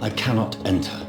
I cannot enter.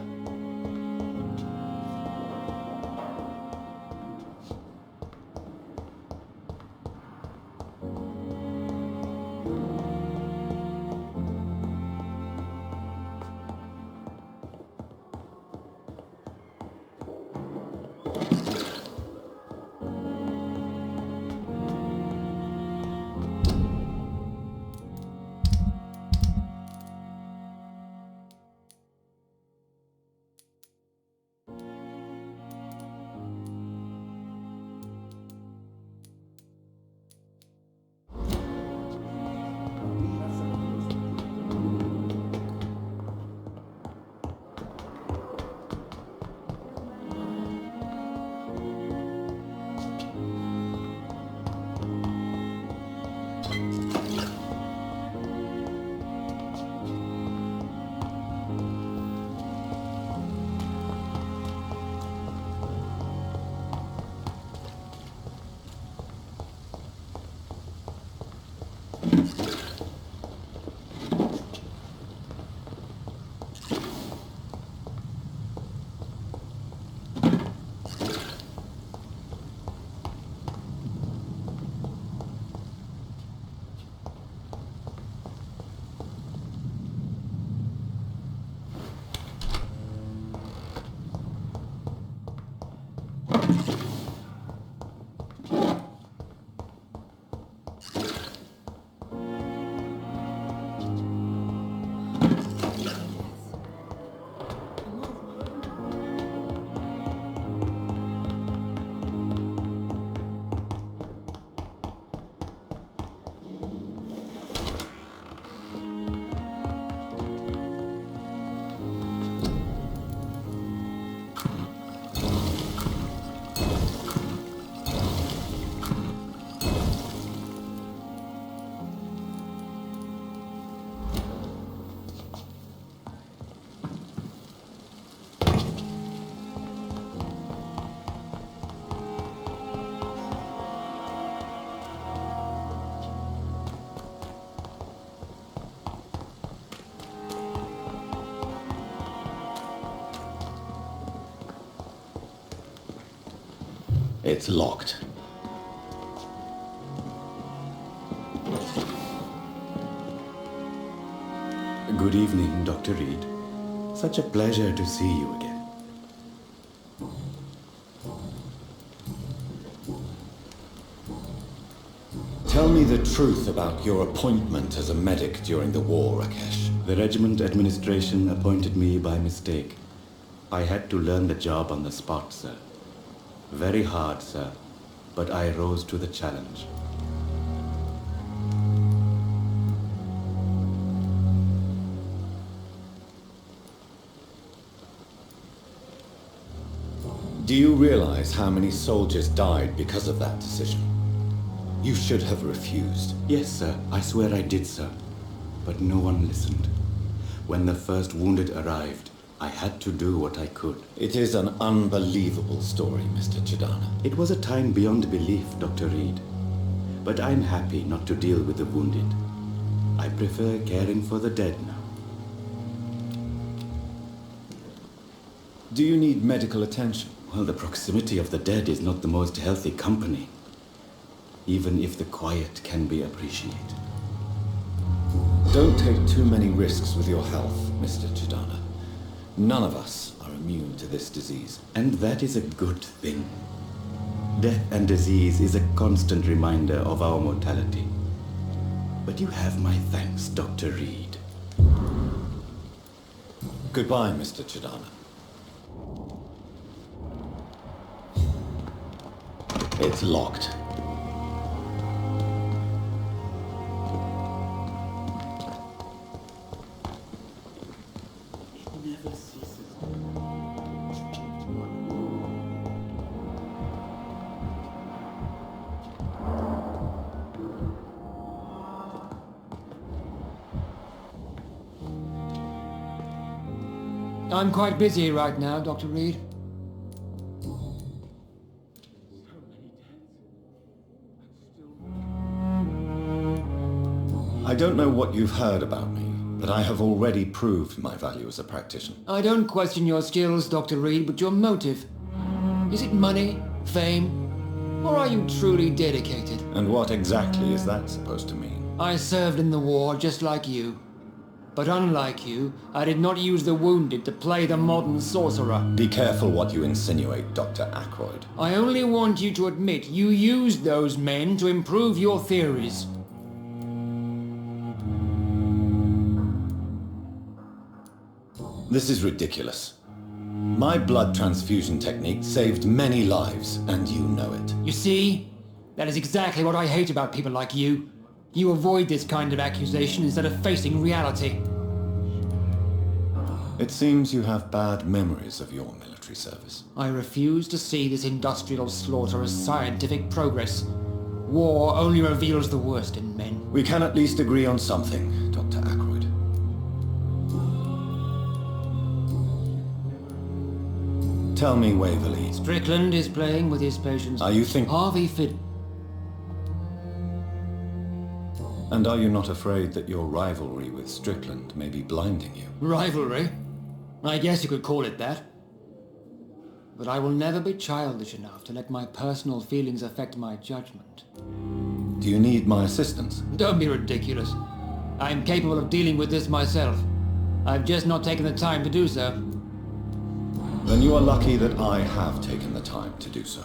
It's locked. Good evening, Dr. Reed. Such a pleasure to see you again. Tell me the truth about your appointment as a medic during the war, Rakesh. The regiment administration appointed me by mistake. I had to learn the job on the spot, sir. Very hard, sir, but I rose to the challenge. Do you realize how many soldiers died because of that decision? You should have refused. Yes, sir, I swear I did, sir. But no one listened. When the first wounded arrived, I had to do what I could. It is an unbelievable story, Mr. Chidana. It was a time beyond belief, Dr. Reed. But I'm happy not to deal with the wounded. I prefer caring for the dead now. Do you need medical attention? Well, the proximity of the dead is not the most healthy company, even if the quiet can be appreciated. Don't take too many risks with your health, Mr. Chidana. None of us are immune to this disease. And that is a good thing. Death and disease is a constant reminder of our mortality. But you have my thanks, Dr. Reed. Goodbye, Mr. Chidana. It's locked. I'm quite busy right now, Dr. Reed. I don't know what you've heard about me, But I have already proved my value as a practitioner. I don't question your skills, Dr. Reed, but your motive. Is it money, fame, or are you truly dedicated? And what exactly is that supposed to mean? I served in the war just like you. But unlike you, I did not use the wounded to play the modern sorcerer. Be careful what you insinuate, Dr. Ackroyd. I only want you to admit you used those men to improve your theories. This is ridiculous. My blood transfusion technique saved many lives, and you know it. You see? That is exactly what I hate about people like you. You avoid this kind of accusation instead of facing reality. It seems you have bad memories of your military service. I refuse to see this industrial slaughter as scientific progress. War only reveals the worst in men. We can at least agree on something, Dr. Ackroyd. Tell me, Waverly. Strickland is playing with his patients. Are you Harvey Fid... And are you not afraid that your rivalry with Strickland may be blinding you? Rivalry? I guess you could call it that. But I will never be childish enough to let my personal feelings affect my judgment. Do you need my assistance? Don't be ridiculous. I am capable of dealing with this myself. I've just not taken the time to do so. Then you are lucky that I have taken the time to do so.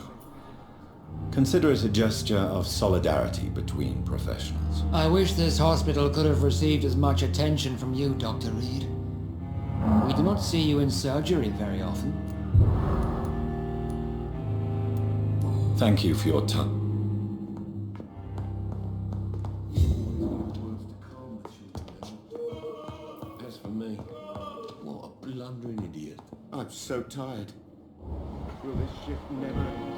Consider it a gesture of solidarity between professionals. I wish this hospital could have received as much attention from you, Dr. Reed. We do not see you in surgery very often. Thank you for your time. As for me, what a blundering idiot. I'm so tired. Will this shift never end?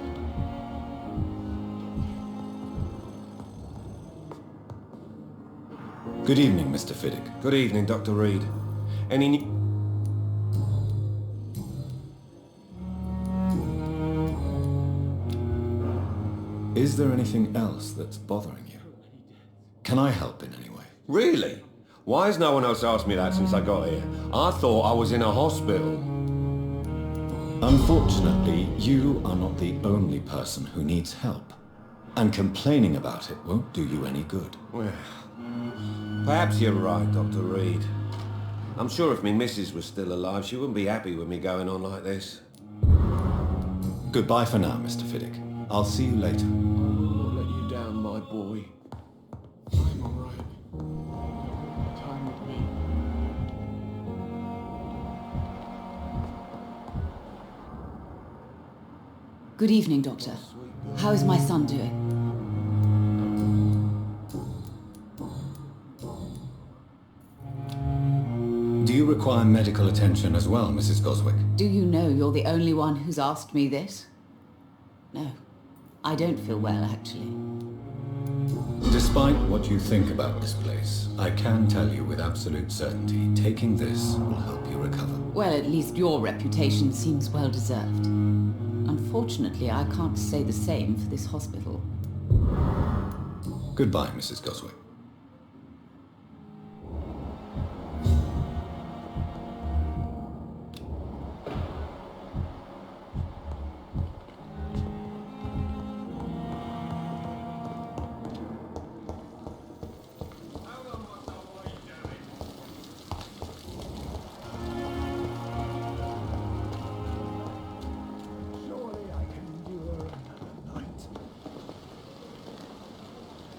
Good evening, Mr. Fiddick. Good evening, Dr. Reed. Any new... Is there anything else that's bothering you? Can I help in any way? Really? Why has no one else asked me that since I got here? I thought I was in a hospital. Unfortunately, you are not the only person who needs help. And complaining about it won't do you any good. Well, perhaps you're right, Dr. Reed. I'm sure if me missus was still alive, she wouldn't be happy with me going on like this. Goodbye for now, Mr. Fiddick. I'll see you later. I will not let you down, my boy. I'm all right. Time with me. Good evening, Doctor. How is my son doing? Do you require medical attention as well, Mrs. Goswick? Do you know you're the only one who's asked me this? No, I don't feel well, actually. Despite what you think about this place, I can tell you with absolute certainty, taking this will help you recover. Well, at least your reputation seems well deserved. Unfortunately, I can't say the same for this hospital. Goodbye, Mrs. Goswick.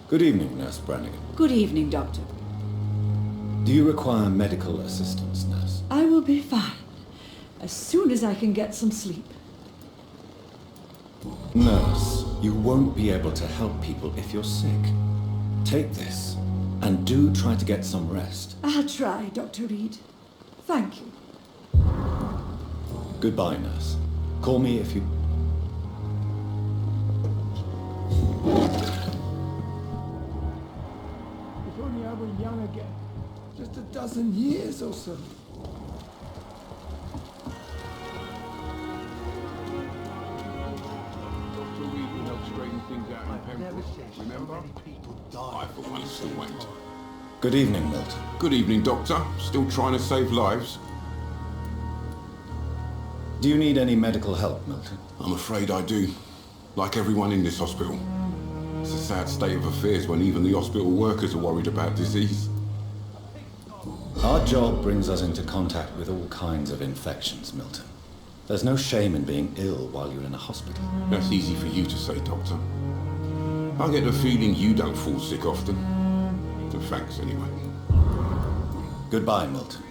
Good evening, Nurse Brannigan. Good evening, Doctor. Do you require medical assistance, Nurse? I will be fine as soon as I can get some sleep. Nurse, you won't be able to help people if you're sick. Take this, and do try to get some rest. I'll try, Dr. Reed. Thank you. Goodbye, Nurse. Call me if you... If only I were young again. Just a dozen years or so. Dr. Reed will help straighten things out in Pembroke. Remember? I for one still wait. Good evening, Milton. Good evening, Doctor. Still trying to save lives? Do you need any medical help, Milton? I'm afraid I do. Like everyone in this hospital. It's a sad state of affairs when even the hospital workers are worried about disease. Our job brings us into contact with all kinds of infections, Milton. There's no shame in being ill while you're in a hospital. That's easy for you to say, Doctor. I get the feeling you don't fall sick often. So thanks, anyway. Goodbye, Milton.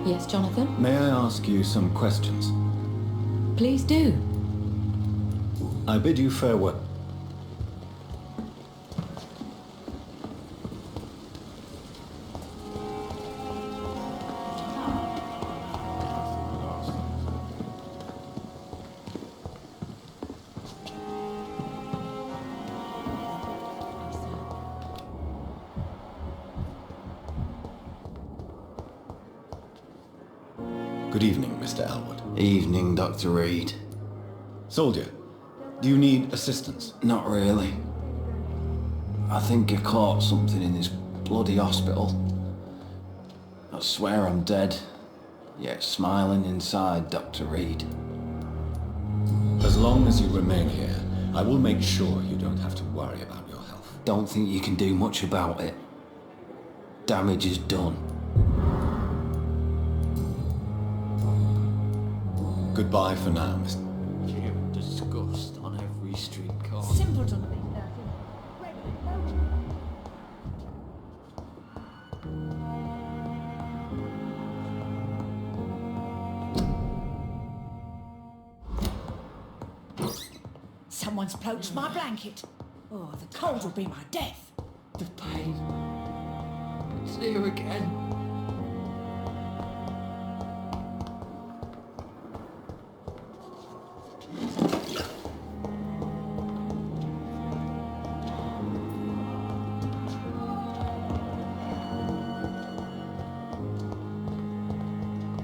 Yes, Jonathan? May I ask you some questions? Please do. I bid you farewell. Good evening, Mr. Elwood. Evening, Dr. Reed. Soldier, do you need assistance? Not really. I think I caught something in this bloody hospital. I swear I'm dead, yet smiling inside, Dr. Reed. As long as you remain here, I will make sure you don't have to worry about your health. Don't think you can do much about it. Damage is done. Goodbye for now, Mr. Disgust on every street corner. Simpleton. Someone's poached my blanket. Oh, the cold will be my death. The pain. It's here again.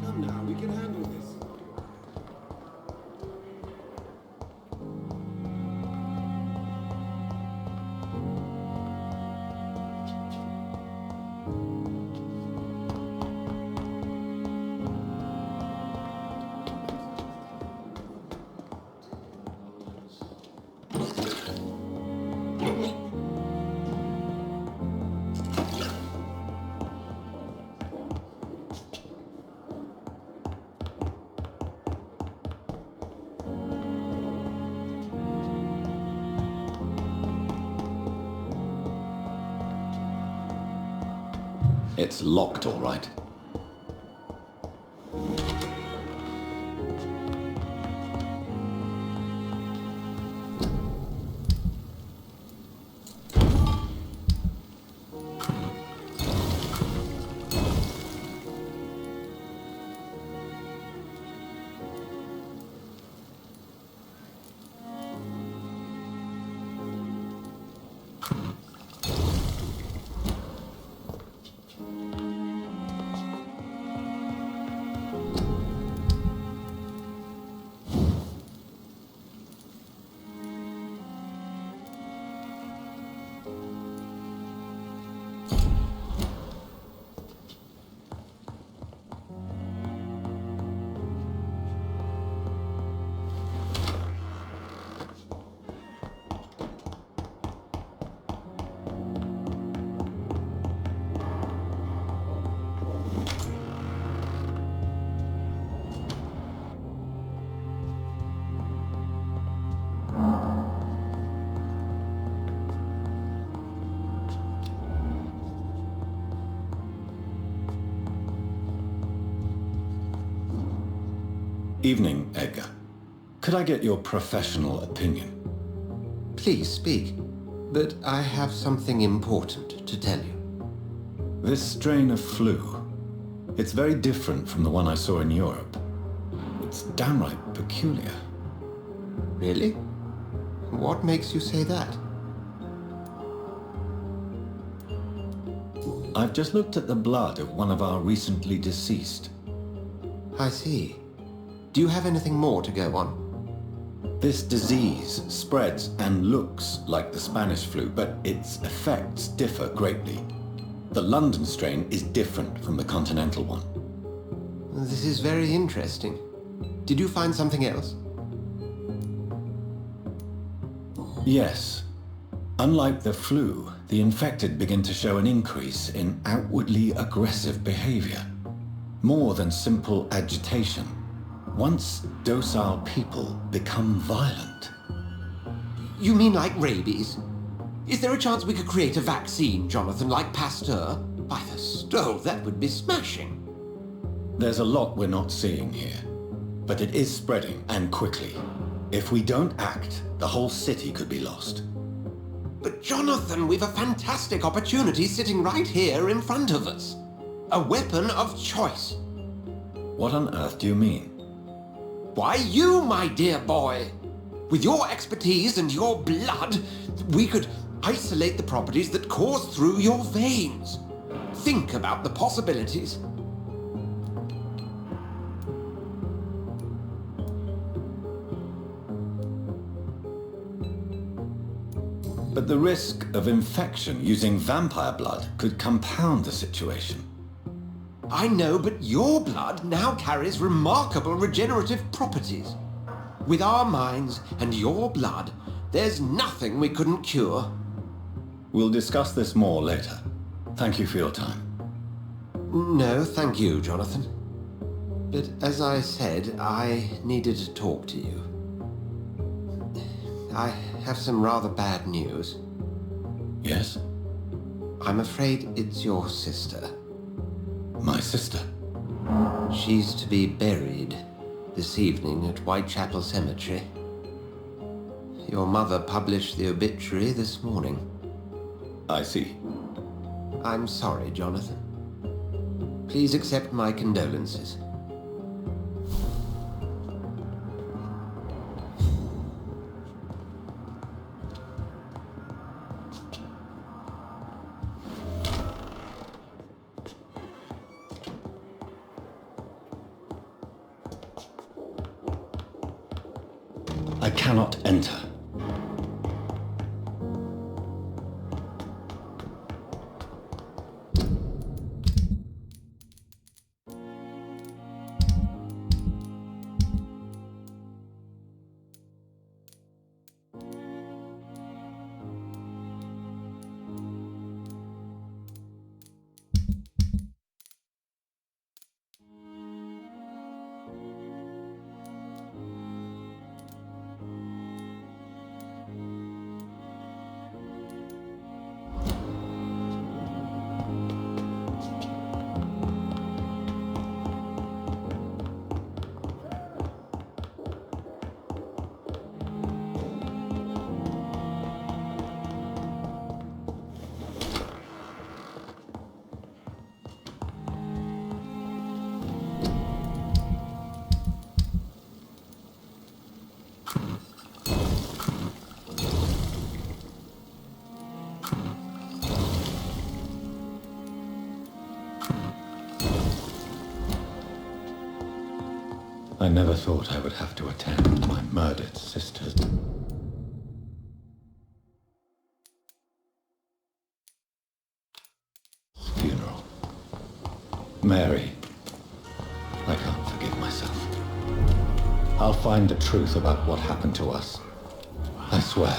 Come now, we can handle this. It's locked, all right. Evening, Edgar. Could I get your professional opinion? Please speak, but I have something important to tell you. This strain of flu, it's very different from the one I saw in Europe. It's downright peculiar. Really? What makes you say that? I've just looked at the blood of one of our recently deceased. I see. Do you have anything more to go on? This disease spreads and looks like the Spanish flu, but its effects differ greatly. The London strain is different from the continental one. This is very interesting. Did you find something else? Yes. Unlike the flu, the infected begin to show an increase in outwardly aggressive behavior. More than simple agitation. Once docile people become violent. You mean like rabies? Is there a chance we could create a vaccine, Jonathan, like Pasteur? By the stove, that would be smashing. There's a lot we're not seeing here, but it is spreading, and quickly. If we don't act, the whole city could be lost. But Jonathan, we've a fantastic opportunity sitting right here in front of us. A weapon of choice. What on earth do you mean? Why, you, my dear boy. With your expertise and your blood, we could isolate the properties that course through your veins. Think about the possibilities. But the risk of infection using vampire blood could compound the situation. I know, but your blood now carries remarkable regenerative properties. With our minds and your blood, there's nothing we couldn't cure. We'll discuss this more later. Thank you for your time. No, thank you, Jonathan. But as I said, I needed to talk to you. I have some rather bad news. Yes? I'm afraid it's your sister. My sister? She's to be buried this evening at Whitechapel Cemetery. Your mother published the obituary this morning. I see. I'm sorry, Jonathan. Please accept my condolences. I cannot enter. I never thought I would have to attend my murdered sister's funeral. Mary, I can't forgive myself. I'll find the truth about what happened to us. I swear.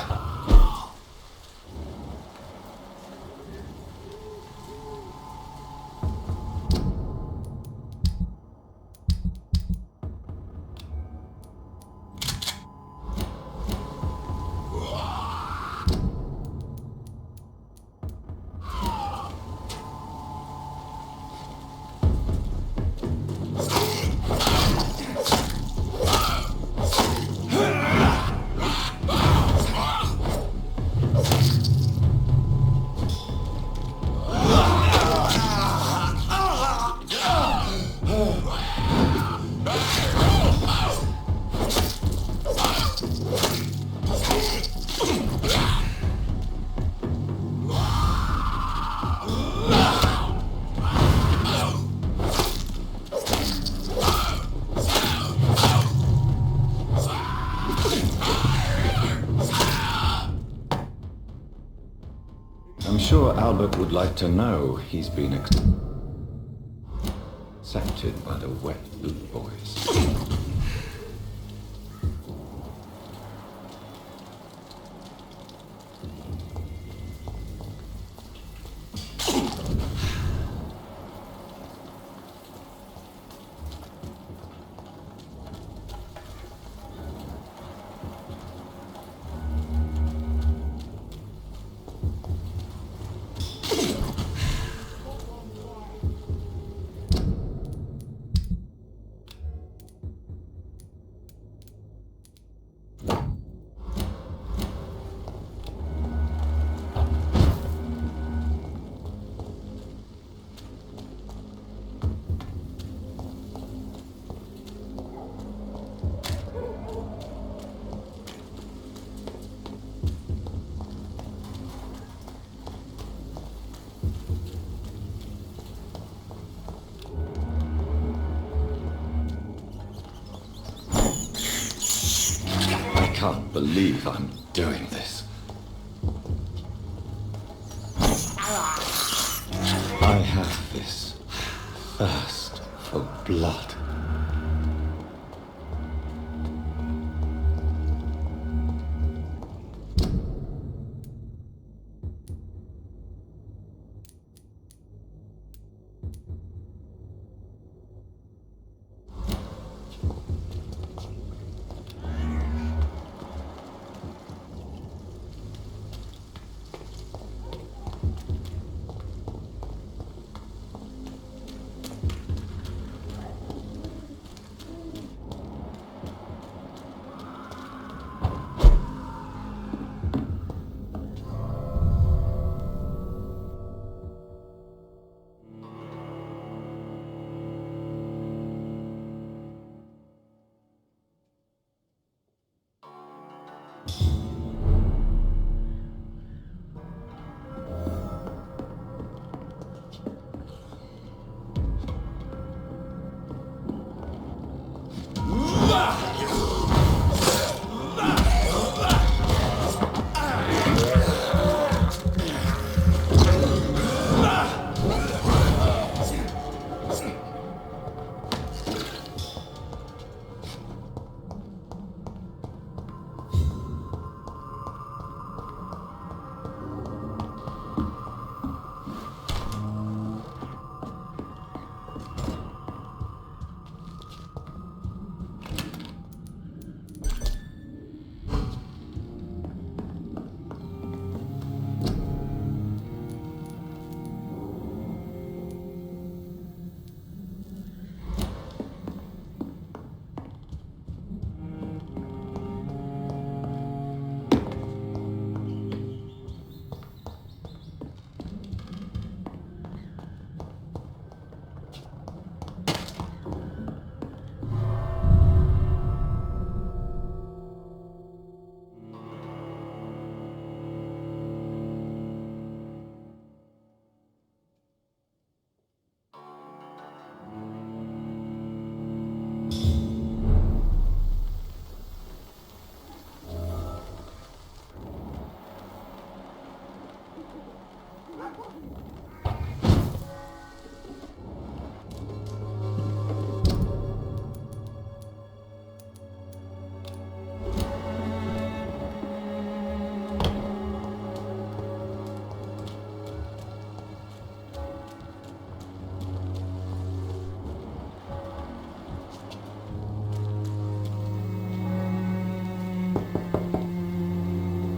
I'm sure Albert would like to know he's been accepted by the wet loot boys. I can't believe I'm doing this. I have this thirst for blood.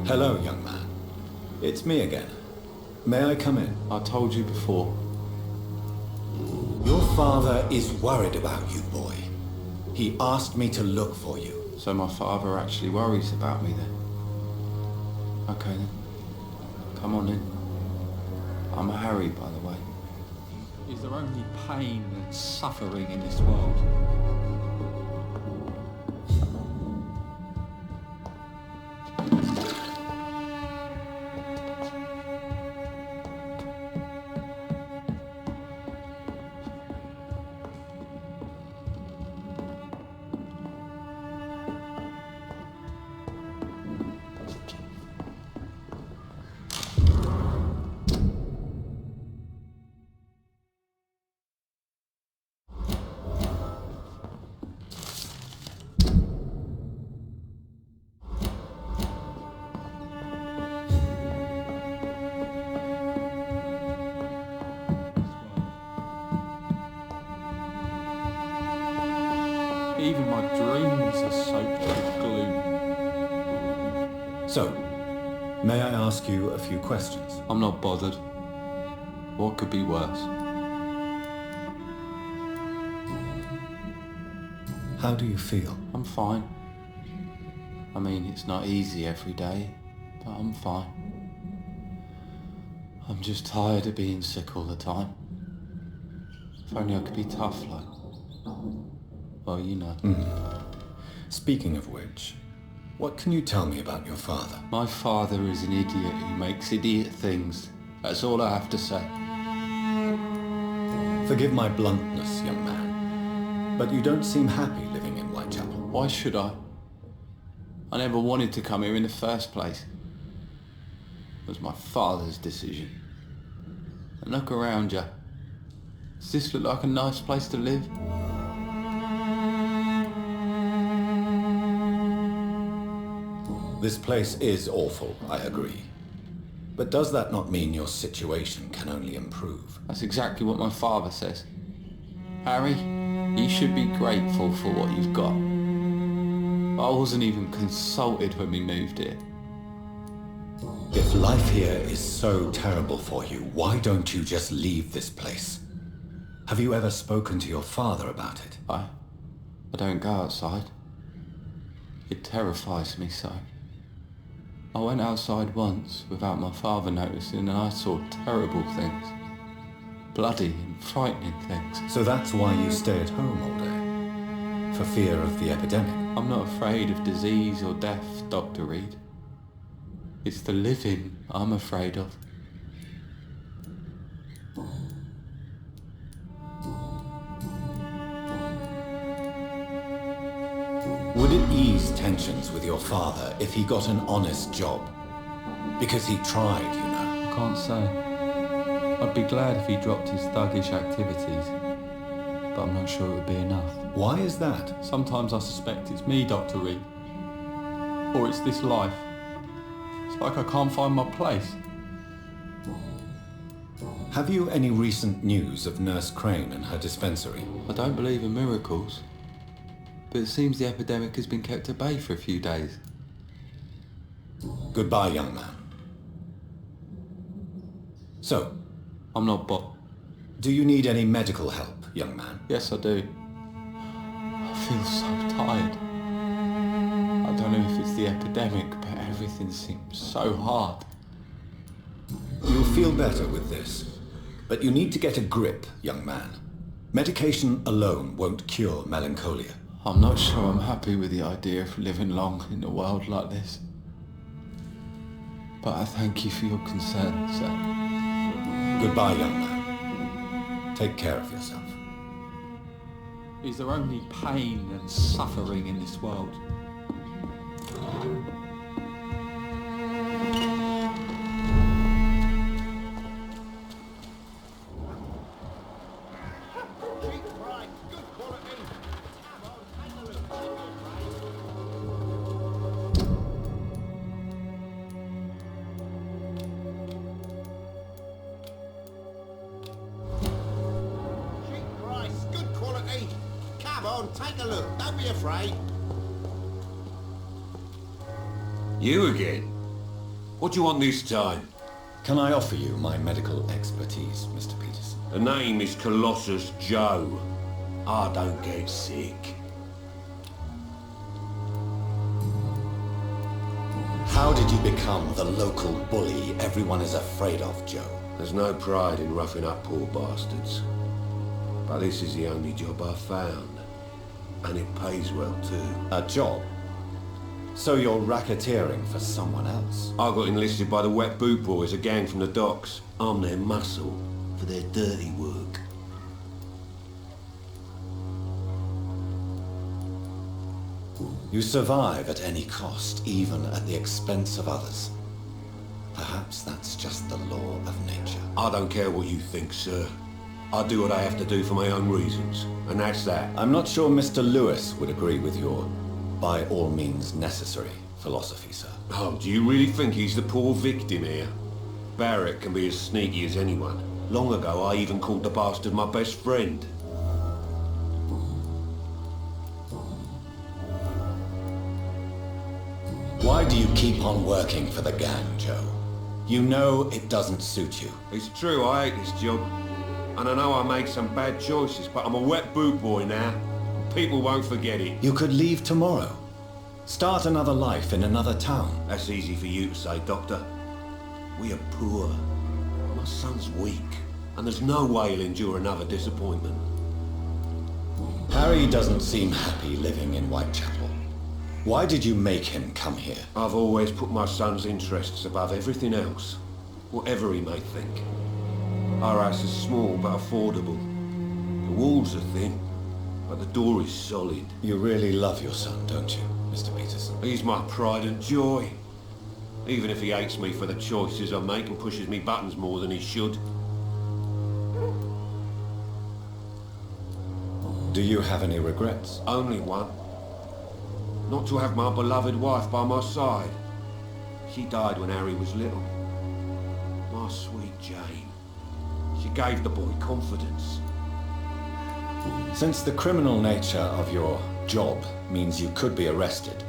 Hello, young man. It's me again. May I come in? I told you before. Your father is worried about you, boy. He asked me to look for you. So my father actually worries about me then? Okay then. Come on in. I'm Harry, by the way. Is there only pain and suffering in this world? Even my dreams are soaked with gloom. So, may I ask you a few questions? I'm not bothered. What could be worse? How do you feel? I'm fine. I mean, it's not easy every day, but I'm fine. I'm just tired of being sick all the time. If only I could be tough, like... Well, you know. Speaking of which, what can you tell me about your father? My father is an idiot who makes idiot things. That's all I have to say. Forgive my bluntness, young man, but you don't seem happy living in Whitechapel. Why should I? I never wanted to come here in the first place. It was my father's decision. And look around you. Does this look like a nice place to live? This place is awful, I agree. But does that not mean your situation can only improve? That's exactly what my father says. Harry, you should be grateful for what you've got. I wasn't even consulted when we moved here. If life here is so terrible for you, why don't you just leave this place? Have you ever spoken to your father about it? I don't go outside. It terrifies me so. I went outside once without my father noticing and I saw terrible things. Bloody and frightening things. So that's why you stay at home all day? For fear of the epidemic? I'm not afraid of disease or death, Dr. Reed. It's the living I'm afraid of. Would it ease tensions with your father if he got an honest job? Because he tried, you know. I can't say. I'd be glad if he dropped his thuggish activities, but I'm not sure it would be enough. Why is that? Sometimes I suspect it's me, Dr. Reed. Or it's this life. It's like I can't find my place. Have you any recent news of Nurse Crane and her dispensary? I don't believe in miracles, but it seems the epidemic has been kept at bay for a few days. Goodbye, young man. So, I'm not do you need any medical help, young man? Yes, I do. I feel so tired. I don't know if it's the epidemic, but everything seems so hard. You'll feel better with this, but you need to get a grip, young man. Medication alone won't cure melancholia. I'm not sure I'm happy with the idea of living long in a world like this. But I thank you for your concern, sir. Goodbye, young man. Take care of yourself. Is there only pain and suffering in this world? Take a look. Don't be afraid. You again? What do you want this time? Can I offer you my medical expertise, Mr. Peterson? The name is Colossus Joe. I don't get sick. How did you become the local bully everyone is afraid of, Joe? There's no pride in roughing up poor bastards. But this is the only job I've found. And it pays well too. A job? So you're racketeering for someone else? I got enlisted by the Wet Boot Boys, a gang from the docks. I'm their muscle for their dirty work. You survive at any cost, even at the expense of others. Perhaps that's just the law of nature. I don't care what you think, sir. I do what I have to do for my own reasons, and that's that. I'm not sure Mr. Lewis would agree with your by all means necessary philosophy, sir. Oh, do you really think he's the poor victim here? Barrett can be as sneaky as anyone. Long ago, I even called the bastard my best friend. Why do you keep on working for the gang, Joe? You know it doesn't suit you. It's true, I hate this job. And I know I made some bad choices, but I'm a wet boot boy now. People won't forget it. You could leave tomorrow. Start another life in another town. That's easy for you to say, Doctor. We are poor. My son's weak, and there's no way he'll endure another disappointment. Harry doesn't seem happy living in Whitechapel. Why did you make him come here? I've always put my son's interests above everything else, whatever he may think. Our house is small but affordable. The walls are thin, but the door is solid. You really love your son, don't you, Mr. Peterson? He's my pride and joy. Even if he hates me for the choices I make and pushes me buttons more than he should. Do you have any regrets? Only one. Not to have my beloved wife by my side. She died when Harry was little. My sweet Jane. She gave the boy confidence. Since the criminal nature of your job means you could be arrested,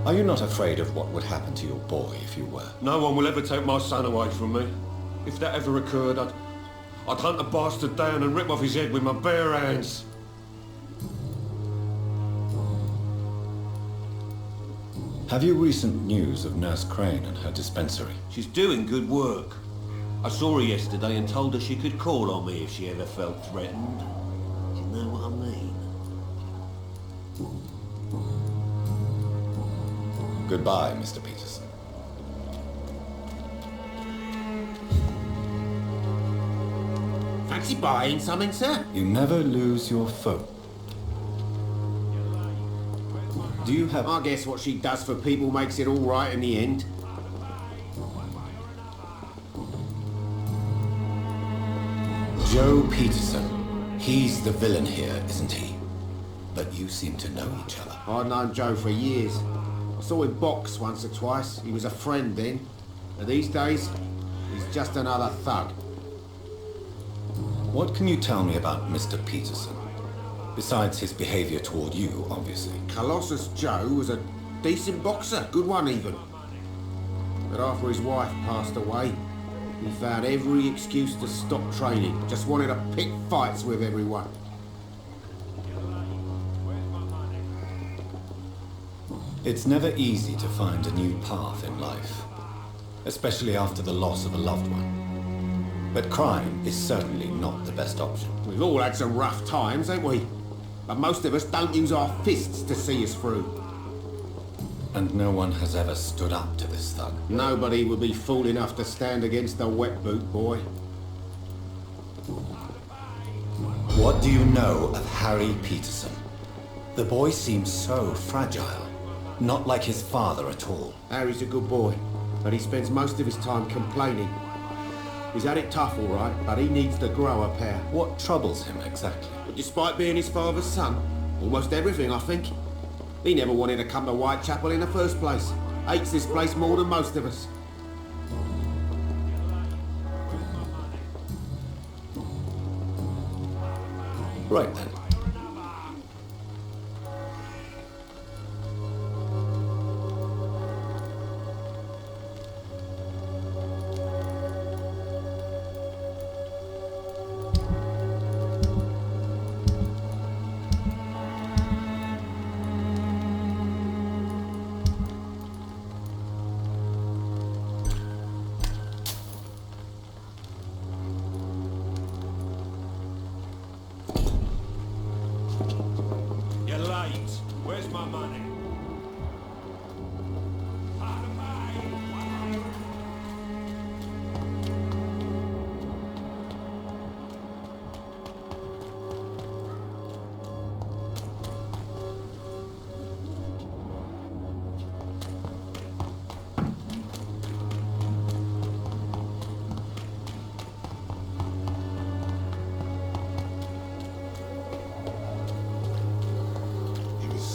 are you not afraid of what would happen to your boy if you were? No one will ever take my son away from me. If that ever occurred, I'd hunt the bastard down and rip off his head with my bare hands. Have you recent news of Nurse Crane and her dispensary? She's doing good work. I saw her yesterday and told her she could call on me if she ever felt threatened. Do you know what I mean? Goodbye, Mr. Peterson. Fancy buying something, sir? You never lose your folk. Do you have... I guess what she does for people makes it all right in the end. Joe Peterson. He's the villain here, isn't he? But you seem to know each other. I've known Joe for years. I saw him box once or twice. He was a friend then. But these days, he's just another thug. What can you tell me about Mr. Peterson? Besides his behavior toward you, obviously. Colossus Joe was a decent boxer, good one even. But after his wife passed away, he found every excuse to stop training. Just wanted to pick fights with everyone. It's never easy to find a new path in life, especially after the loss of a loved one. But crime is certainly not the best option. We've all had some rough times, ain't we? But most of us don't use our fists to see us through. And no one has ever stood up to this thug. Nobody would be fool enough to stand against the wet boot boy. What do you know of Harry Peterson? The boy seems so fragile. Not like his father at all. Harry's a good boy, but he spends most of his time complaining. He's had it tough, all right, but he needs to grow a pair. What troubles him exactly? But despite being his father's son, almost everything, I think. He never wanted to come to Whitechapel in the first place. Hates this place more than most of us. Right then.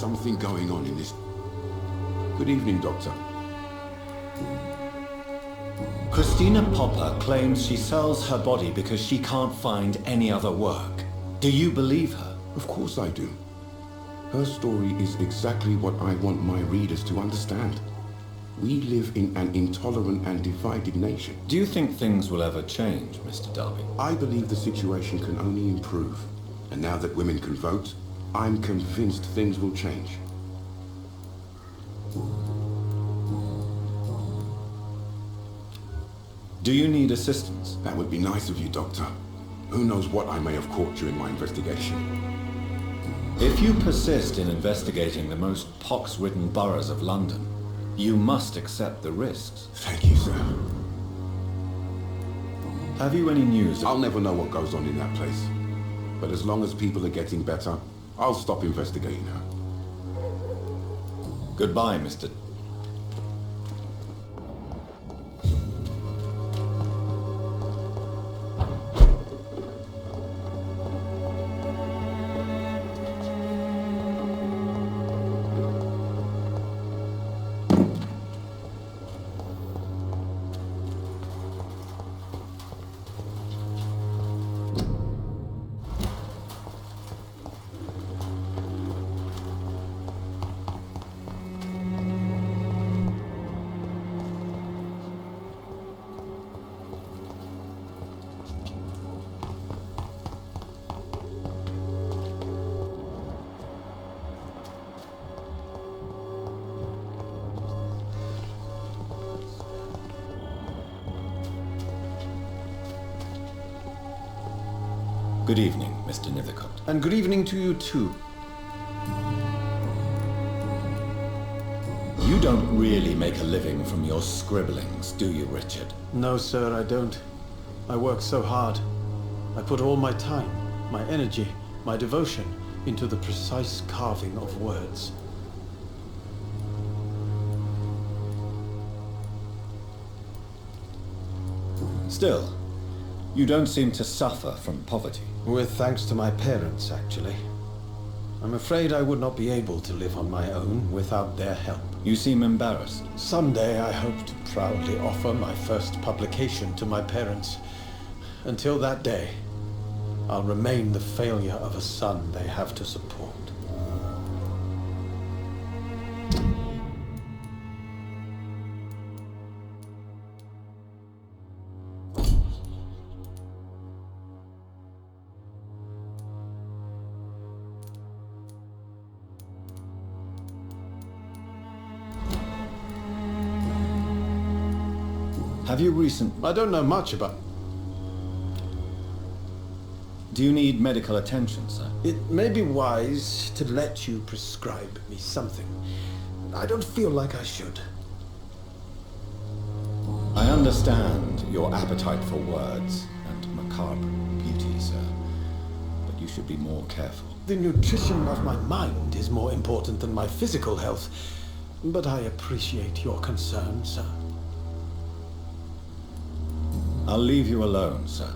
something going on in this... Good evening, Doctor. Christina Popper claims she sells her body because she can't find any other work. Do you believe her? Of course I do. Her story is exactly what I want my readers to understand. We live in an intolerant and divided nation. Do you think things will ever change, Mr. Darby? I believe the situation can only improve. And now that women can vote, I'm convinced things will change. Do you need assistance? That would be nice of you, Doctor. Who knows what I may have caught during my investigation. If you persist in investigating the most pox-ridden boroughs of London, you must accept the risks. Thank you, sir. Have you any news? I'll never know what goes on in that place. But as long as people are getting better, I'll stop investigating her. Goodbye, Mr. Good evening, Mr. Nethercott. And good evening to you too. You don't really make a living from your scribblings, do you, Richard? No, sir, I don't. I work so hard. I put all my time, my energy, my devotion into the precise carving of words. Still, you don't seem to suffer from poverty. With thanks to my parents, actually. I'm afraid I would not be able to live on my own without their help. You seem embarrassed. Someday I hope to proudly offer my first publication to my parents. Until that day, I'll remain the failure of a son they have to support. Have you I don't know much about... Do you need medical attention, sir? It may be wise to let you prescribe me something. I don't feel like I should. I understand your appetite for words and macabre beauty, sir. But you should be more careful. The nutrition of my mind is more important than my physical health. But I appreciate your concern, sir. I'll leave you alone, sir.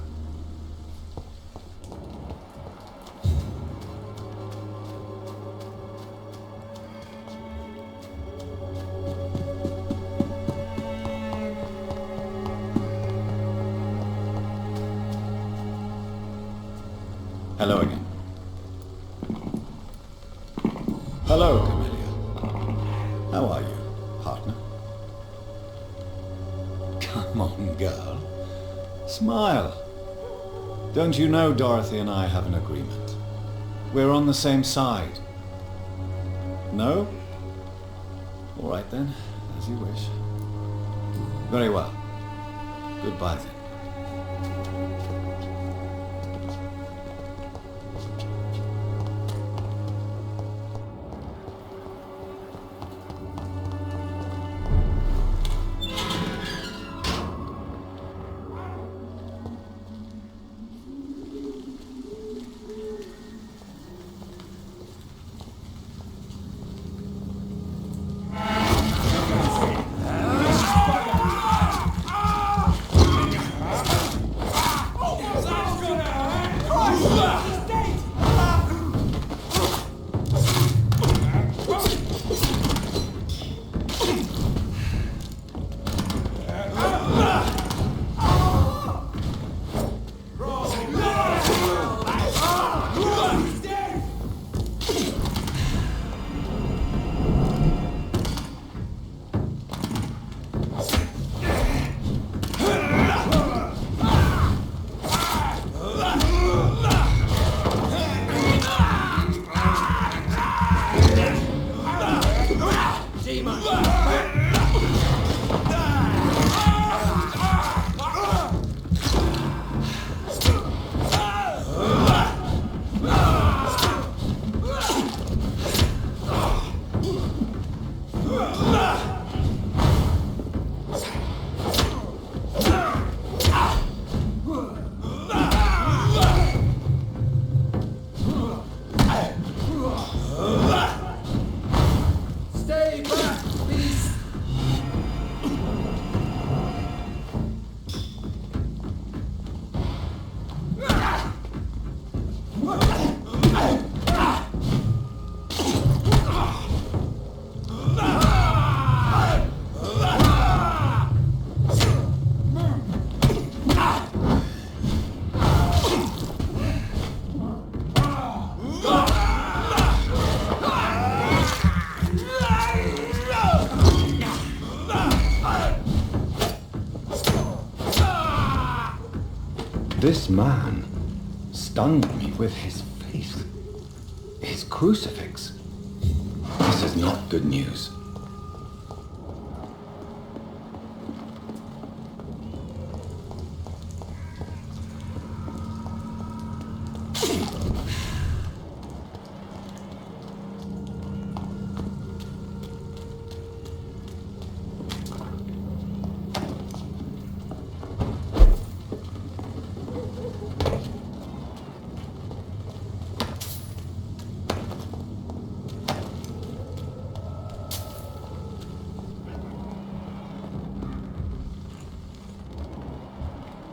Hello again. Hello, Camellia. How are you, partner? Come on, girl. Smile. Don't you know Dorothy and I have an agreement? We're on the same side. No? All right then, as you wish. Very well. Goodbye then. This man stunned me with his face. His crucifix. This is not good news.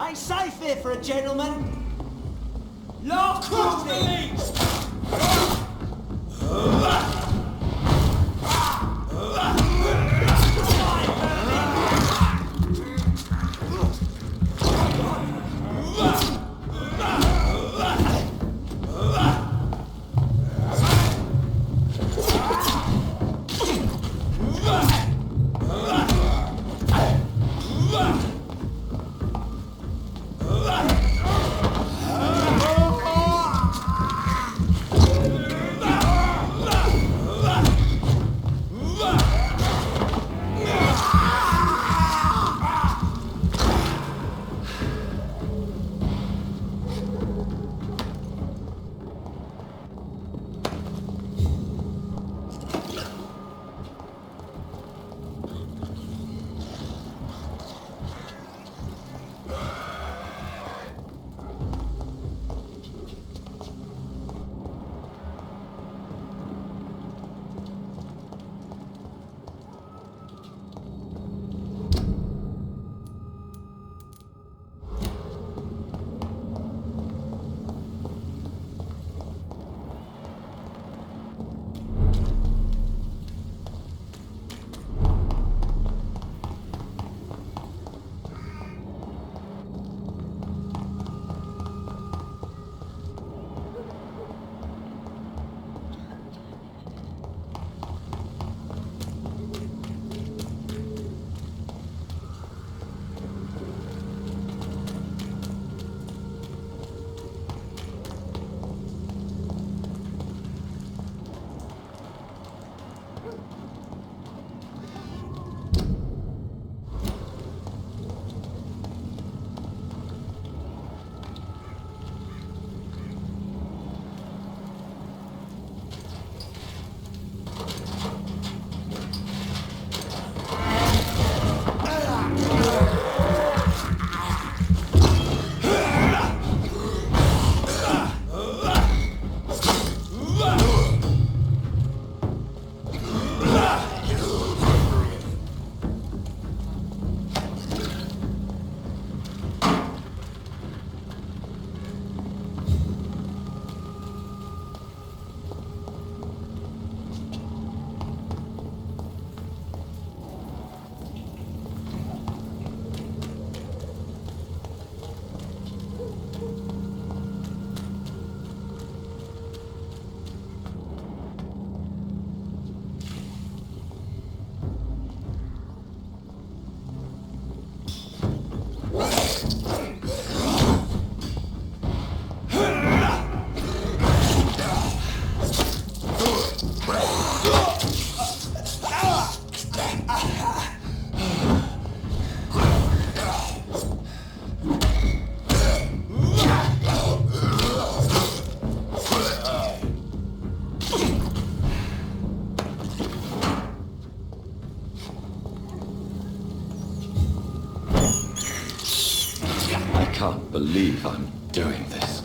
Ain't safe here for a gentleman. Lock me! can't believe I'm doing this.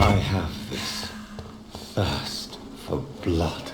I have this thirst for blood.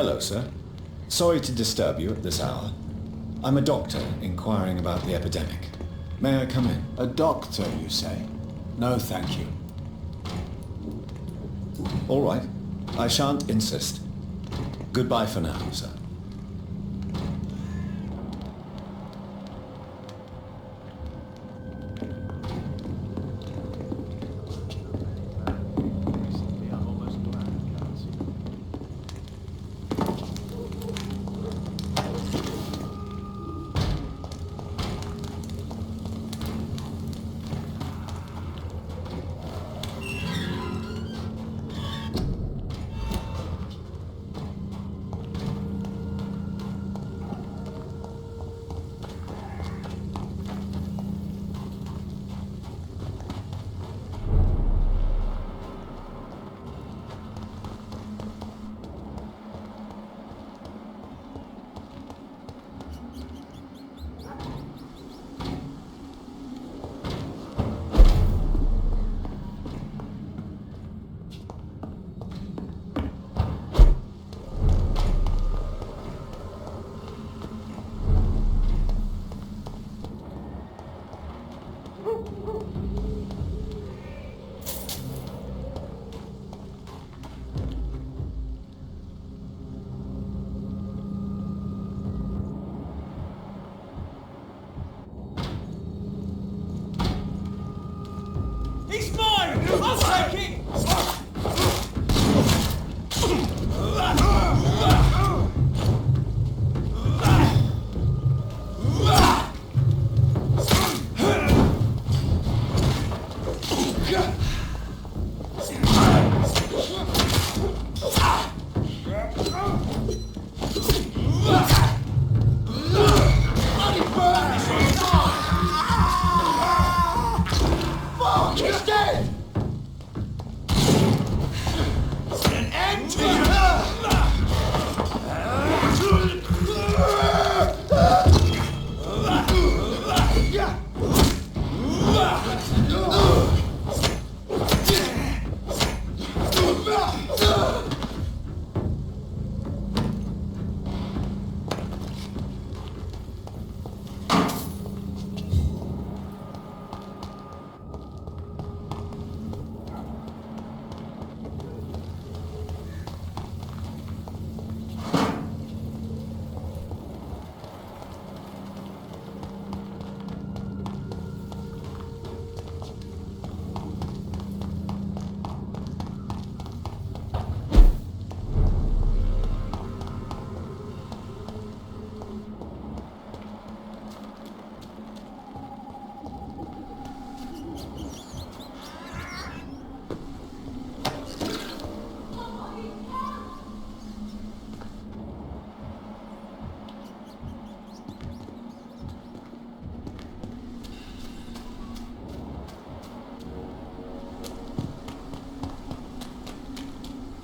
Hello, sir. Sorry to disturb you at this hour. I'm a doctor inquiring about the epidemic. May I come in? A doctor, you say? No, thank you. All right. I shan't insist. Goodbye for now, sir.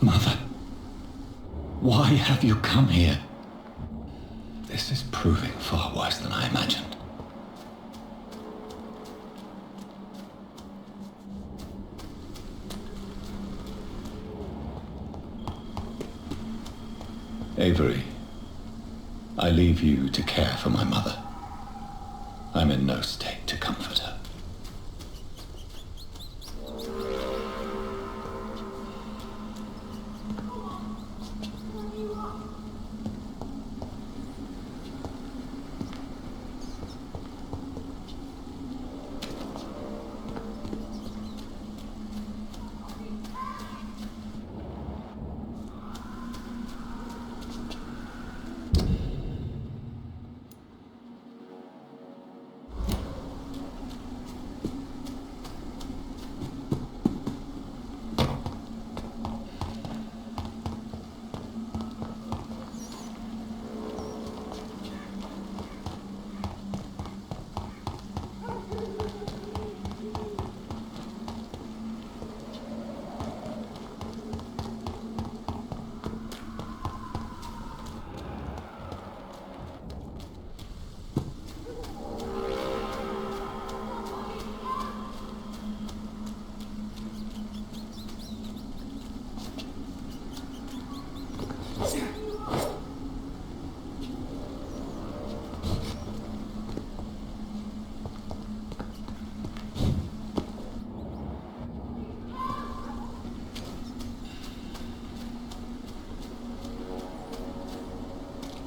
Mother, why have you come here? This is proving far worse than I imagined. Avery, I leave you to care for my mother. I'm in no state to comfort her.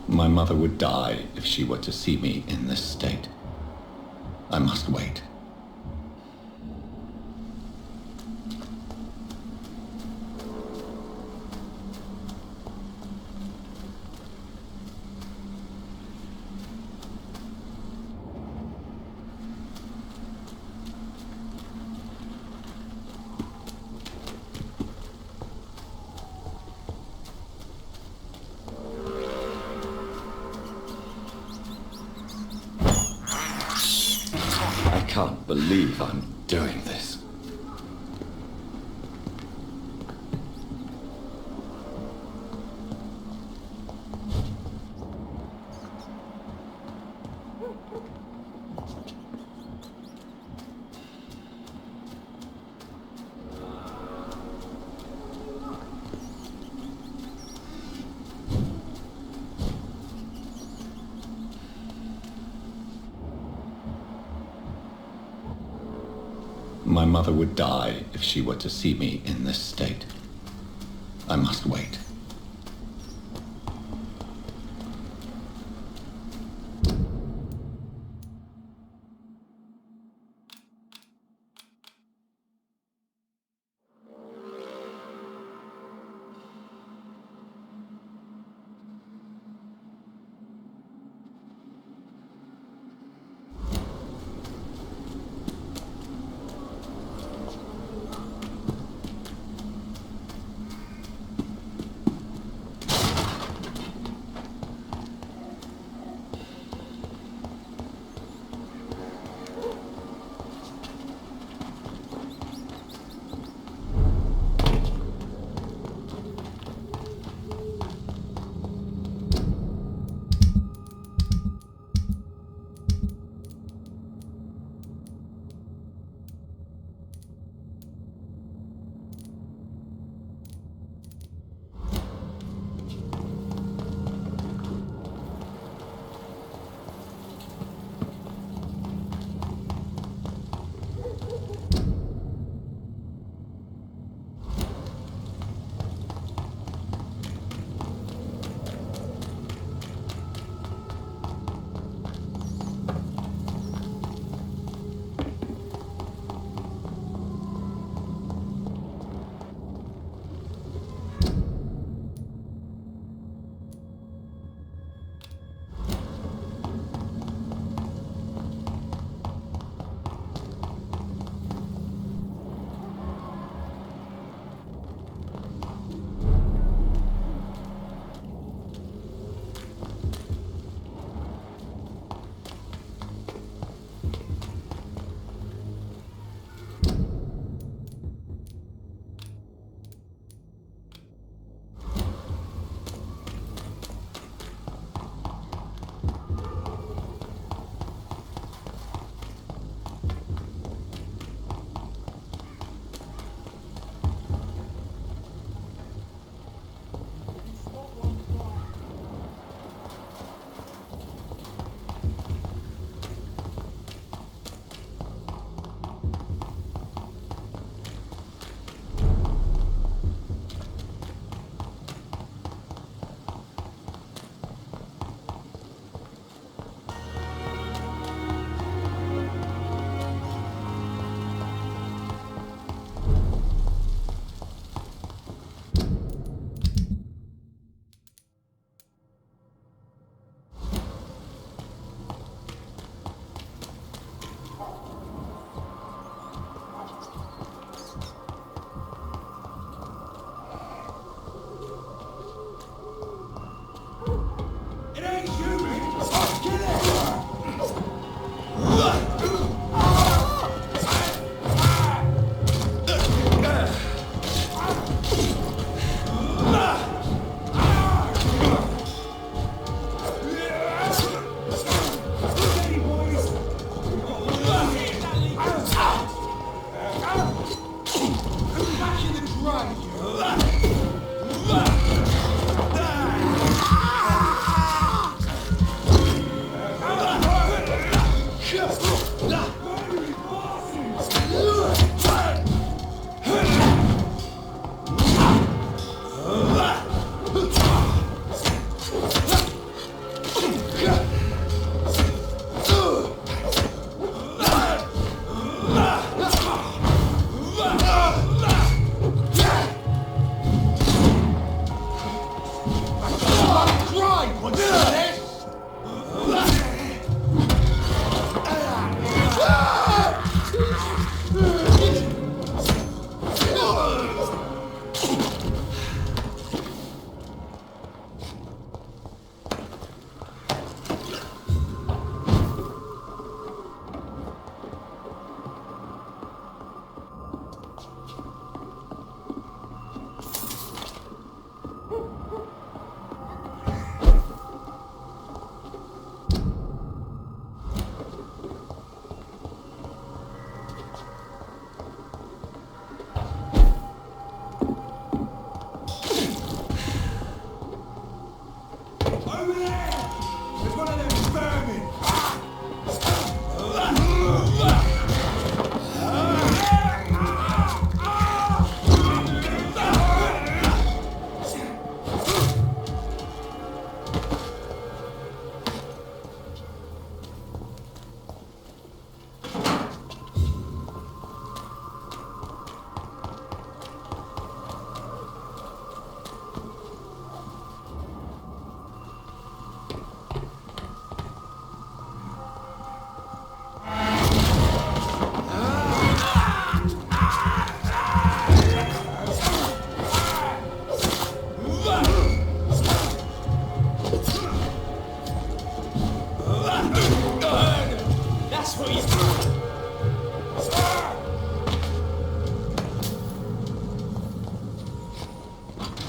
My mother would die if she were to see me in this state. I must wait. I can't believe I'm doing this. My mother would die if she were to see me in this state. I must wait. want this?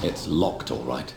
It's locked, all right.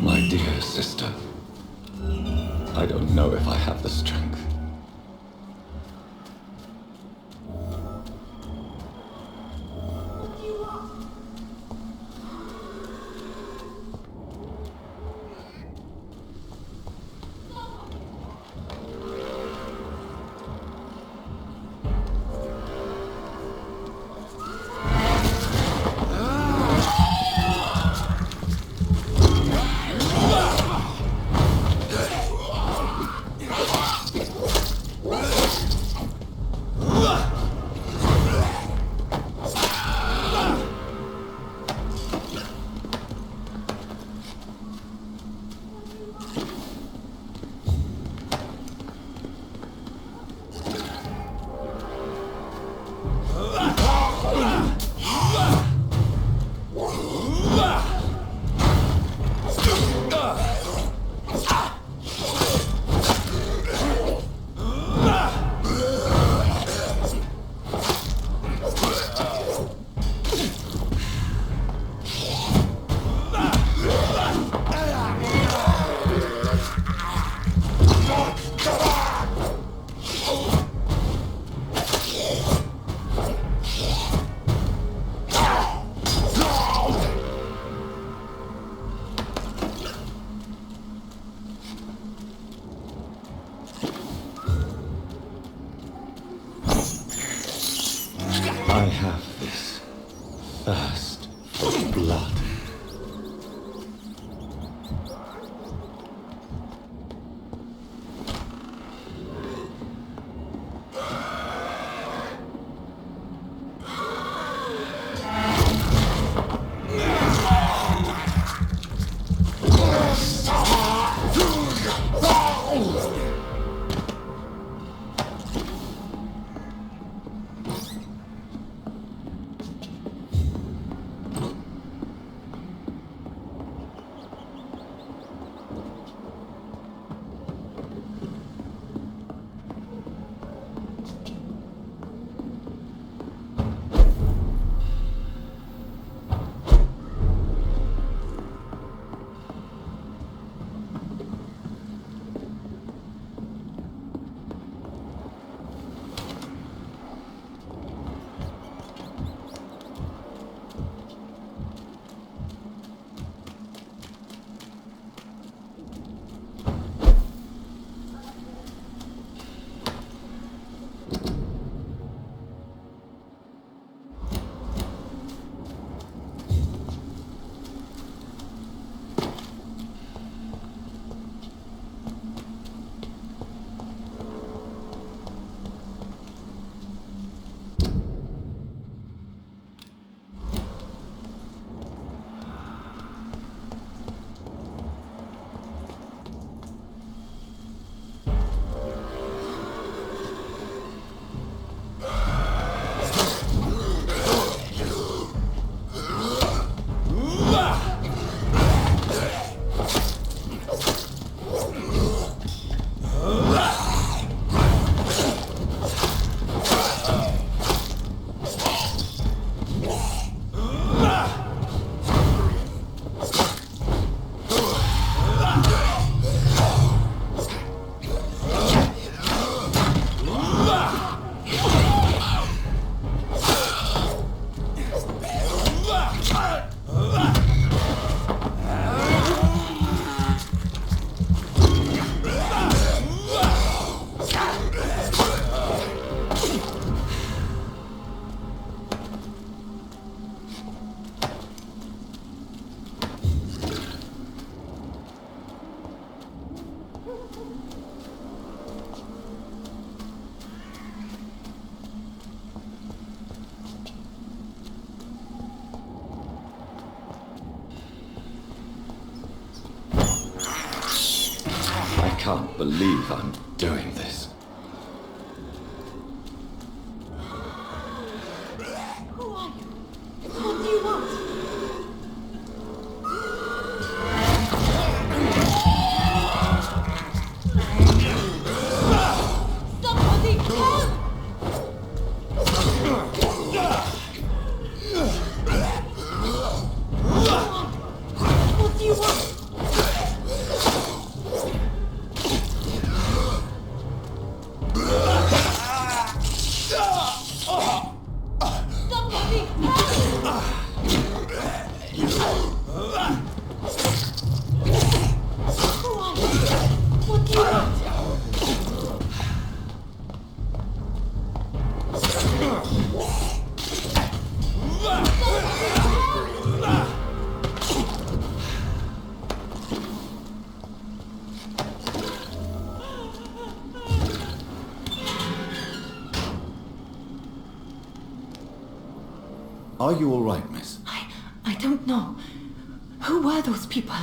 My dear sister, I don't know if I have the strength. I have this thirst for blood. I can't believe I'm doing this. Who are you? What do you want? Somebody help! What do you want? Are you all right, miss? I don't know. Who were those people?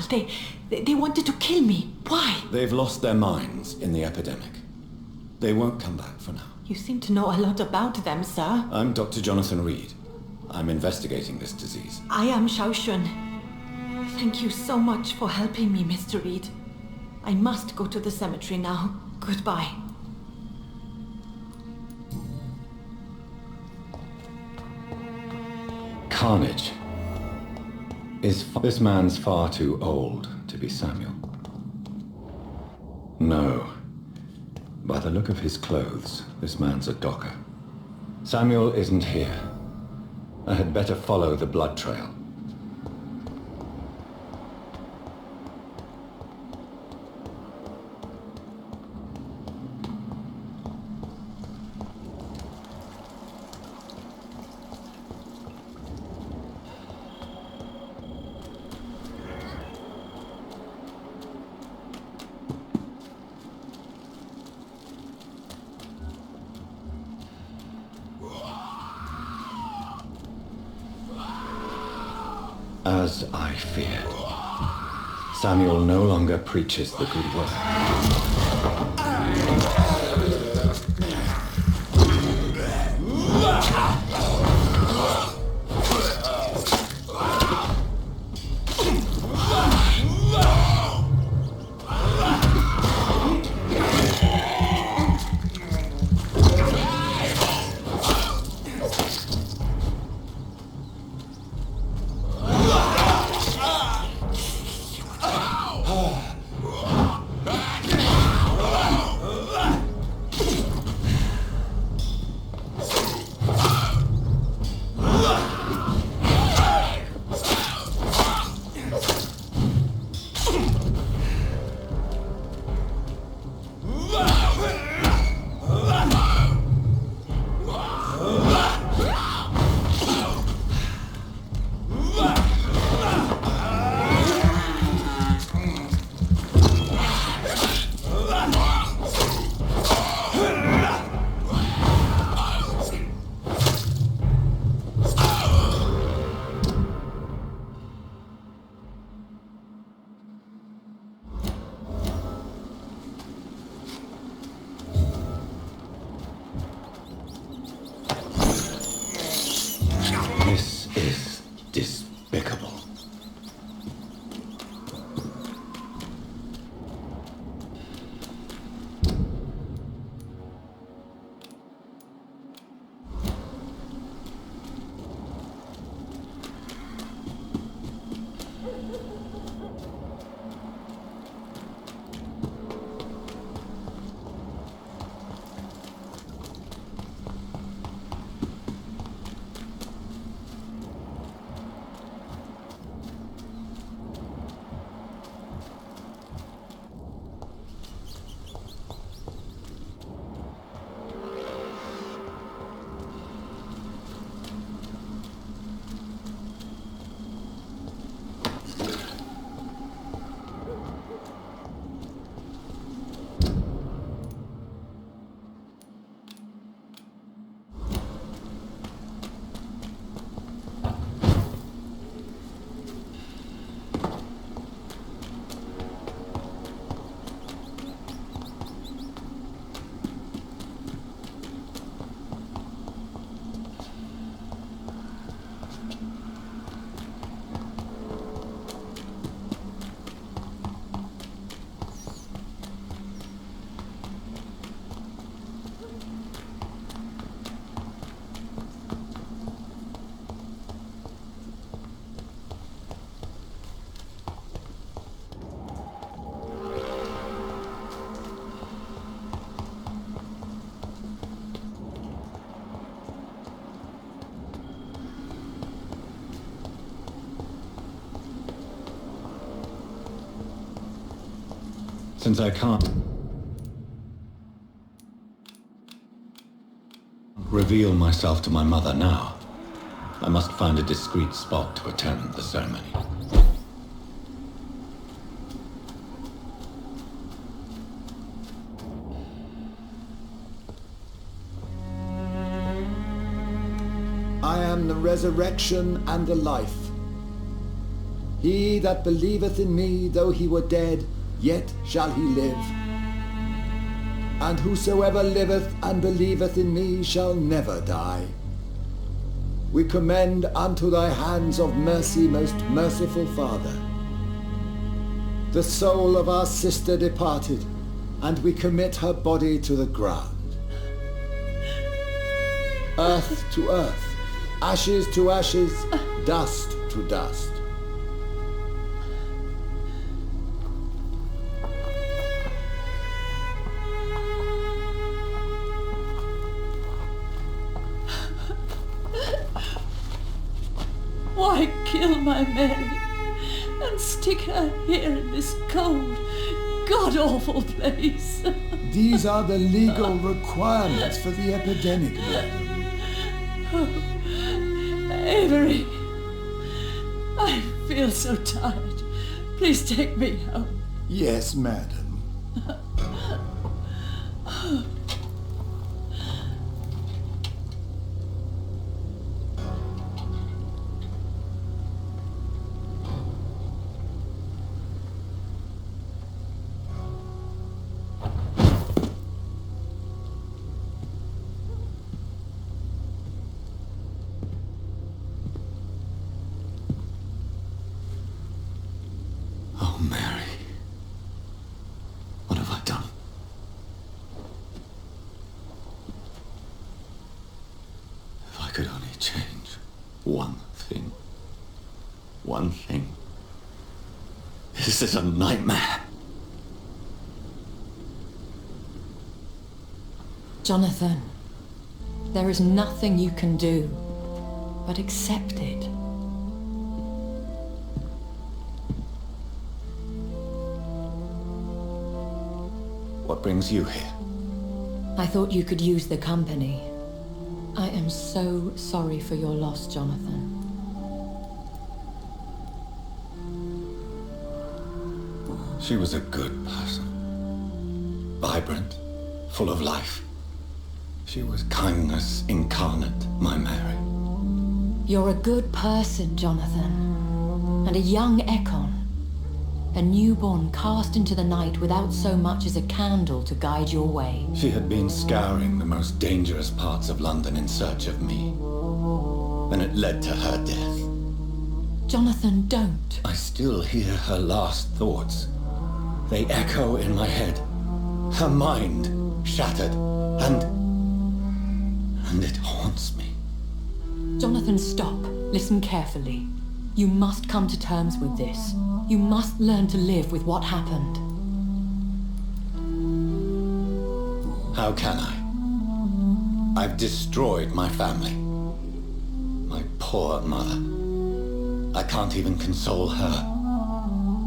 They wanted to kill me. Why? They've lost their minds in the epidemic. They won't come back for now. You seem to know a lot about them, sir. I'm Dr. Jonathan Reed. I'm investigating this disease. I am Xiaoxun. Thank you so much for helping me, Mr. Reed. I must go to the cemetery now. Goodbye. Carnage. This man's far too old to be Samuel. No. By the look of his clothes, this man's a docker. Samuel isn't here. I had better follow the blood trail. As I feared. Samuel no longer preaches the good word. This is despicable. Since I can't reveal myself to my mother now, I must find a discreet spot to attend the ceremony. I am the resurrection and the life. He that believeth in me, though he were dead, yet shall he live. And whosoever liveth and believeth in me shall never die. We commend unto thy hands of mercy, most merciful Father, the soul of our sister departed, and we commit her body to the ground. Earth to earth, ashes to ashes, dust to dust. Why kill my Mary and stick her here in this cold, god-awful place? These are the legal requirements for the epidemic, madam. Oh, Avery, I feel so tired. Please take me home. Yes, madam. change one thing. One thing. This is a nightmare. Jonathan, there is nothing you can do but accept it. What brings you here? I thought you could use the company. I am so sorry for your loss, Jonathan. She was a good person. Vibrant, full of life. She was kindness incarnate, my Mary. You're a good person, Jonathan. And a young Ekon. A newborn cast into the night without so much as a candle to guide your way. She had been scouring the most dangerous parts of London in search of me. And it led to her death. Jonathan, don't. I still hear her last thoughts. They echo in my head. Her mind shattered, and it haunts me. Jonathan, stop. Listen carefully. You must come to terms with this. You must learn to live with what happened. How can I? I've destroyed my family. My poor mother. I can't even console her.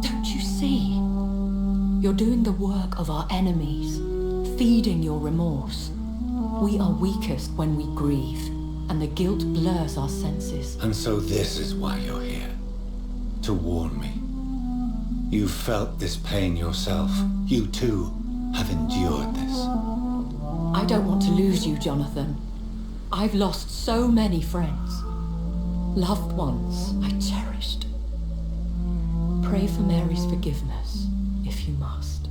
Don't you see? You're doing the work of our enemies, feeding your remorse. We are weakest when we grieve, and the guilt blurs our senses. And so this is why you're here. To warn me. You've felt this pain yourself. You too have endured this. I don't want to lose you, Jonathan. I've lost so many friends. Loved ones I cherished. Pray for Mary's forgiveness, if you must.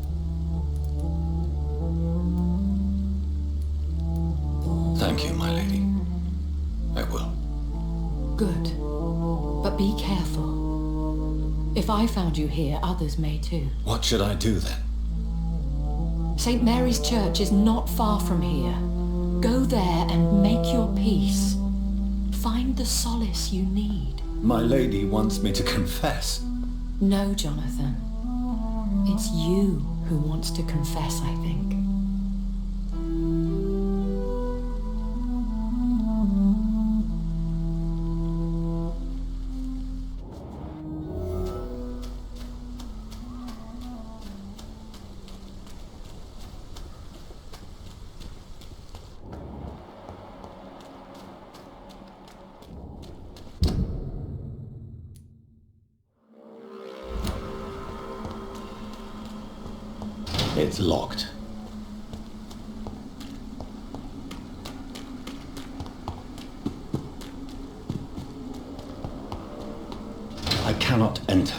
Thank you, my lady. I will. Good. But be careful. If I found you here, others may too. What should I do then? St. Mary's Church is not far from here. Go there and make your peace. Find the solace you need. My lady wants me to confess. No, Jonathan. It's you who wants to confess, I think. It's locked. I cannot enter.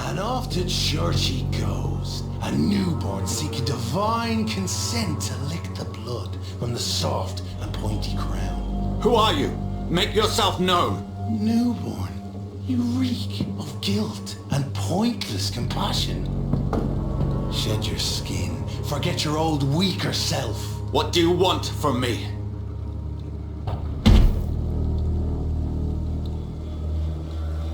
And off to church he goes, A newborn seeking divine consent to lick the blood from the soft and pointy crown. Who are you? Make yourself known. Newborn, you reek of guilt and pointless compassion. Shed your skin, forget your old weaker self. What do you want from me?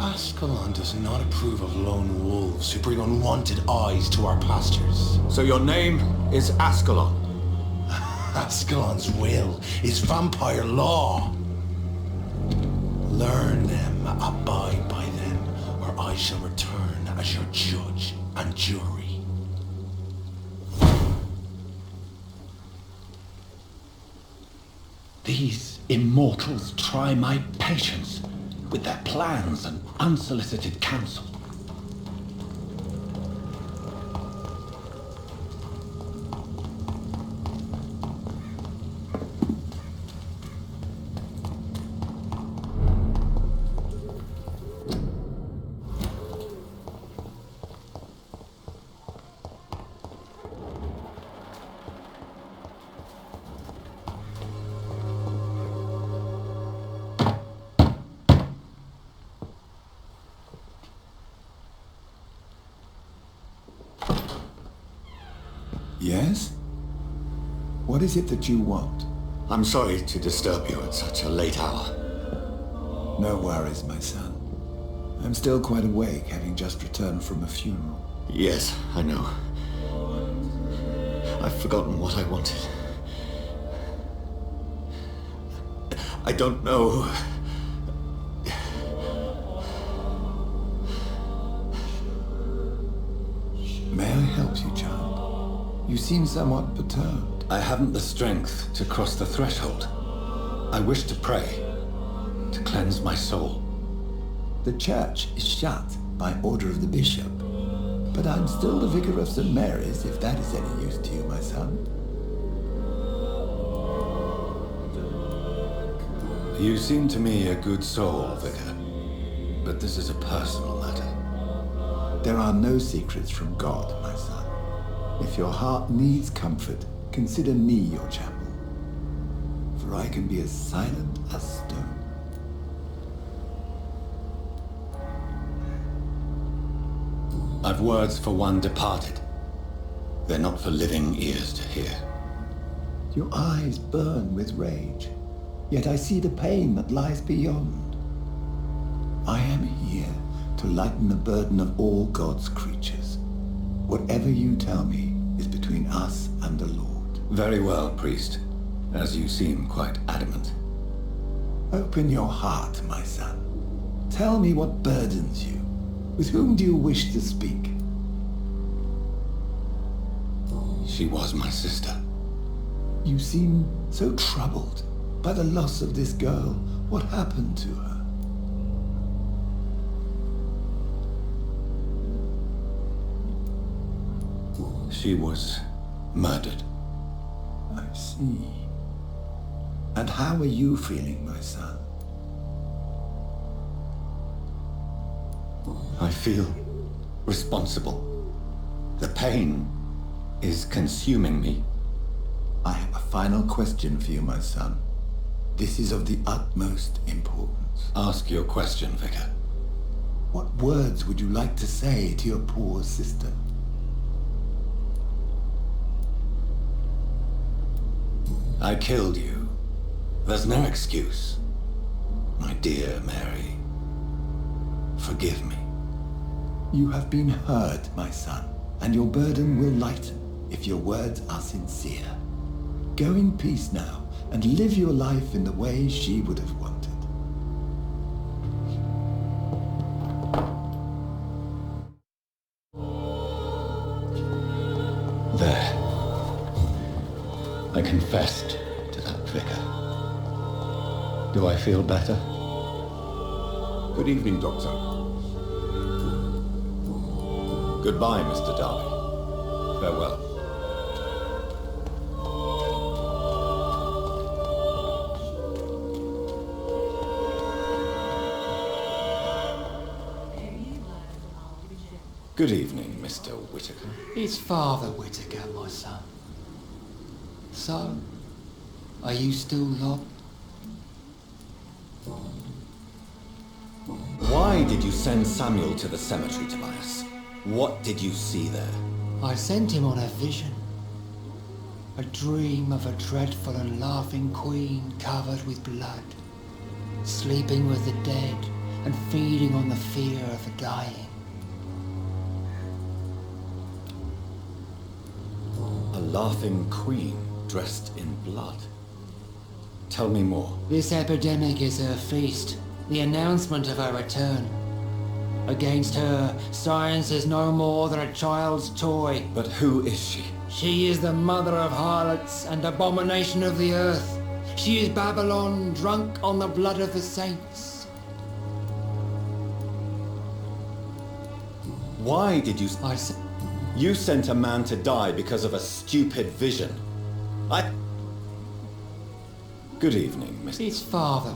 Ascalon does not approve of lone wolves who bring unwanted eyes to our pastures. So your name is Ascalon? Ascalon's will is vampire law. Learn them, abide by them, or I shall return as your judge and jury. These immortals try my patience with their plans and unsolicited counsel. Yes? What is it that you want? I'm sorry to disturb you at such a late hour. No worries, my son. I'm still quite awake, having just returned from a funeral. Yes, I know. I've forgotten what I wanted. I don't know. May I help you, child? You seem somewhat perturbed. I haven't the strength to cross the threshold. I wish to pray, to cleanse my soul. The church is shut by order of the bishop, but I'm still the vicar of St. Mary's, if that is any use to you, my son. You seem to me a good soul, vicar, but this is a personal matter. There are no secrets from God, my son. If your heart needs comfort, consider me your chapel, for I can be as silent as stone. I've words for one departed. They're not for living ears to hear. Your eyes burn with rage, yet I see the pain that lies beyond. I am here to lighten the burden of all God's creatures. Whatever you tell me is between us and the Lord. Very well, priest, as you seem quite adamant. Open your heart, my son. Tell me what burdens you. With whom do you wish to speak? She was my sister. You seem so troubled by the loss of this girl. What happened to her? She was murdered. I see. And how are you feeling, my son? I feel responsible. The pain is consuming me. I have a final question for you, my son. This is of the utmost importance. Ask your question, vicar. What words would you like to say to your poor sister? I killed you. There's no excuse. My dear Mary, forgive me. You have been hurt, my son, and your burden will lighten if your words are sincere. Go in peace now, and live your life in the way she would have wanted. There. I confessed to that vicar. Do I feel better? Good evening, Doctor. Goodbye, Mr. Darby. Farewell. Good evening, Mr. Whitaker. It's Father Whitaker, my son. So, are you still locked? Why did you send Samuel to the cemetery, Tobias? What did you see there? I sent him on a vision. A dream of a dreadful and laughing queen covered with blood, sleeping with the dead and feeding on the fear of the dying. A laughing queen dressed in blood. Tell me more. This epidemic is her feast, the announcement of her return. Against her, science is no more than a child's toy. But who is she? She is the mother of harlots and abomination of the earth. She is Babylon, drunk on the blood of the saints. Why did you... You sent a man to die because of a stupid vision. Good evening, Mr. It's Father.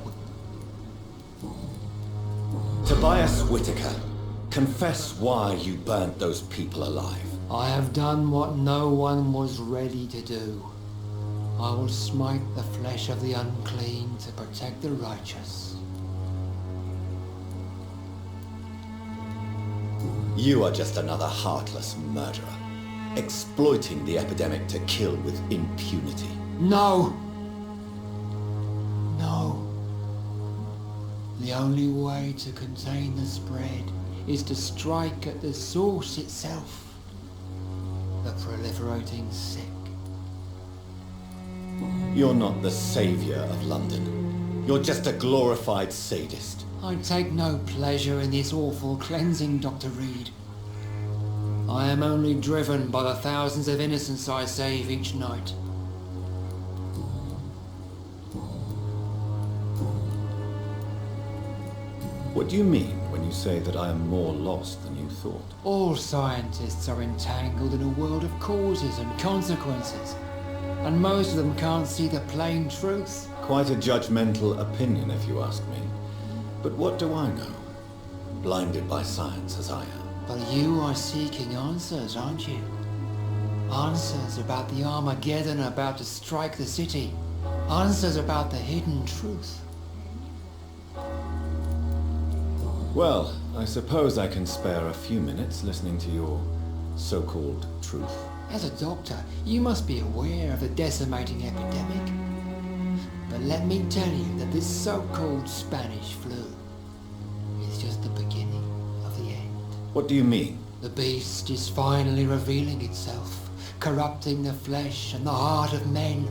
Tobias Whitaker, confess why you burnt those people alive. I have done what no one was ready to do. I will smite the flesh of the unclean to protect the righteous. You are just another heartless murderer, exploiting the epidemic to kill with impunity. No! No. The only way to contain the spread is to strike at the source itself. The proliferating sick. You're not the savior of London. You're just a glorified sadist. I take no pleasure in this awful cleansing, Dr. Reed. I am only driven by the thousands of innocents I save each night. What do you mean when you say that I am more lost than you thought? All scientists are entangled in a world of causes and consequences, and most of them can't see the plain truth. Quite a judgmental opinion, if you ask me. But what do I know? Blinded by science as I am. But you are seeking answers, aren't you? Answers about the Armageddon about to strike the city. Answers about the hidden truth. Well, I suppose I can spare a few minutes listening to your so-called truth. As a doctor, you must be aware of the decimating epidemic. But let me tell you that this so-called Spanish flu is just the beginning of the end. What do you mean? The beast is finally revealing itself, corrupting the flesh and the heart of men.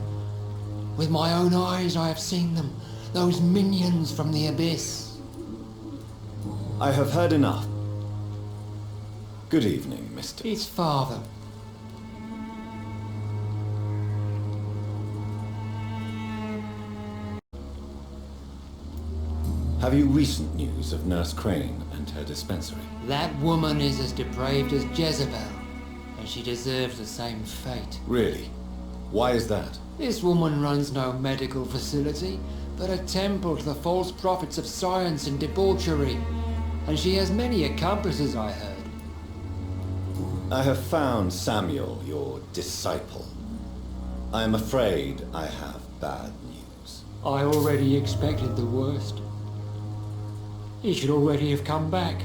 With my own eyes I have seen them, those minions from the abyss. I have heard enough. Good evening, Mr. It's Father. Have you recent news of Nurse Crane and her dispensary? That woman is as depraved as Jezebel, and she deserves the same fate. Really? Why is that? This woman runs no medical facility, but a temple to the false prophets of science and debauchery. And she has many accomplices, I heard. I have found Samuel, your disciple. I am afraid I have bad news. I already expected the worst. He should already have come back.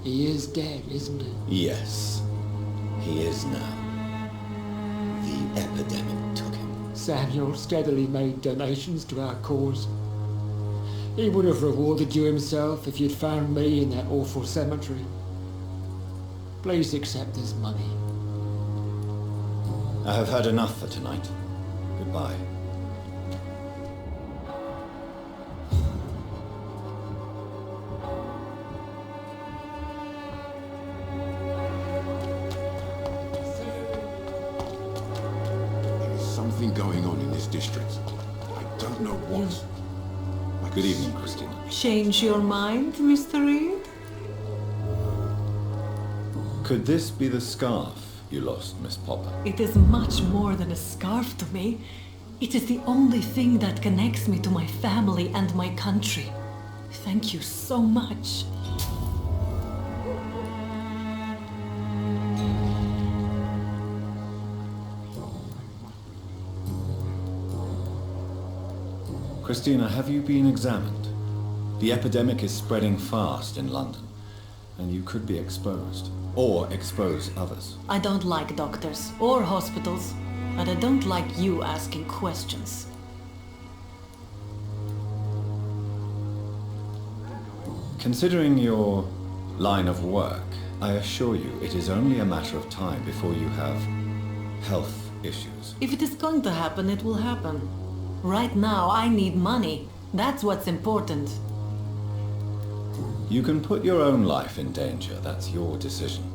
He is dead, isn't he? Yes, he is now. The epidemic took him. Samuel steadily made donations to our cause. He would have rewarded you himself if you'd found me in that awful cemetery. Please accept this money. I have heard enough for tonight. Goodbye. There is something going on in this district. I don't know what. Good evening, Christina. Change your mind, Mr. Reed? Could this be the scarf you lost, Miss Popper? It is much more than a scarf to me. It is the only thing that connects me to my family and my country. Thank you so much. Christina, have you been examined? The epidemic is spreading fast in London, and you could be exposed, or expose others. I don't like doctors or hospitals, and I don't like you asking questions. Considering your line of work, I assure you it is only a matter of time before you have health issues. If it is going to happen, it will happen. Right now, I need money. That's what's important. You can put your own life in danger, that's your decision.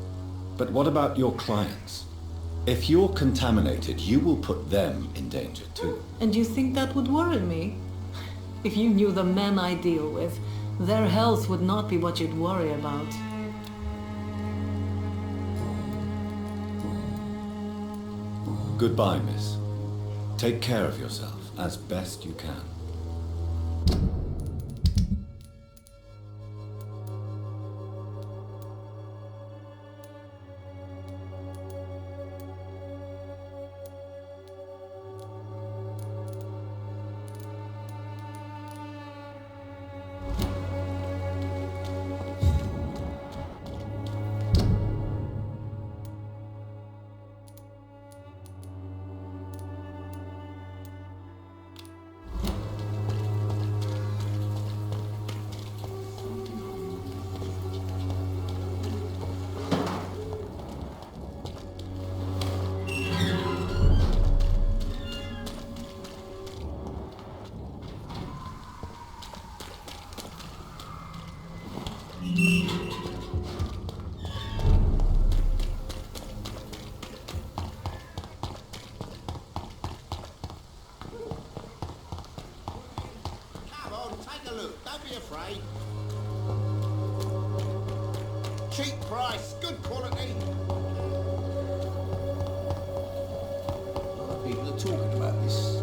But what about your clients? If you're contaminated, you will put them in danger too. And you think that would worry me? If you knew the men I deal with, their health would not be what you'd worry about. Goodbye, miss. Take care of yourself as best you can. Cheap price, good quality. A lot of people are talking about this.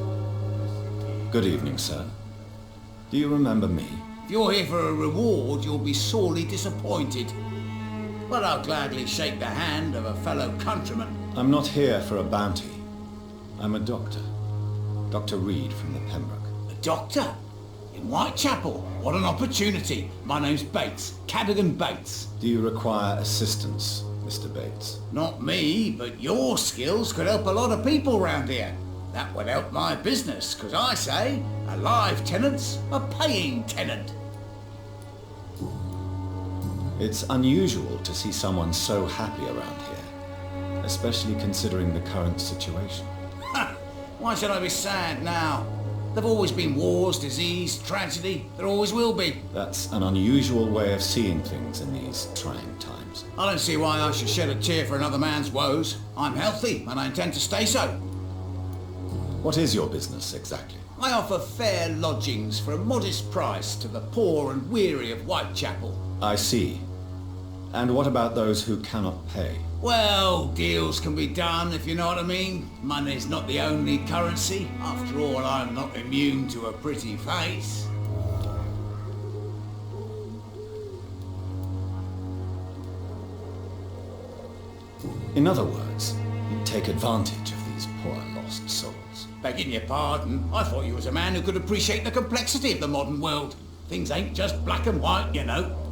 Good evening, sir. Do you remember me? If you're here for a reward, you'll be sorely disappointed. But I'll gladly shake the hand of a fellow countryman. I'm not here for a bounty. I'm a doctor. Dr. Reed from the Pembroke. A doctor? In Whitechapel? What an opportunity. My name's Bates. Cadogan Bates. Do you require assistance, Mr. Bates? Not me, but your skills could help a lot of people round here. That would help my business, because I say, a live tenant's a paying tenant. It's unusual to see someone so happy around here, especially considering the current situation. Why should I be sad now? There've always been wars, disease, tragedy. There always will be. That's an unusual way of seeing things in these trying times. I don't see why I should shed a tear for another man's woes. I'm healthy, and I intend to stay so. What is your business, exactly? I offer fair lodgings for a modest price to the poor and weary of Whitechapel. I see. And what about those who cannot pay? Well, deals can be done, if you know what I mean. Money's not the only currency. After all, I'm not immune to a pretty face. In other words, you take advantage of these poor lost souls. Begging your pardon, I thought you was a man who could appreciate the complexity of the modern world. Things ain't just black and white, you know.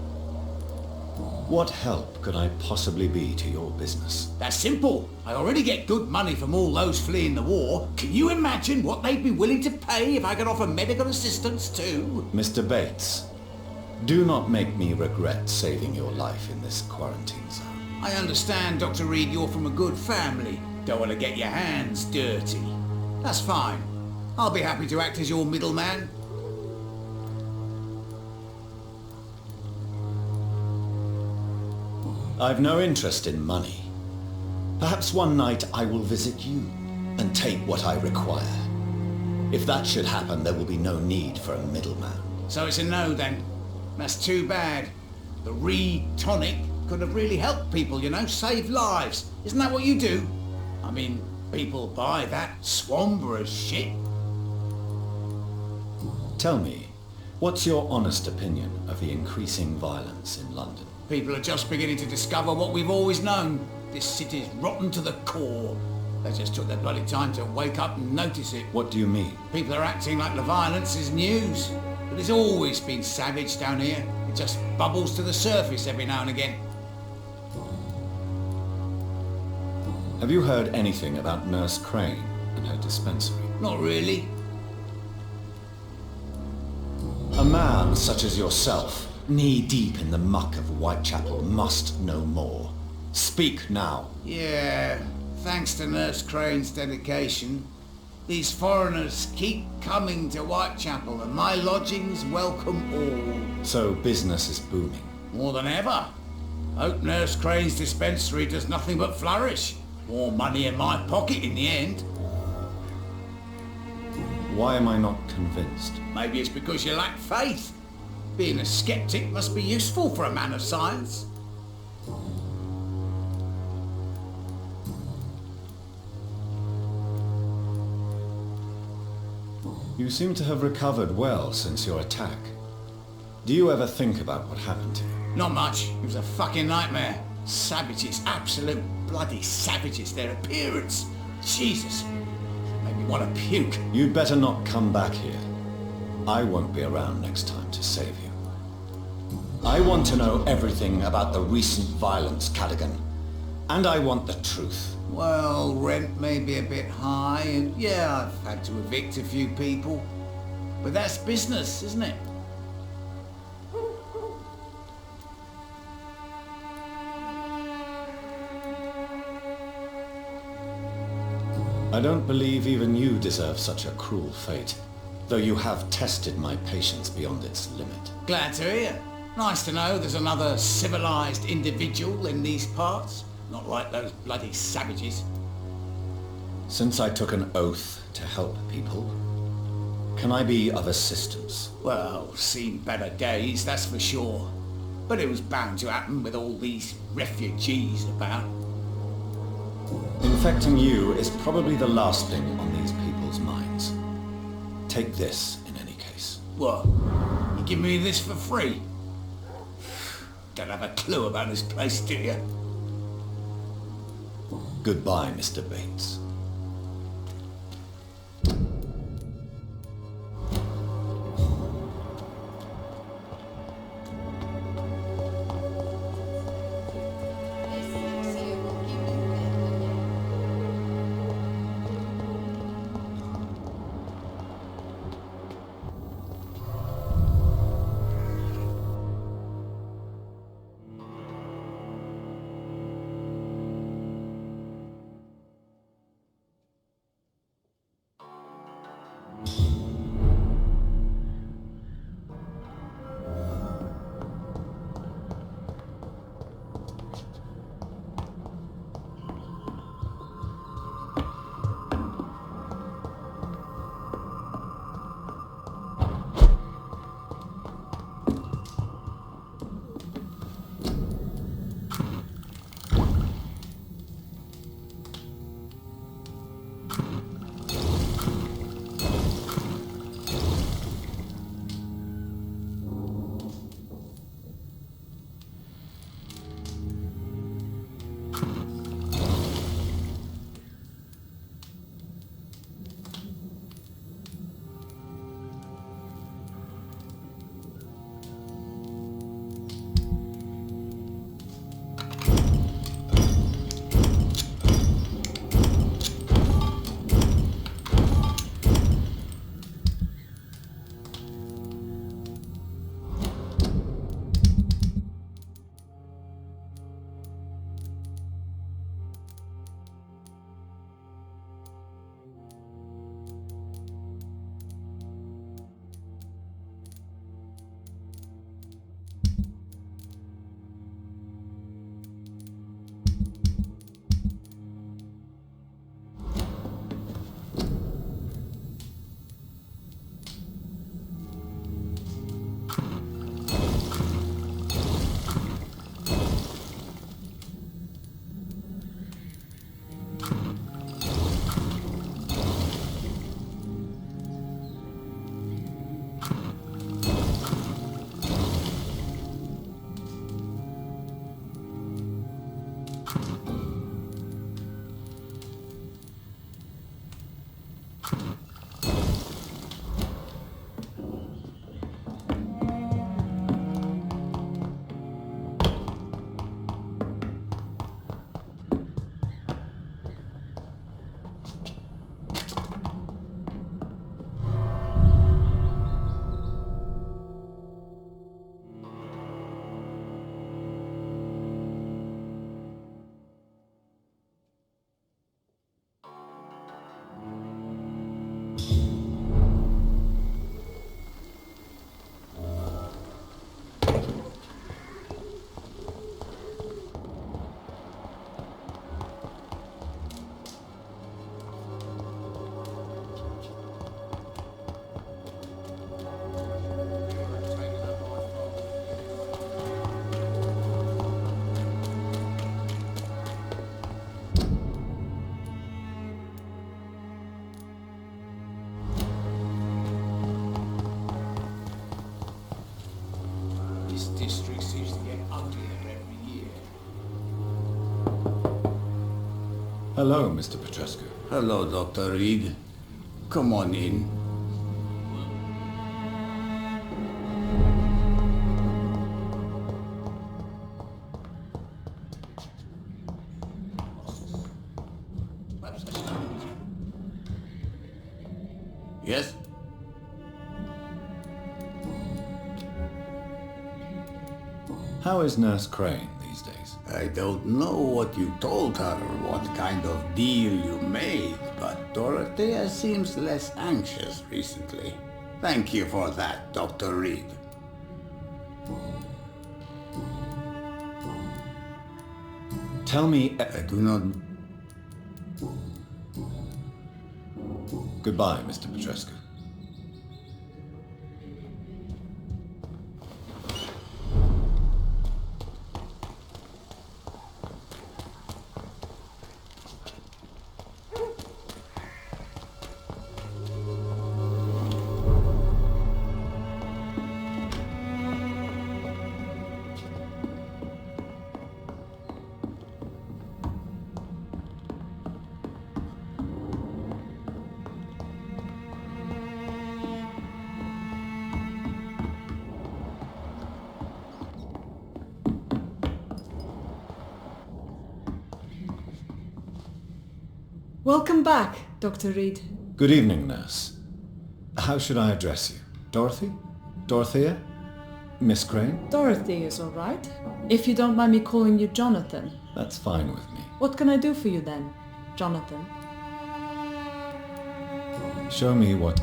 What help could I possibly be to your business? That's simple. I already get good money from all those fleeing the war. Can you imagine what they'd be willing to pay if I could offer medical assistance too? Mr. Bates, do not make me regret saving your life in this quarantine zone. I understand, Dr. Reed, you're from a good family. Don't want to get your hands dirty. That's fine. I'll be happy to act as your middleman. I've no interest in money. Perhaps one night I will visit you and take what I require. If that should happen, there will be no need for a middleman. So it's a no then. That's too bad. The Reed tonic could have really helped people, you know, save lives. Isn't that what you do? I mean, people buy that Swamborough shit. Tell me, what's your honest opinion of the increasing violence in London? People are just beginning to discover what we've always known. This city's rotten to the core. They just took their bloody time to wake up and notice it. What do you mean? People are acting like the violence is news. But it's always been savage down here. It just bubbles to the surface every now and again. Have you heard anything about Nurse Crane and her dispensary? Not really. A man such as yourself, knee-deep in the muck of Whitechapel, must know more. Speak now. Yeah, thanks to Nurse Crane's dedication, these foreigners keep coming to Whitechapel, and my lodgings welcome all. So business is booming. More than ever. Hope Nurse Crane's dispensary does nothing but flourish. More money in my pocket in the end. Why am I not convinced? Maybe it's because you lack faith. Being a skeptic must be useful for a man of science. You seem to have recovered well since your attack. Do you ever think about what happened to you? Not much. It was a fucking nightmare. Savages, absolute bloody savages. Their appearance. Jesus. Made me want to puke. You'd better not come back here. I won't be around next time to save you. I want to know everything about the recent violence, Cadigan. And I want the truth. Well, rent may be a bit high, and yeah, I've had to evict a few people. But that's business, isn't it? I don't believe even you deserve such a cruel fate, though you have tested my patience beyond its limit. Glad to hear. Nice to know there's another civilized individual in these parts. Not like those bloody savages. Since I took an oath to help people, can I be of assistance? Well, seen better days, that's for sure. But it was bound to happen with all these refugees about. Infecting you is probably the last thing on these people's minds. Take this, in any case. What? You give me this for free? Don't have a clue about this place, do you? Goodbye, Mr. Bates. Hello, Mr. Petrescu. Hello, Dr. Reed. Come on in. Yes? How is Nurse Crane these days? I don't know what you told her, what kind of deal you made, but Dorothea seems less anxious recently. Thank you for that, Dr. Reed. Tell me... I do not... Goodbye, Mr. Petrescu. Welcome back, Dr. Reed. Good evening, Nurse. How should I address you? Dorothy? Dorothea? Miss Crane? Dorothy is all right. If you don't mind me calling you Jonathan. That's fine with me. What can I do for you then, Jonathan? Show me what...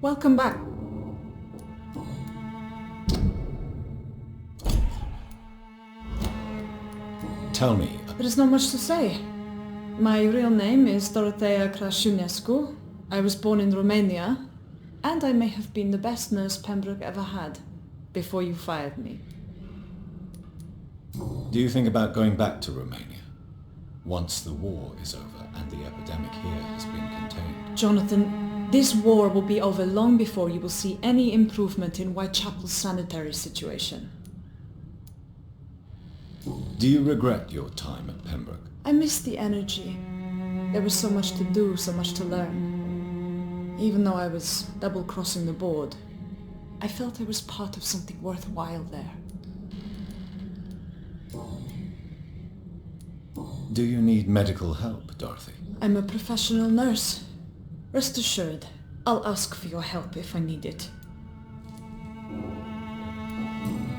Welcome back. Tell me. There is not much to say. My real name is Dorothea Crasciunescu. I was born in Romania, and I may have been the best nurse Pembroke ever had, before you fired me. Do you think about going back to Romania? Once the war is over and the epidemic here has been contained? Jonathan, this war will be over long before you will see any improvement in Whitechapel's sanitary situation. Do you regret your time at Pembroke? I miss the energy. There was so much to do, so much to learn. Even though I was double-crossing the board, I felt I was part of something worthwhile there. Do you need medical help, Dorothy? I'm a professional nurse. Rest assured, I'll ask for your help if I need it.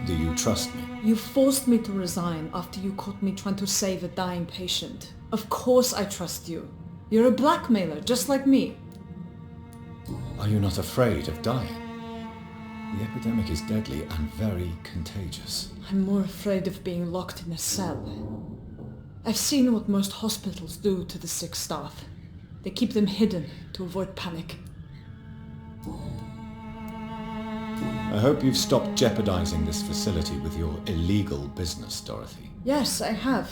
Do you trust me? You forced me to resign after you caught me trying to save a dying patient. Of course I trust you. You're a blackmailer, just like me. Are you not afraid of dying? The epidemic is deadly and very contagious. I'm more afraid of being locked in a cell. I've seen what most hospitals do to the sick staff. They keep them hidden to avoid panic. I hope you've stopped jeopardizing this facility with your illegal business, Dorothy. Yes, I have.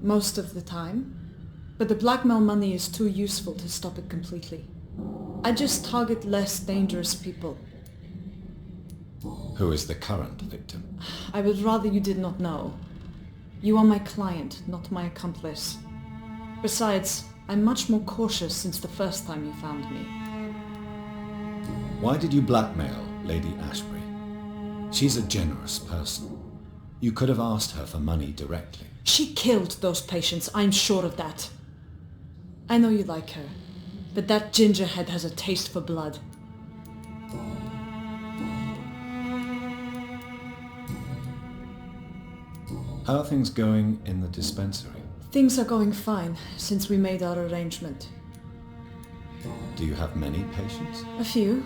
Most of the time. But the blackmail money is too useful to stop it completely. I just target less dangerous people. Who is the current victim? I would rather you did not know. You are my client, not my accomplice. Besides, I'm much more cautious since the first time you found me. Why did you blackmail Lady Ashbury? She's a generous person. You could have asked her for money directly. She killed those patients, I'm sure of that. I know you like her, but that gingerhead has a taste for blood. How are things going in the dispensary? Things are going fine since we made our arrangement. Do you have many patients? A few,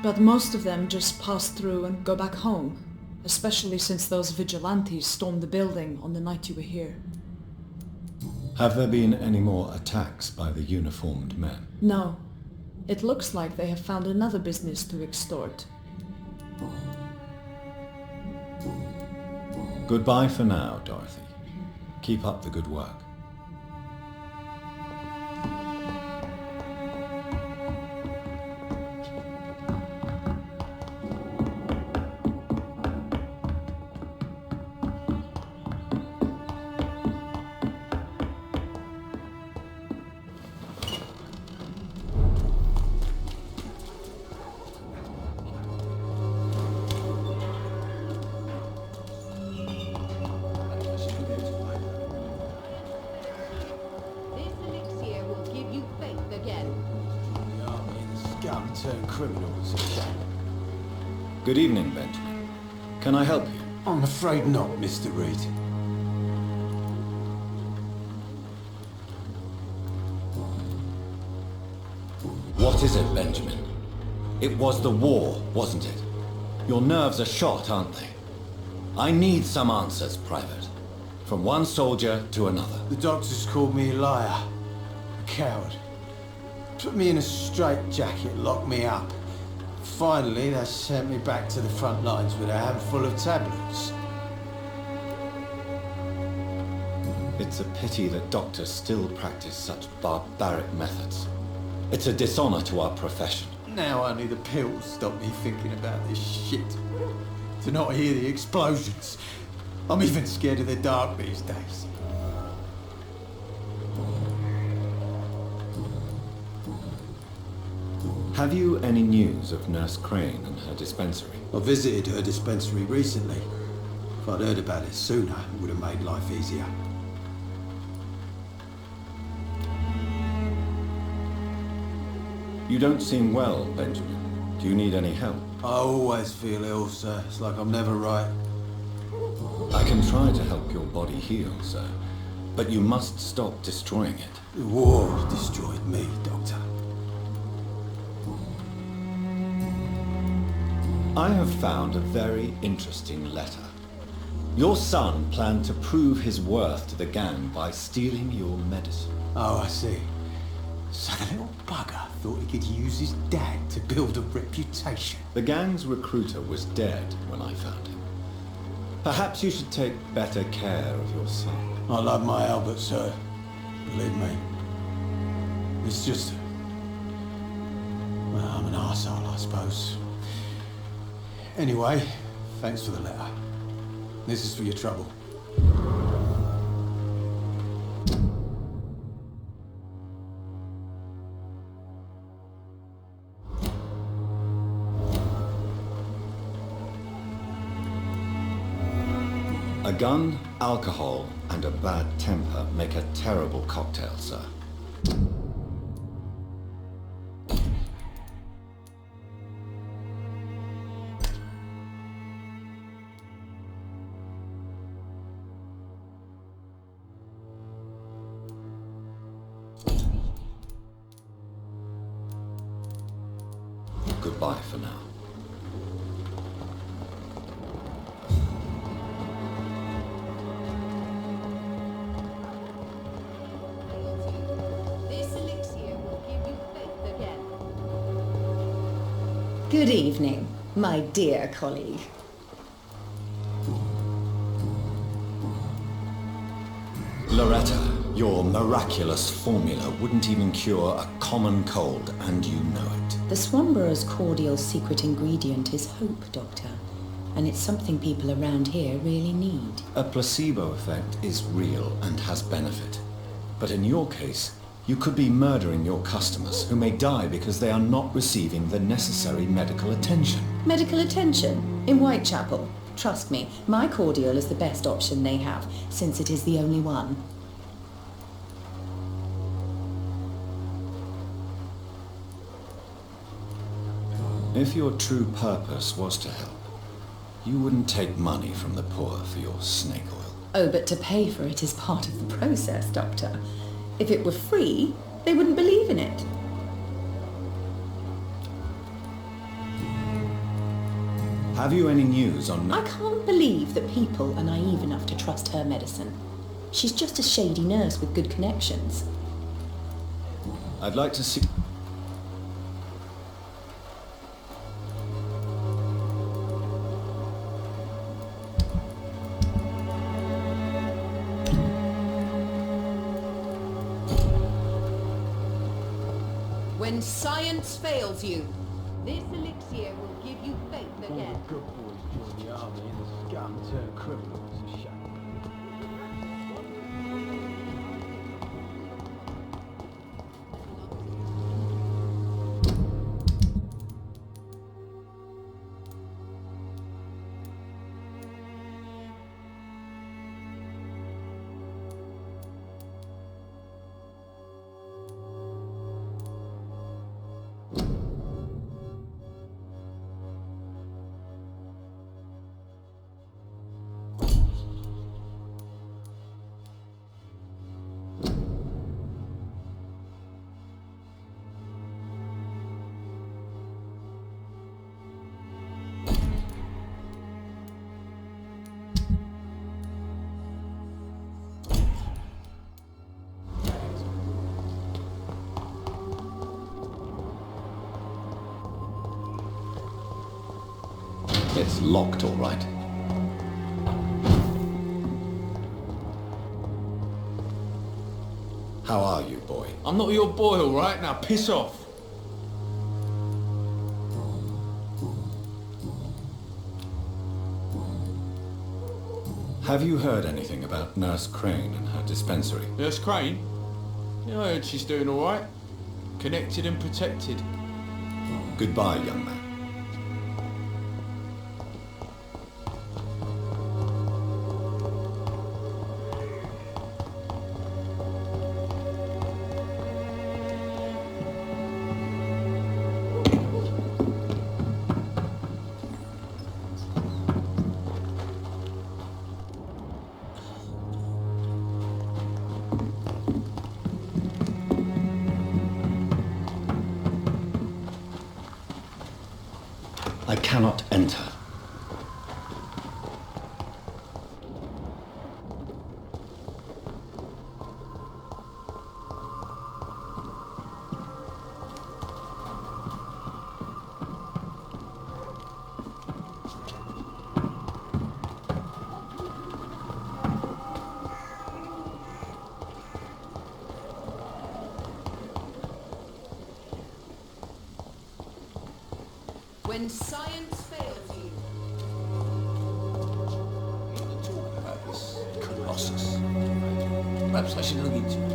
but most of them just pass through and go back home, especially since those vigilantes stormed the building on the night you were here. Have there been any more attacks by the uniformed men? No. It looks like they have found another business to extort. Goodbye for now, Dorothy. Keep up the good work. Good evening, Benjamin. Can I help you? I'm afraid not, Mr. Reed. What is it, Benjamin? It was the war, wasn't it? Your nerves are shot, aren't they? I need some answers, Private. From one soldier to another. The doctors called me a liar. A coward. Put me in a straitjacket, locked me up. Finally, they sent me back to the front lines with a handful of tablets. It's a pity that doctors still practice such barbaric methods. It's a dishonor to our profession. Now only the pills stop me thinking about this shit. To not hear the explosions. I'm even scared of the dark these days. Have you any news of Nurse Crane and her dispensary? I visited her dispensary recently. If I'd heard about it sooner, it would have made life easier. You don't seem well, Benjamin. Do you need any help? I always feel ill, sir. It's like I'm never right. I can try to help your body heal, sir. But you must stop destroying it. The war destroyed me, Doctor. I have found a very interesting letter. Your son planned to prove his worth to the gang by stealing your medicine. Oh, I see. So the little bugger thought he could use his dad to build a reputation. The gang's recruiter was dead when I found him. Perhaps you should take better care of your son. I love my Albert, sir. Believe me. It's just... well, I'm an arsehole, I suppose. Anyway, thanks for the letter. This is for your trouble. A gun, alcohol, and a bad temper make a terrible cocktail, sir. Goodbye for now. This elixir will give you faith again. Good evening, my dear colleague. Loretta, your miraculous formula wouldn't even cure a common cold, and you know it. The Swanborough's cordial secret ingredient is hope, Doctor. And it's something people around here really need. A placebo effect is real and has benefit. But in your case, you could be murdering your customers who may die because they are not receiving the necessary medical attention. Medical attention? In Whitechapel? Trust me, my cordial is the best option they have, since it is the only one. If your true purpose was to help, you wouldn't take money from the poor for your snake oil. Oh, but to pay for it is part of the process, Doctor. If it were free, they wouldn't believe in it. Have you any news on... I can't believe that people are naive enough to trust her medicine. She's just a shady nurse with good connections. I'd like to see... When science fails you, this elixir will give you faith again. All the good boys join the army and the scum turn criminals. It's a shame. It's locked, all right. How are you, boy? I'm not your boy, all right? Now piss off. Have you heard anything about Nurse Crane and her dispensary? Nurse Crane? Yeah, I heard she's doing all right. Connected and protected. Goodbye, young man. I cannot enter. When science fails you. Talk about this Colossus. Perhaps I should look into it.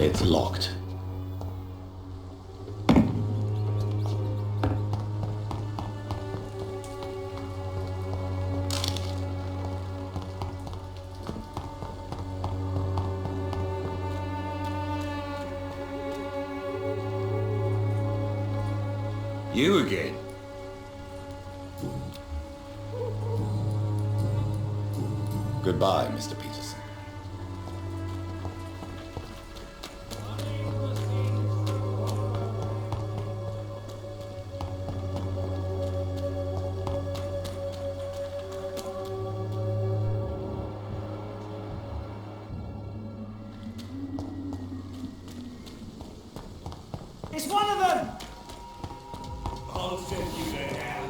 It's locked. You again? Goodbye, Mr. Peterson. It's one of them! I'll send you to hell.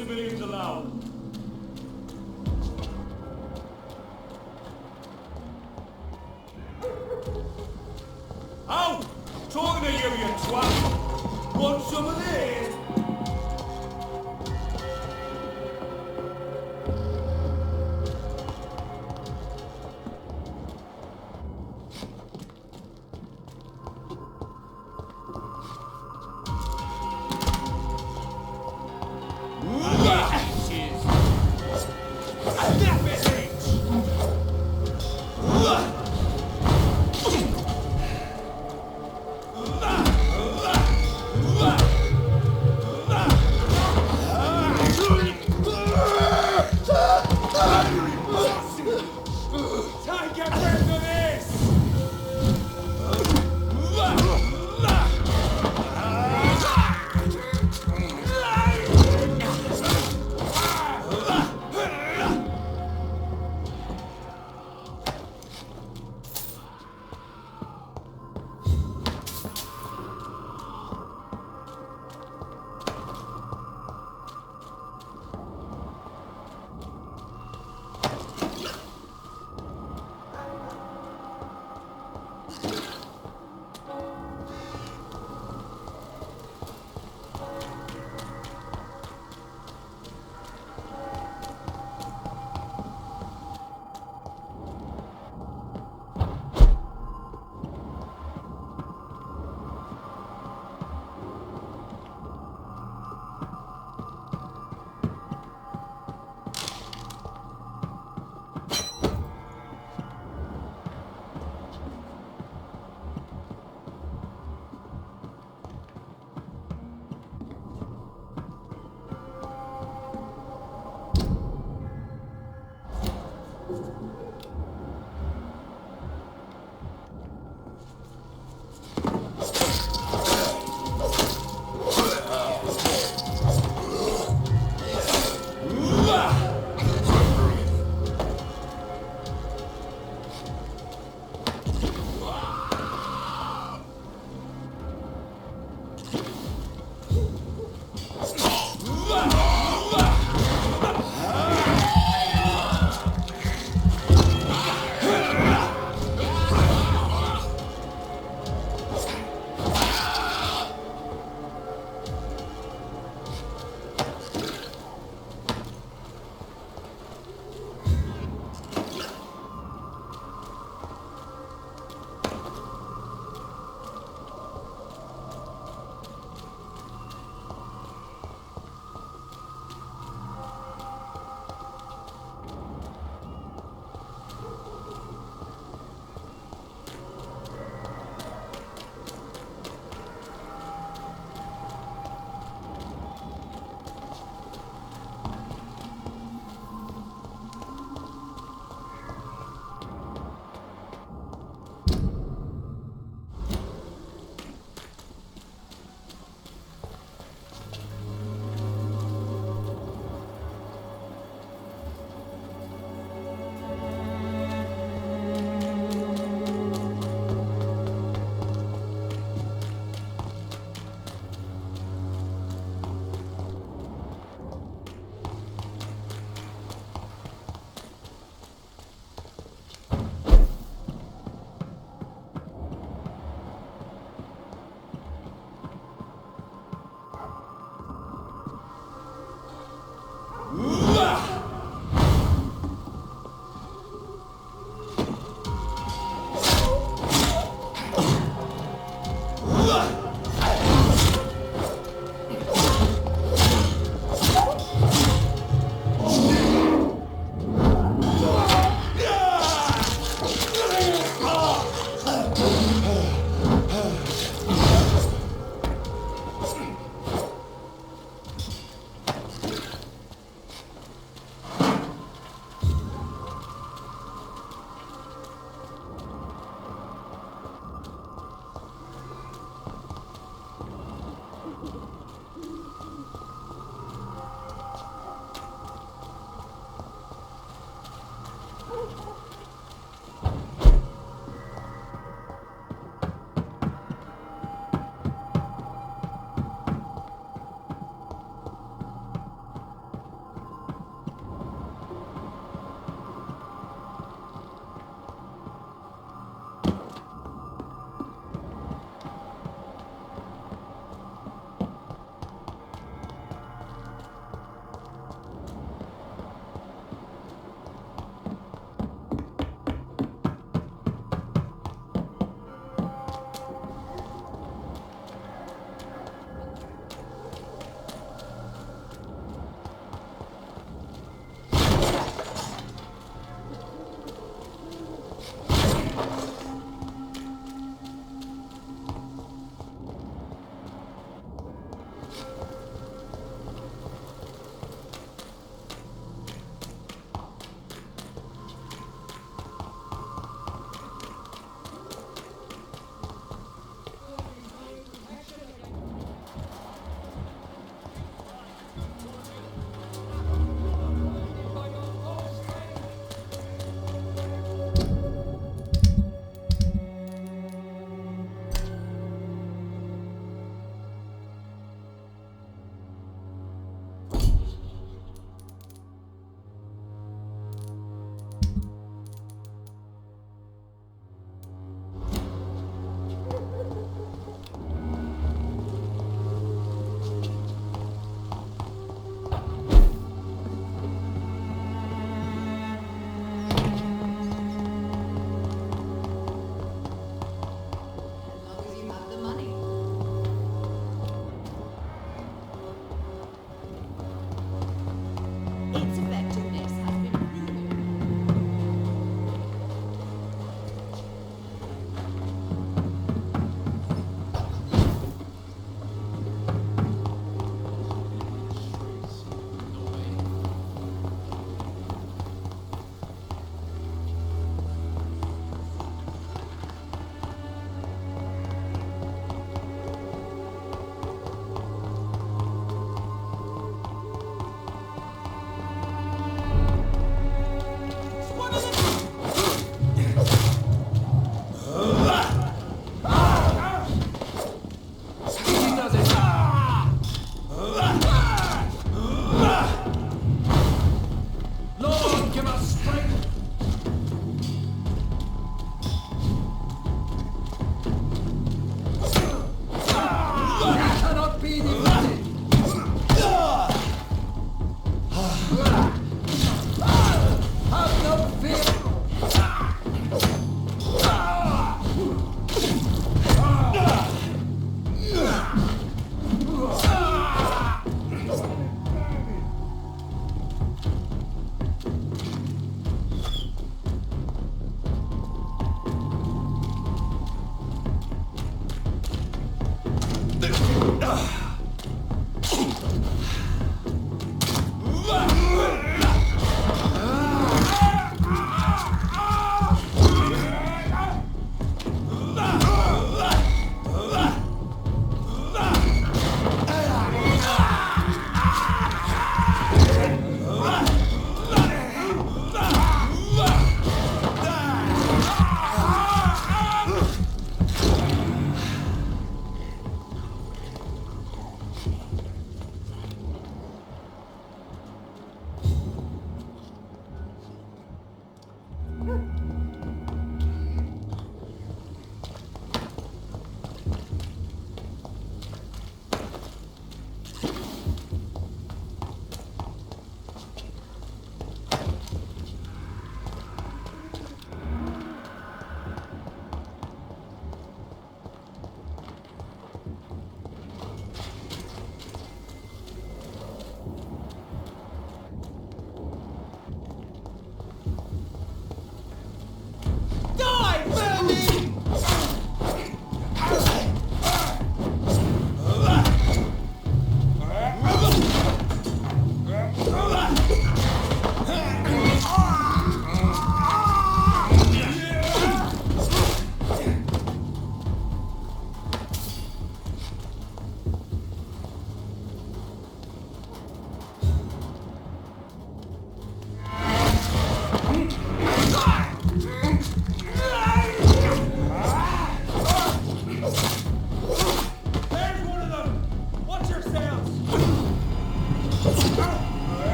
civilians allowed. Out! Talking to you, you twat! Want some of this?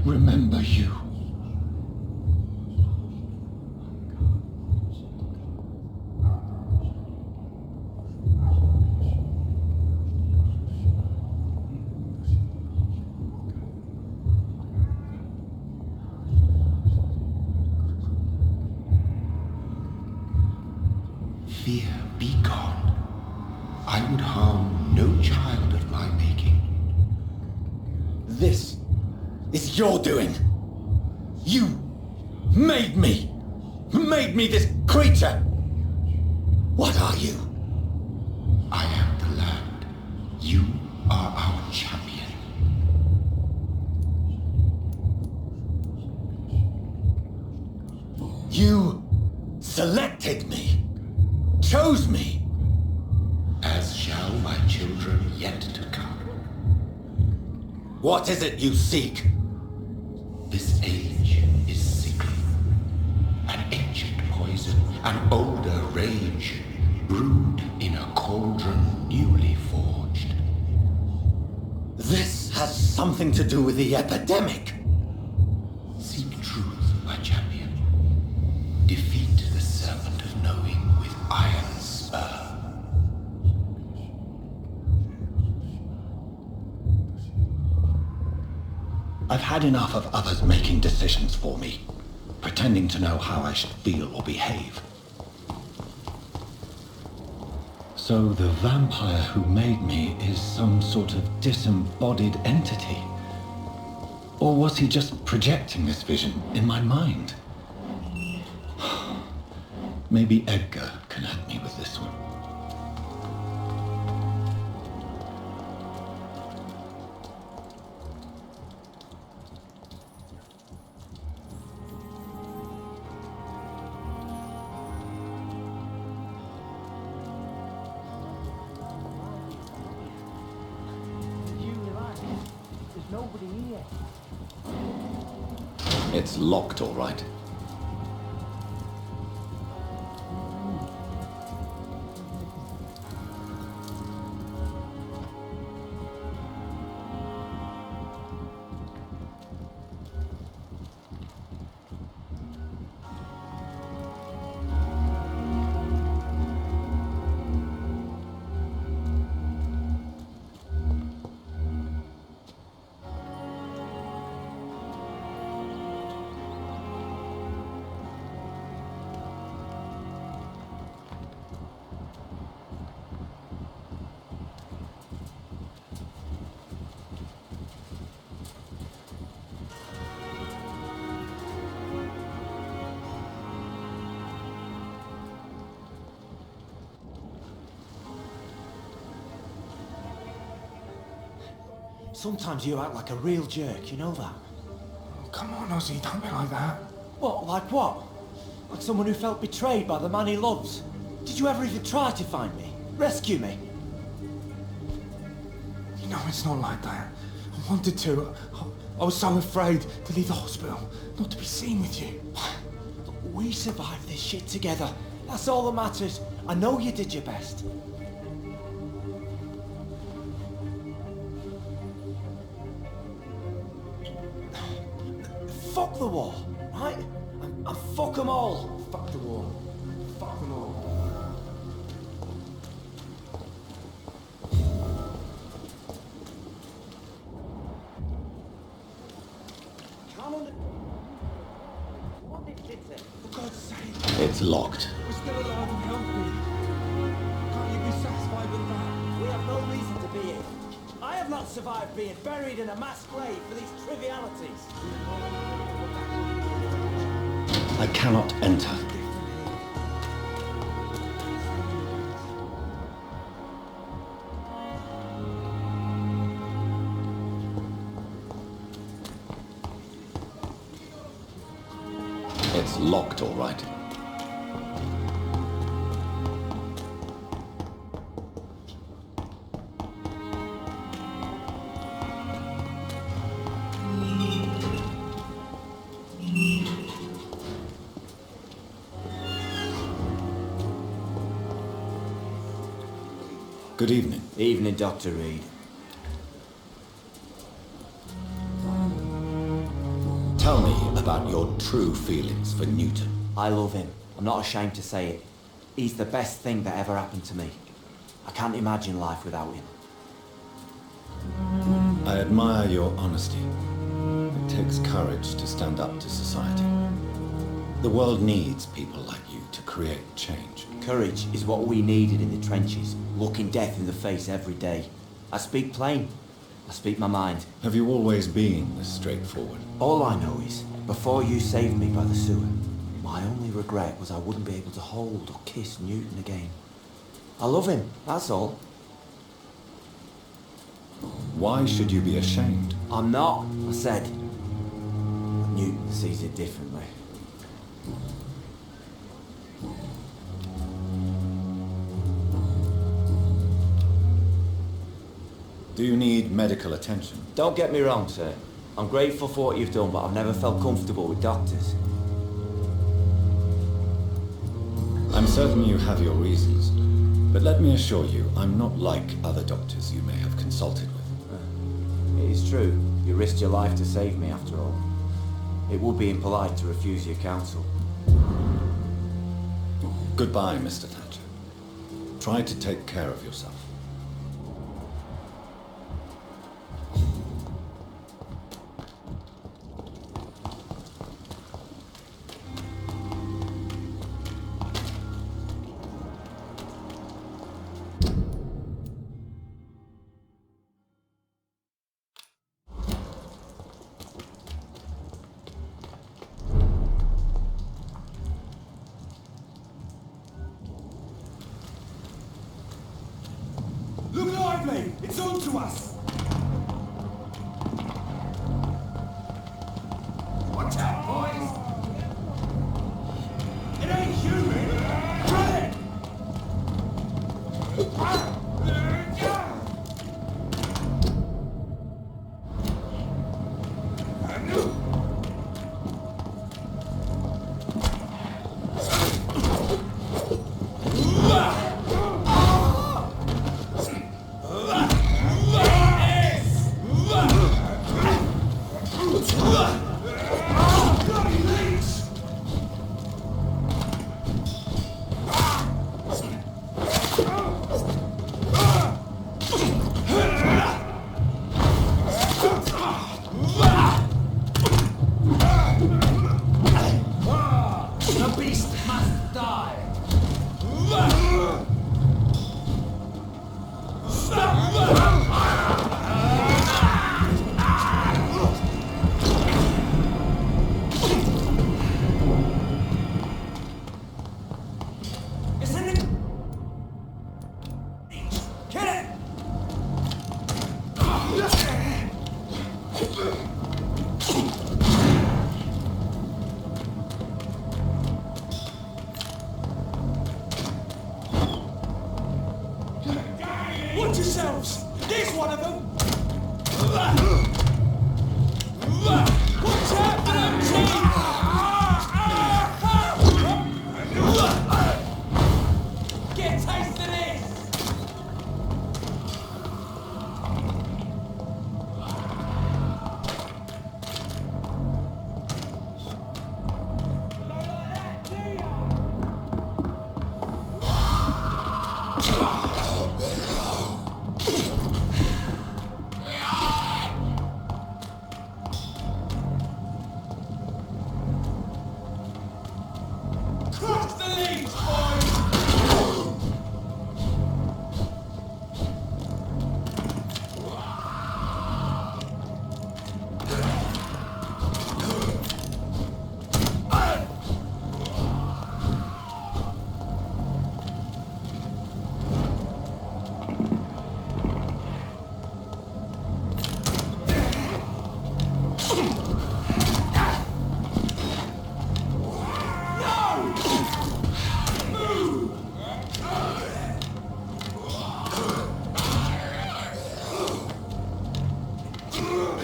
remember you. Fear, be gone. I would harm no child of my making. This is your doing. You made me this creature. What are you? I am the land. You are our champion. You selected me. Chose me. As shall my children yet to come. What is it you seek? This age is sickly. An ancient poison, an older rage, brewed in a cauldron newly forged. This has something to do with the epidemic. Seek truth, my champion. Defeat the serpent of knowing with iron spur. I've had enough of others making decisions for me, pretending to know how I should feel or behave. So the vampire who made me is some sort of disembodied entity? Or was he just projecting this vision in my mind? Maybe Edgar can help me with this one. It's locked, all right. Sometimes you act like a real jerk, you know that? Oh, come on, Ozzy, don't be like that. What, like what? Like someone who felt betrayed by the man he loves? Did you ever even try to find me? Rescue me? You know, it's not like that. I wanted to. I was so afraid to leave the hospital, not to be seen with you. We survived this shit together. That's all that matters. I know you did your best. Fuck the war, right? And fuck them all. Fuck the war. Fuck them all. It's locked. We're still alive and healthy. Can't you be satisfied with that? We have no reason to be here. I have not survived being buried in a mass grave for these trivialities. I cannot enter. It's locked, all right. Good evening. Evening, Dr. Reed. Tell me about your true feelings for Newton. I love him. I'm not ashamed to say it. He's the best thing that ever happened to me. I can't imagine life without him. I admire your honesty. It takes courage to stand up to society. The world needs people like you to create change. Courage is what we needed in the trenches, looking death in the face every day. I speak plain. I speak my mind. Have you always been this straightforward? All I know is, before you saved me by the sewer, my only regret was I wouldn't be able to hold or kiss Newton again. I love him, that's all. Why should you be ashamed? I'm not, I said. Newton sees it differently. Do you need medical attention? Don't get me wrong, sir. I'm grateful for what you've done, but I've never felt comfortable with doctors. I'm certain you have your reasons, but let me assure you, I'm not like other doctors you may have consulted with. It is true. You risked your life to save me, after all. It would be impolite to refuse your counsel. Goodbye, Mr. Thatcher. Try to take care of yourself. Look lively! It's on to us! Watch out, boys! It ain't human! Try it! one of them! Watch out for them teeth! Get a taste of this! Cross the leads, boys!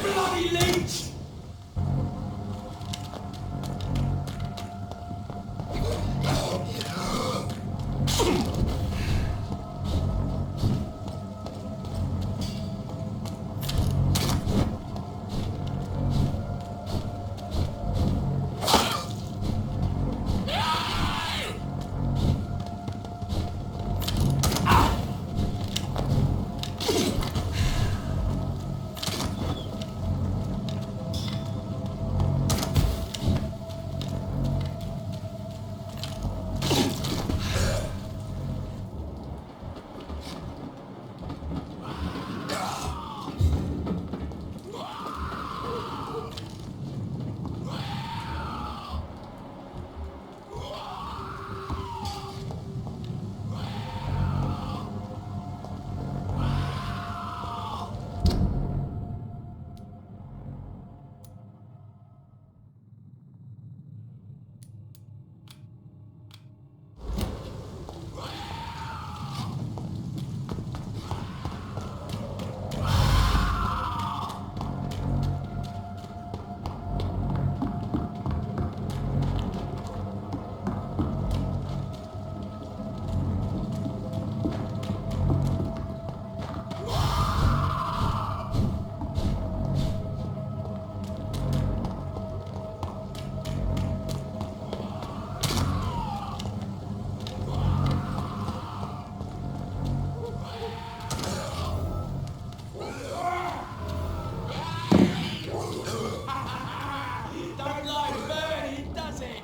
Bloody leech! Don't like burning, does it?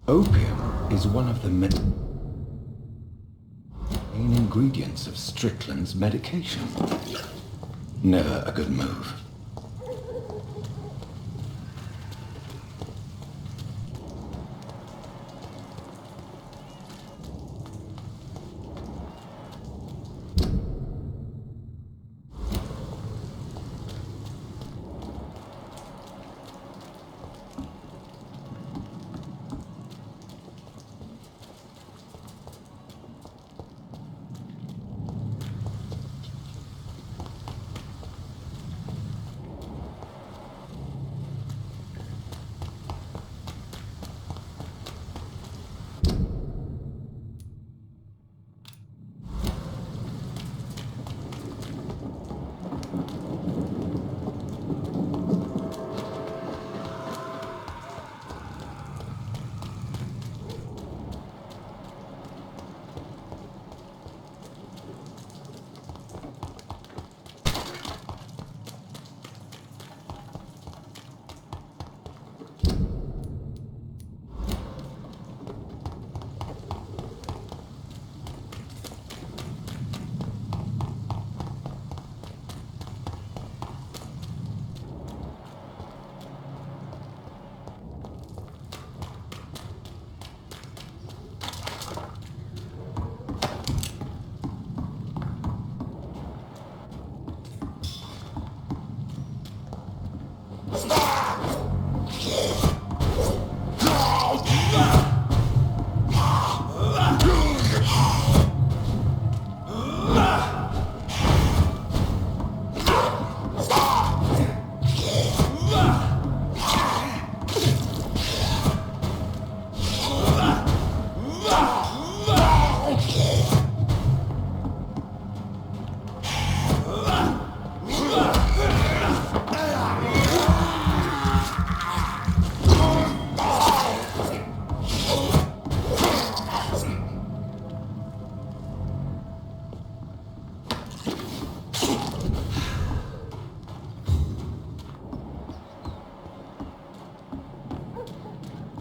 Opium is one of the main ingredients of Strickland's medication. Never a good move.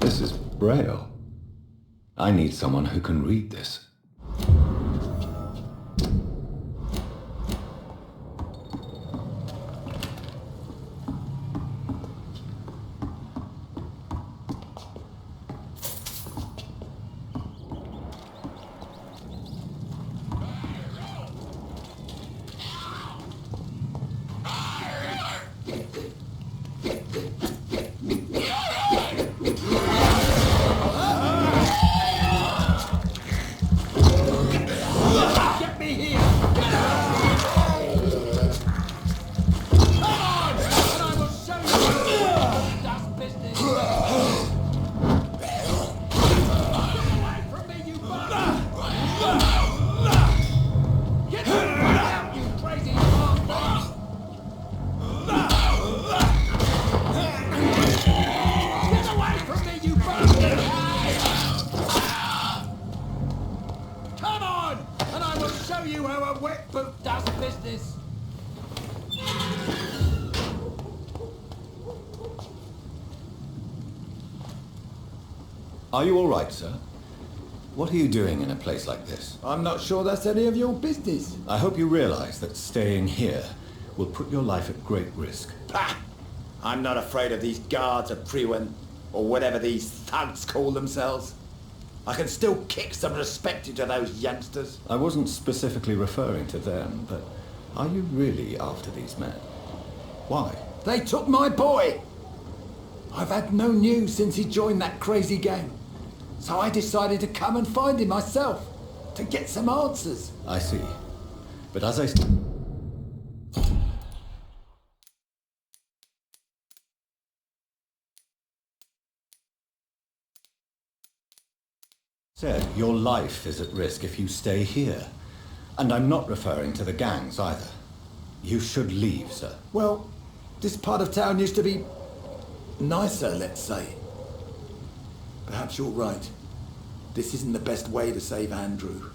This is Braille. I need someone who can read this. Yeah! Are you all right, sir? What are you doing in a place like this? I'm not sure that's any of your business. I hope you realize that staying here will put your life at great risk. Pah! I'm not afraid of these guards of Priwen, or whatever these thugs call themselves. I can still kick some respect into those youngsters. I wasn't specifically referring to them, but are you really after these men? Why? They took my boy! I've had no news since he joined that crazy gang. So I decided to come and find him myself, to get some answers. I see. But as I said, your life is at risk if you stay here. And I'm not referring to the gangs either. You should leave, sir. Well, this part of town used to be nicer, let's say. Perhaps you're right. This isn't the best way to save Andrew.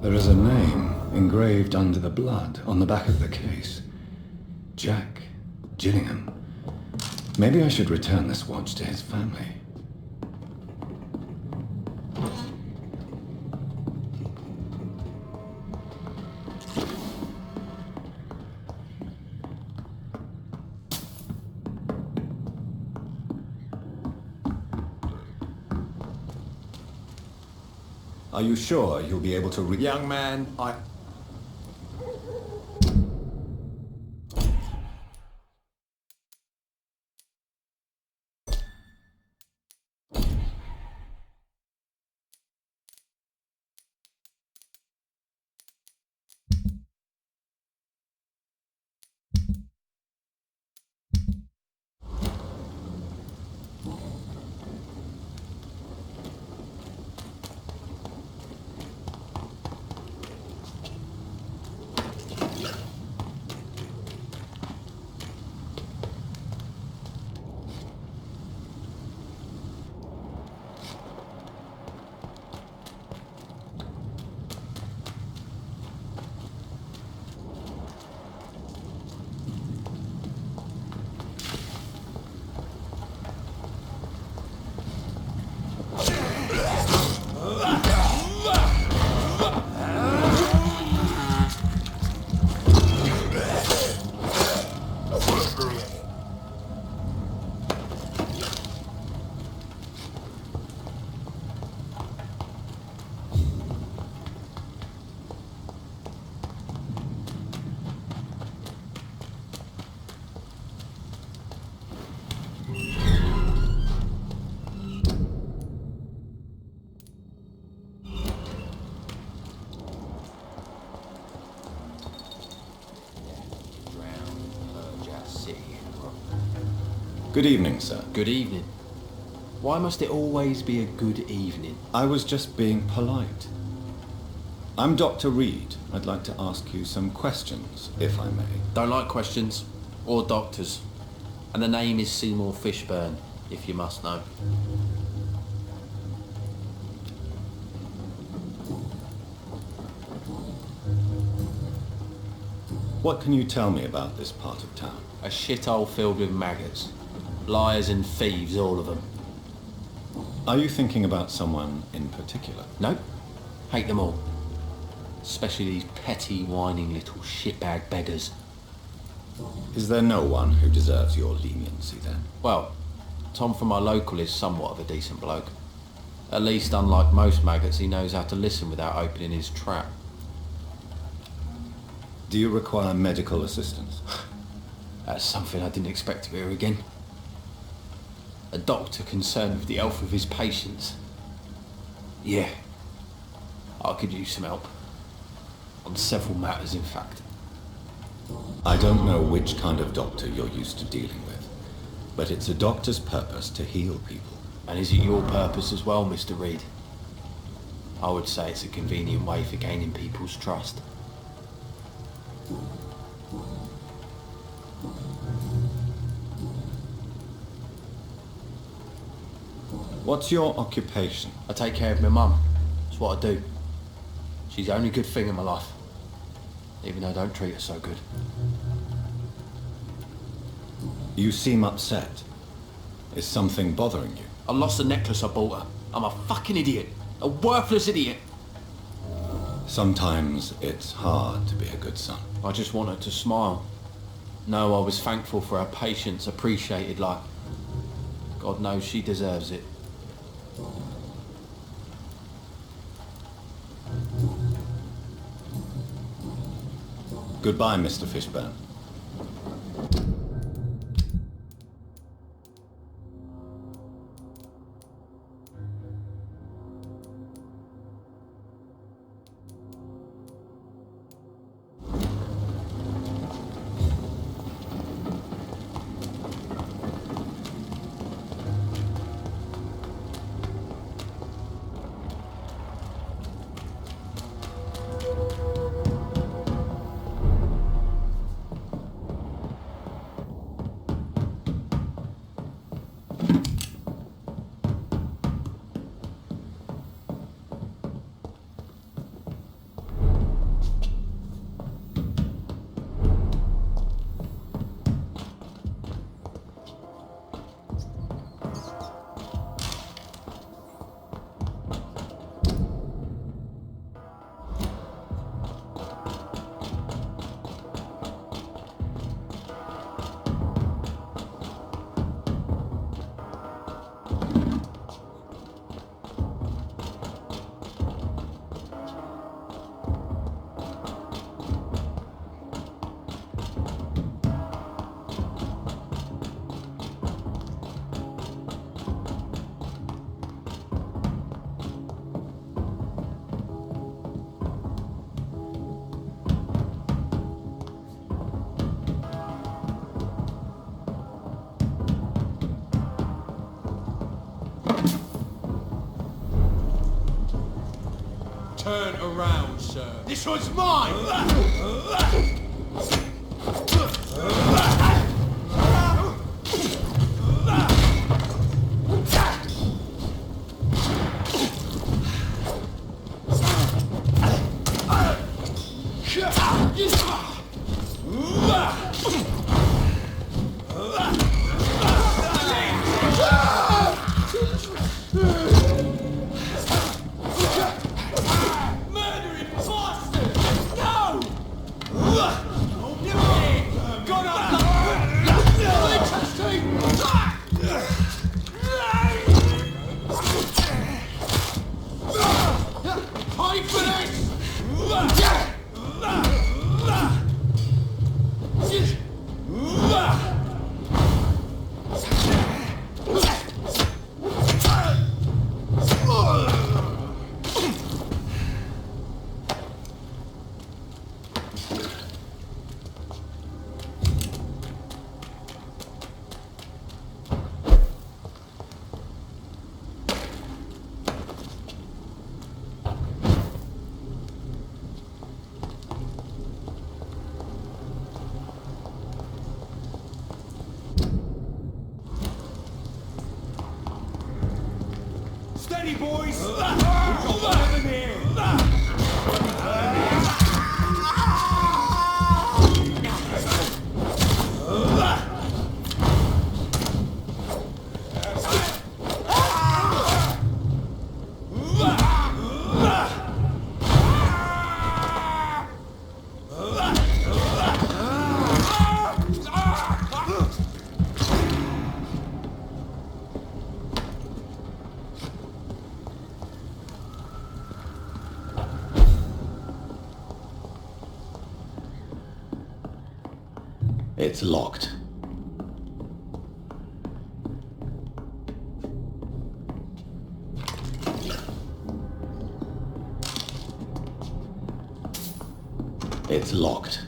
There is a name engraved under the blood on the back of the case. Jack Gillingham. Maybe I should return this watch to his family. Are you sure you'll be able to Young man, Good evening, sir. Good evening. Why must it always be a good evening? I was just being polite. I'm Dr. Reed. I'd like to ask you some questions, if I may. Don't like questions. Or doctors. And the name is Seymour Fishburne, if you must know. What can you tell me about this part of town? A shithole filled with maggots. Liars and thieves, all of them. Are you thinking about someone in particular? No. Hate them all. Especially these petty, whining little shitbag beggars. Is there no one who deserves your leniency then? Well, Tom from my local is somewhat of a decent bloke. At least, unlike most maggots, he knows how to listen without opening his trap. Do you require medical assistance? That's something I didn't expect to hear again. A doctor concerned with the health of his patients. Yeah. I could use some help. On several matters, in fact. I don't know which kind of doctor you're used to dealing with, but it's a doctor's purpose to heal people. And is it your purpose as well, Mr. Reed? I would say it's a convenient way for gaining people's trust. What's your occupation? I take care of my mum. That's what I do. She's the only good thing in my life. Even though I don't treat her so good. You seem upset. Is something bothering you? I lost the necklace I bought her. I'm a fucking idiot. A worthless idiot. Sometimes it's hard to be a good son. I just want her to smile. No, I was thankful for her patience, appreciated like... God knows she deserves it. Goodbye, Mr. Fishburne. Turn around, sir. This one's mine! Steady, boys! We've got one here! It's locked. It's locked.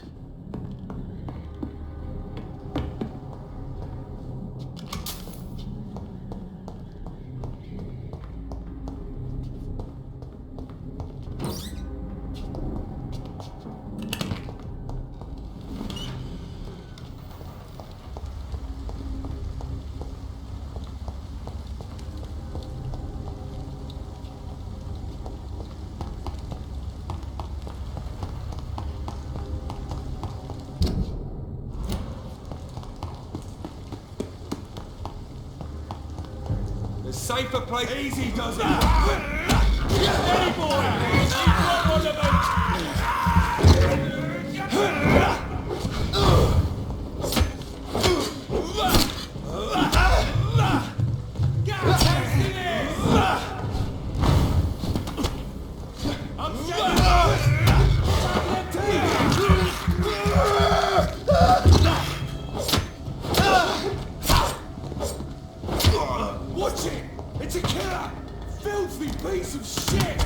Safer place. Easy does it. Steady, boy. You've one of Watch it! It's a killer! Filthy piece of shit!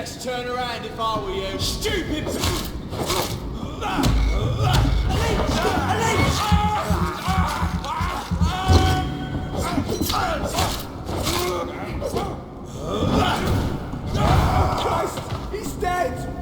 best turn around if I were you. Stupid! Christ! He's dead!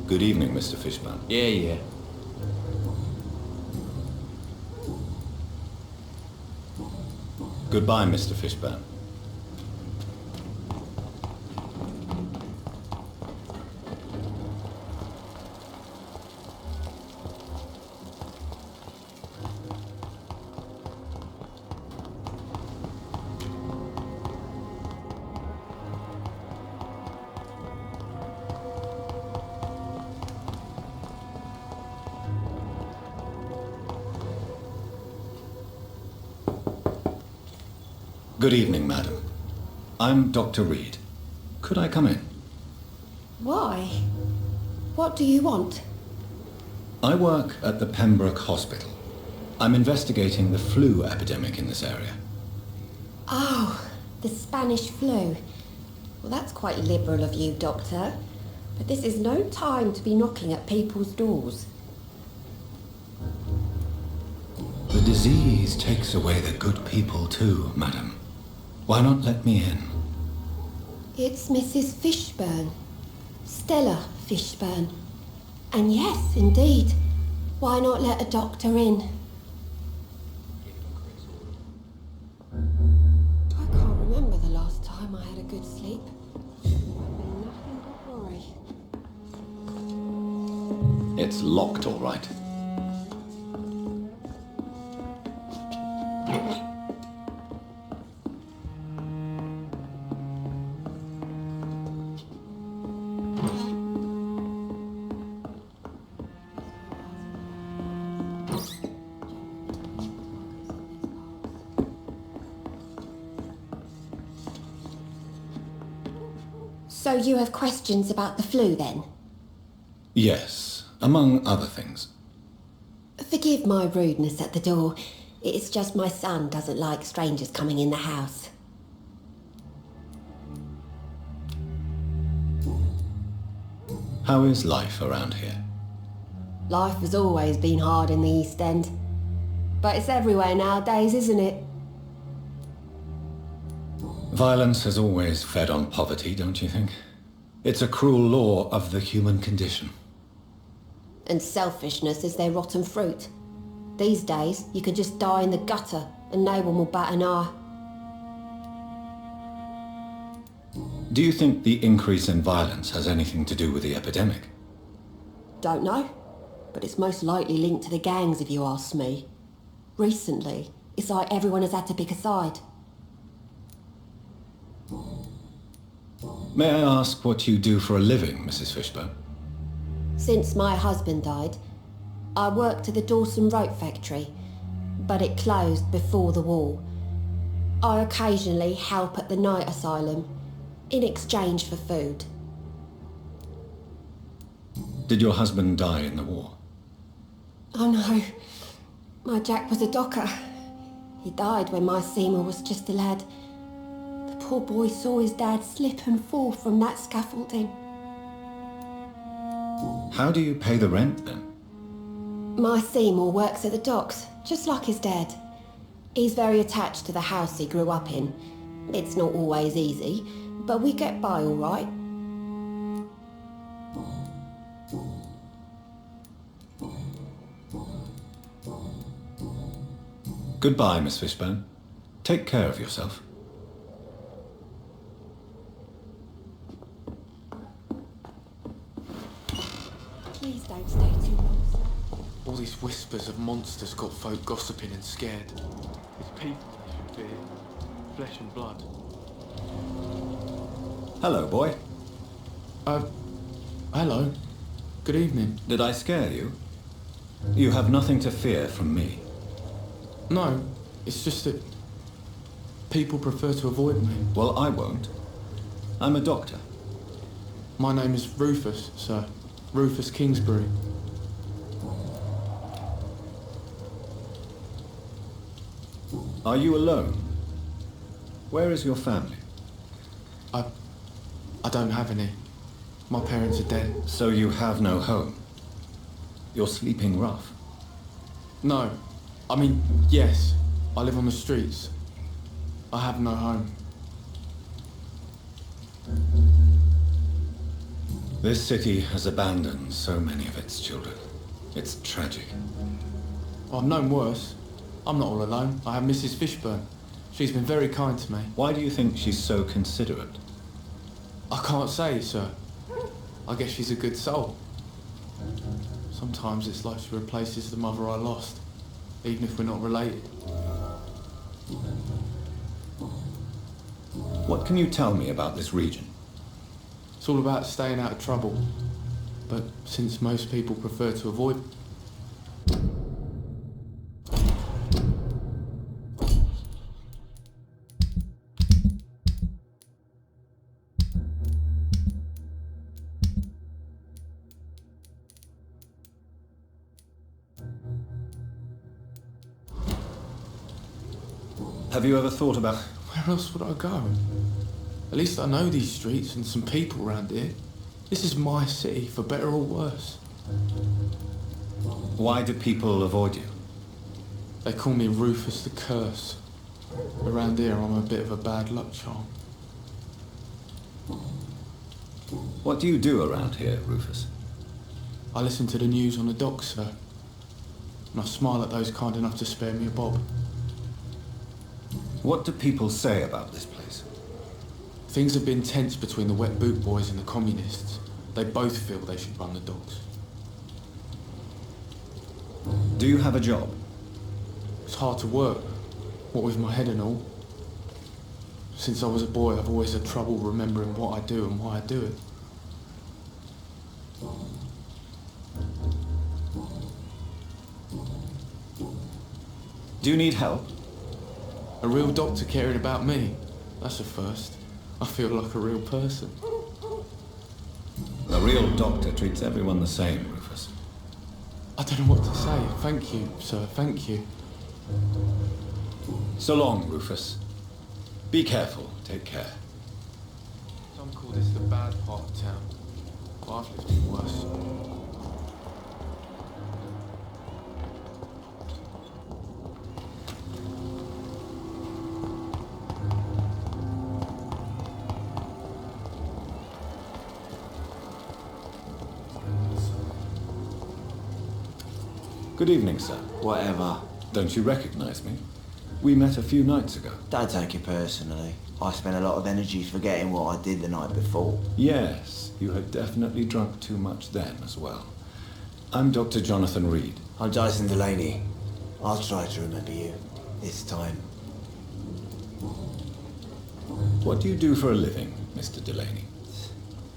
Good evening, Mr. Fishburne. Yeah. Goodbye, Mr. Fishburne. Good evening, madam. I'm Dr. Reed. Could I come in? Why? What do you want? I work at the Pembroke Hospital. I'm investigating the flu epidemic in this area. Oh, the Spanish flu. Well, that's quite liberal of you, Doctor. But this is no time to be knocking at people's doors. The disease takes away the good people too, madam. Why not let me in? It's Mrs. Fishburne. Stella Fishburne. And yes, indeed. Why not let a doctor in? I can't remember the last time I had a good sleep. Nothing but worry. It's locked, all right. So you have questions about the flu, then? Yes, among other things. Forgive my rudeness at the door. It's just my son doesn't like strangers coming in the house. How is life around here? Life has always been hard in the East End. But it's everywhere nowadays, isn't it? Violence has always fed on poverty, don't you think? It's a cruel law of the human condition. And selfishness is their rotten fruit. These days, you can just die in the gutter and no one will bat an eye. Do you think the increase in violence has anything to do with the epidemic? Don't know, but it's most likely linked to the gangs if you ask me. Recently, it's like everyone has had to pick a side. May I ask what you do for a living, Mrs. Fishburne? Since my husband died, I worked at the Dawson Rope factory, but it closed before the war. I occasionally help at the night asylum, in exchange for food. Did your husband die in the war? Oh no, my Jack was a docker. He died when my Seymour was just a lad. The poor boy saw his dad slip and fall from that scaffolding. How do you pay the rent then? My Seymour works at the docks, just like his dad. He's very attached to the house he grew up in. It's not always easy, but we get by all right. Goodbye, Miss Fishburne. Take care of yourself. Please don't stay too long, sir. All these whispers of monsters got folk gossiping and scared. It's people they should fear. Flesh and blood. Hello, boy. Hello. Good evening. Did I scare you? You have nothing to fear from me. No, it's just that people prefer to avoid me. Well, I won't. I'm a doctor. My name is Rufus, sir. Rufus Kingsbury. Are you alone? Where is your family? I don't have any. My parents are dead. So you have no home? You're sleeping rough? No. I mean, yes. I live on the streets. I have no home. This city has abandoned so many of its children. It's tragic. I've known worse. I'm not all alone. I have Mrs. Fishburne. She's been very kind to me. Why do you think she's so considerate? I can't say, sir. I guess she's a good soul. Sometimes it's like she replaces the mother I lost, even if we're not related. What can you tell me about this region? It's all about staying out of trouble. But since most people prefer to avoid... Have you ever thought about... Where else would I go? At least I know these streets and some people around here. This is my city, for better or worse. Why do people avoid you? They call me Rufus the Curse. Around here, I'm a bit of a bad luck charm. What do you do around here, Rufus? I listen to the news on the docks, sir. And I smile at those kind enough to spare me a bob. What do people say about this place? Things have been tense between the wet boot boys and the communists. They both feel they should run the docks. Do you have a job? It's hard to work, what with my head and all. Since I was a boy, I've always had trouble remembering what I do and why I do it. Do you need help? A real doctor caring about me. That's a first. I feel like a real person. A real doctor treats everyone the same, Rufus. I don't know what to say. Thank you, sir. Thank you. So long, Rufus. Be careful. Take care. Some call this the bad part of town. But I've lived in worse. Good evening, sir. Whatever. Don't you recognize me? We met a few nights ago. Don't take it personally. I spent a lot of energy forgetting what I did the night before. Yes, you had definitely drunk too much then as well. I'm Dr. Jonathan Reed. I'm Dyson Delaney. I'll try to remember you. This time. What do you do for a living, Mr. Delaney?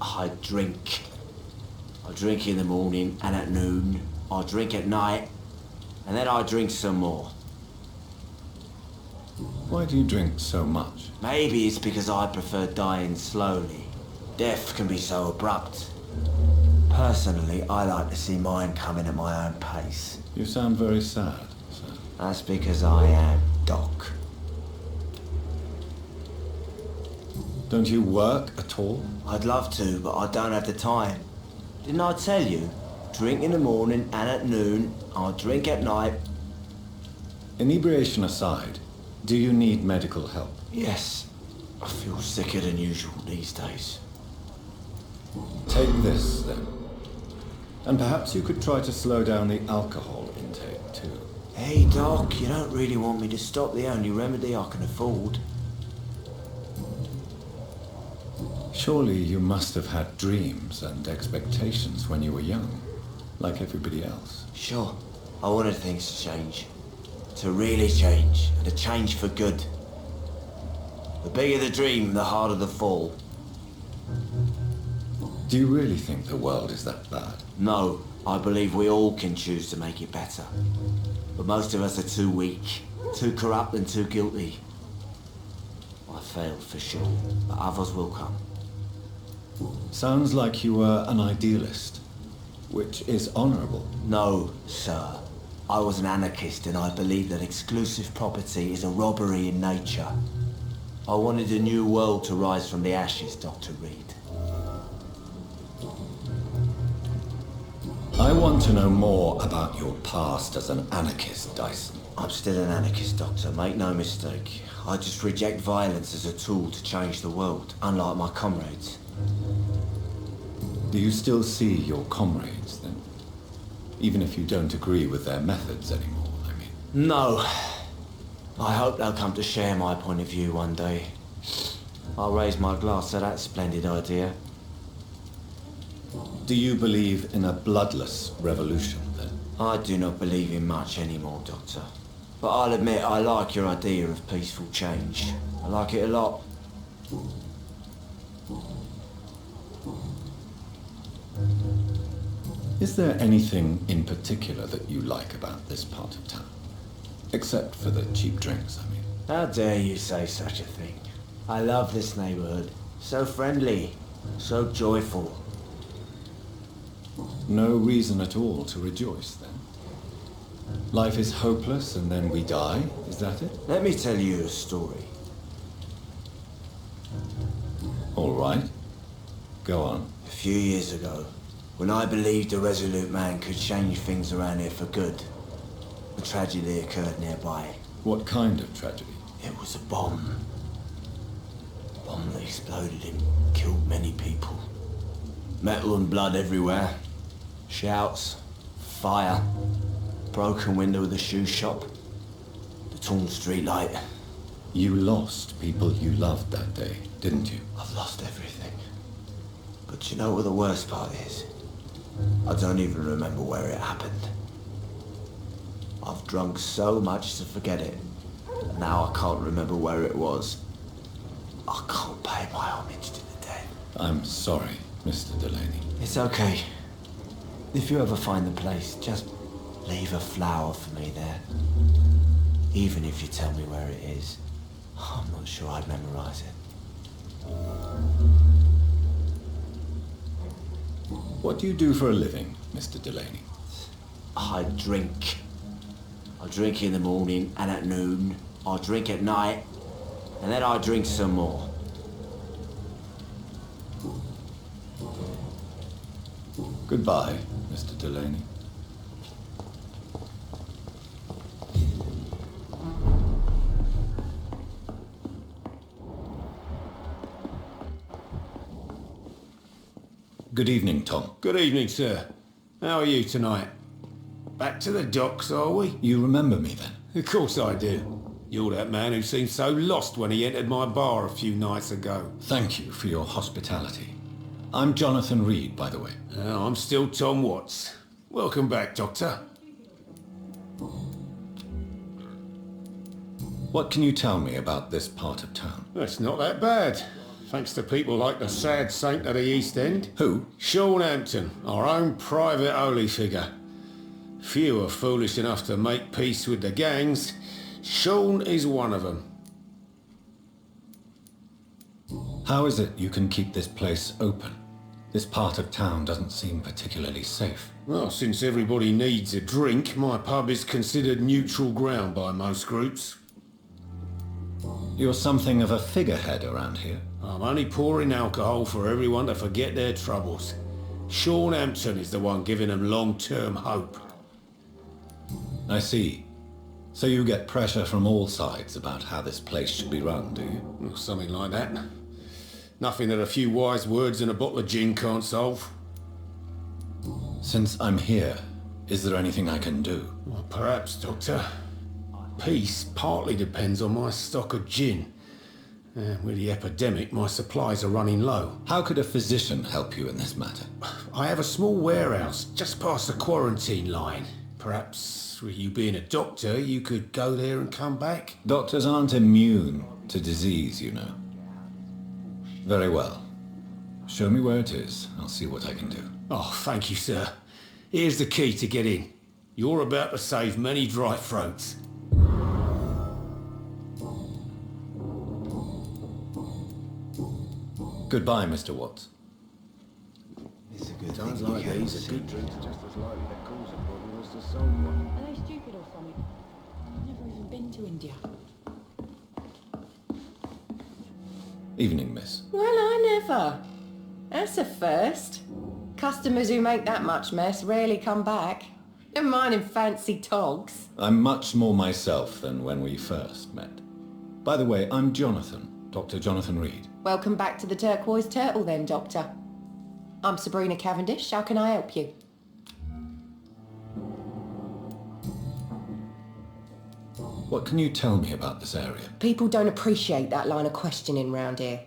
I drink. I drink in the morning and at noon. I drink at night. And then I drink some more. Why do you drink so much? Maybe it's because I prefer dying slowly. Death can be so abrupt. Personally, I like to see mine coming at my own pace. You sound very sad, sir. That's because I am Doc. Don't you work at all? I'd love to, but I don't have the time. Didn't I tell you? Drink in the morning and at noon. I'll drink at night. Inebriation aside, do you need medical help? Yes. I feel sicker than usual these days. Take this, then. And perhaps you could try to slow down the alcohol intake, too. Hey, Doc, you don't really want me to stop the only remedy I can afford. Surely you must have had dreams and expectations when you were young, like everybody else. Sure. I wanted things to change. To really change, and to change for good. The bigger the dream, the harder the fall. Do you really think the world is that bad? No, I believe we all can choose to make it better. But most of us are too weak, too corrupt and too guilty. I failed for sure, but others will come. Sounds like you were an idealist, which is honorable. No, sir. I was an anarchist and I believe that exclusive property is a robbery in nature. I wanted a new world to rise from the ashes, Dr. Reed. I want to know more about your past as an anarchist, Dyson. I'm still an anarchist, Doctor. Make no mistake. I just reject violence as a tool to change the world, unlike my comrades. Do you still see your comrades, then? Even if you don't agree with their methods anymore, I mean. No. I hope they'll come to share my point of view one day. I'll raise my glass to that splendid idea. Do you believe in a bloodless revolution, then? I do not believe in much anymore, Doctor. But I'll admit I like your idea of peaceful change. I like it a lot. Is there anything in particular that you like about this part of town? Except for the cheap drinks, I mean. How dare you say such a thing? I love this neighborhood. So friendly, so joyful. No reason at all to rejoice, then? Life is hopeless and then we die, is that it? Let me tell you a story. All right. Go on. A few years ago, when I believed a resolute man could change things around here for good, a tragedy occurred nearby. What kind of tragedy? It was a bomb. A bomb that exploded and killed many people. Metal and blood everywhere. Shouts, fire, broken window of the shoe shop, the torn street light. You lost people you loved that day, didn't you? I've lost everything. But you know what the worst part is? I don't even remember where it happened. I've drunk so much to forget it. Now I can't remember where it was. I can't pay my homage to the dead. I'm sorry, Mr. Delaney. It's okay. If you ever find the place, just leave a flower for me there. Even if you tell me where it is, I'm not sure I'd memorize it. What do you do for a living, Mr. Delaney? I drink. I drink in the morning and at noon. I drink at night, and then I drink some more. Goodbye, Mr. Delaney. Good evening, Tom. Good evening, sir. How are you tonight? Back to the docks, are we? You remember me, then? Of course I do. You're that man who seemed so lost when he entered my bar a few nights ago. Thank you for your hospitality. I'm Jonathan Reed, by the way. I'm still Tom Watts. Welcome back, Doctor. What can you tell me about this part of town? It's not that bad. Thanks to people like the sad saint of the East End. Who? Sean Hampton, our own private holy figure. Few are foolish enough to make peace with the gangs. Sean is one of them. How is it you can keep this place open? This part of town doesn't seem particularly safe. Well, since everybody needs a drink, my pub is considered neutral ground by most groups. You're something of a figurehead around here. I'm only pouring alcohol for everyone to forget their troubles. Sean Hampton is the one giving them long-term hope. I see. So you get pressure from all sides about how this place should be run, do you? Well, something like that. Nothing that a few wise words and a bottle of gin can't solve. Since I'm here, is there anything I can do? Well, perhaps, Doctor. Peace partly depends on my stock of gin. With the epidemic, my supplies are running low. How could a physician help you in this matter? I have a small warehouse just past the quarantine line. Perhaps, with you being a doctor, you could go there and come back? Doctors aren't immune to disease, you know. Very well. Show me where it is. I'll see what I can do. Oh, thank you, sir. Here's the key to get in. You're about to save many dry throats. Goodbye, Mr. Watts. It's a good Sounds thing like you these can't are good see. drinks just as likely to cause a problem as the soul one. Are they stupid or something? I've never even been to India. Evening, miss. Well, I never. That's a first. Customers who make that much mess rarely come back. Never mind in fancy togs. I'm much more myself than when we first met. By the way, I'm Jonathan, Dr. Jonathan Reed. Welcome back to the Turquoise Turtle then, Doctor. I'm Sabrina Cavendish. How can I help you? What can you tell me about this area? People don't appreciate that line of questioning round here.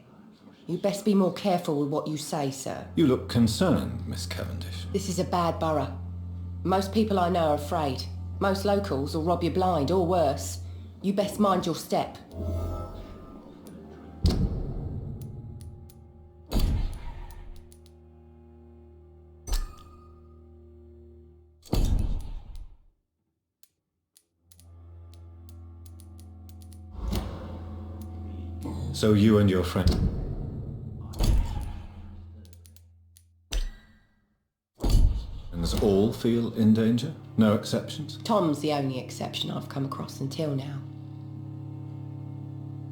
You best be more careful with what you say, sir. You look concerned, Miss Cavendish. This is a bad borough. Most people I know are afraid. Most locals will rob you blind, or worse. You best mind your step. So you and your friend... all feel in danger? No exceptions? Tom's the only exception I've come across until now.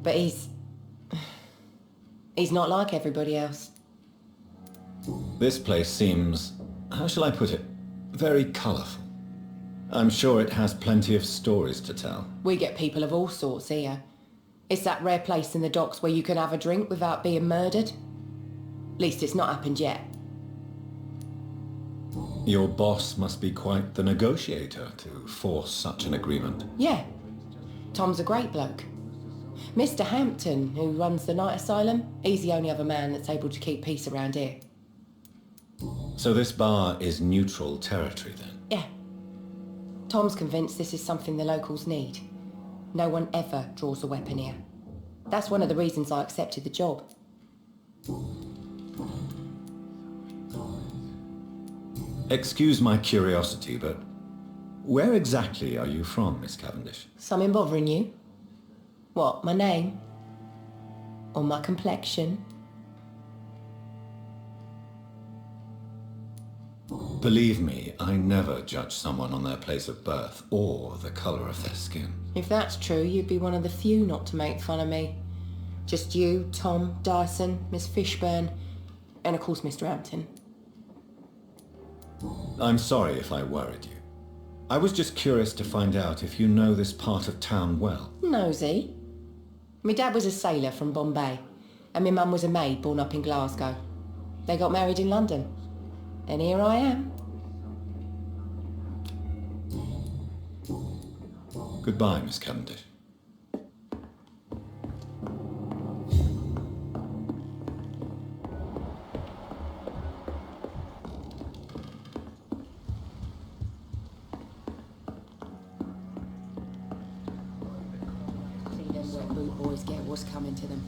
But he's not like everybody else. This place seems, how shall I put it, very colourful. I'm sure it has plenty of stories to tell. We get people of all sorts here. It's that rare place in the docks where you can have a drink without being murdered. At least it's not happened yet. Your boss must be quite the negotiator to force such an agreement. Yeah. Tom's a great bloke. Mr. Hampton, who runs the night asylum, he's the only other man that's able to keep peace around here. So this bar is neutral territory then? Yeah. Tom's convinced this is something the locals need. No one ever draws a weapon here. That's one of the reasons I accepted the job. Excuse my curiosity, but where exactly are you from, Miss Cavendish? Something bothering you? What, my name? Or my complexion? Believe me, I never judge someone on their place of birth or the colour of their skin. If that's true, you'd be one of the few not to make fun of me. Just you, Tom, Dyson, Miss Fishburne, and of course Mr. Hampton. I'm sorry if I worried you. I was just curious to find out if you know this part of town well. Nosy. My dad was a sailor from Bombay, and my mum was a maid born up in Glasgow. They got married in London, and here I am. Goodbye, Miss Cavendish. Boys get what's coming to them.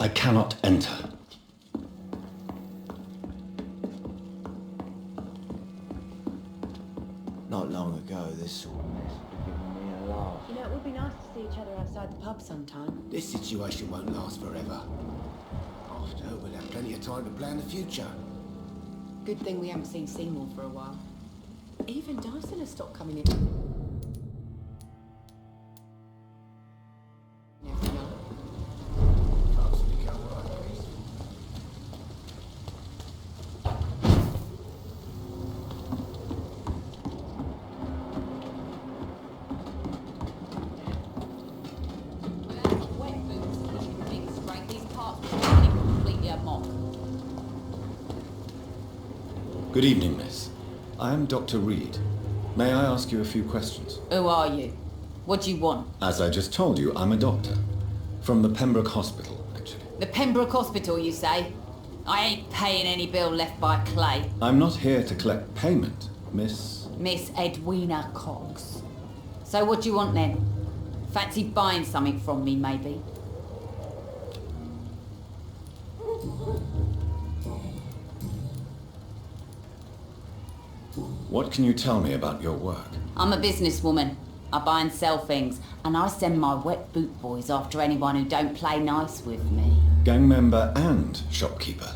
I cannot enter. Not long ago, this sort of mess would have given me a laugh. You know, it would be nice to see each other outside the pub sometime. This situation won't last forever. After, we'll have plenty of time to plan the future. Good thing we haven't seen Seymour for a while. Even Dyson has stopped coming in. Good evening, miss. I am Dr. Reed. May I ask you a few questions? Who are you? What do you want? As I just told you, I'm a doctor. From the Pembroke Hospital, actually. The Pembroke Hospital, you say? I ain't paying any bill left by Clay. I'm not here to collect payment, Miss... Miss Edwina Cox. So what do you want then? Fancy buying something from me, maybe? What can you tell me about your work? I'm a businesswoman. I buy and sell things, and I send my wet boot boys after anyone who don't play nice with me. Gang member and shopkeeper.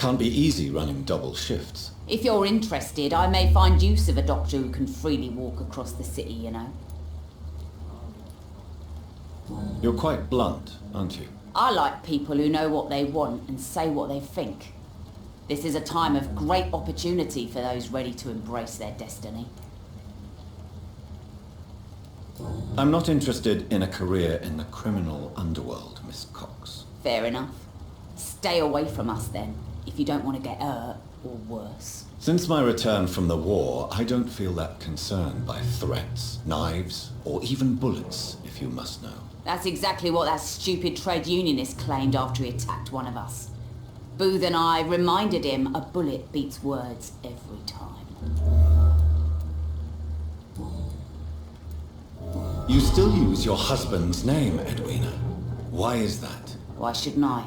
Can't be easy running double shifts. If you're interested, I may find use of a doctor who can freely walk across the city, you know. You're quite blunt, aren't you? I like people who know what they want and say what they think. This is a time of great opportunity for those ready to embrace their destiny. I'm not interested in a career in the criminal underworld, Miss Cox. Fair enough. Stay away from us then, if you don't want to get hurt, or worse. Since my return from the war, I don't feel that concerned by threats, knives, or even bullets, if you must know. That's exactly what that stupid trade unionist claimed after he attacked one of us. Booth and I reminded him a bullet beats words every time. You still use your husband's name, Edwina. Why is that? Why shouldn't I?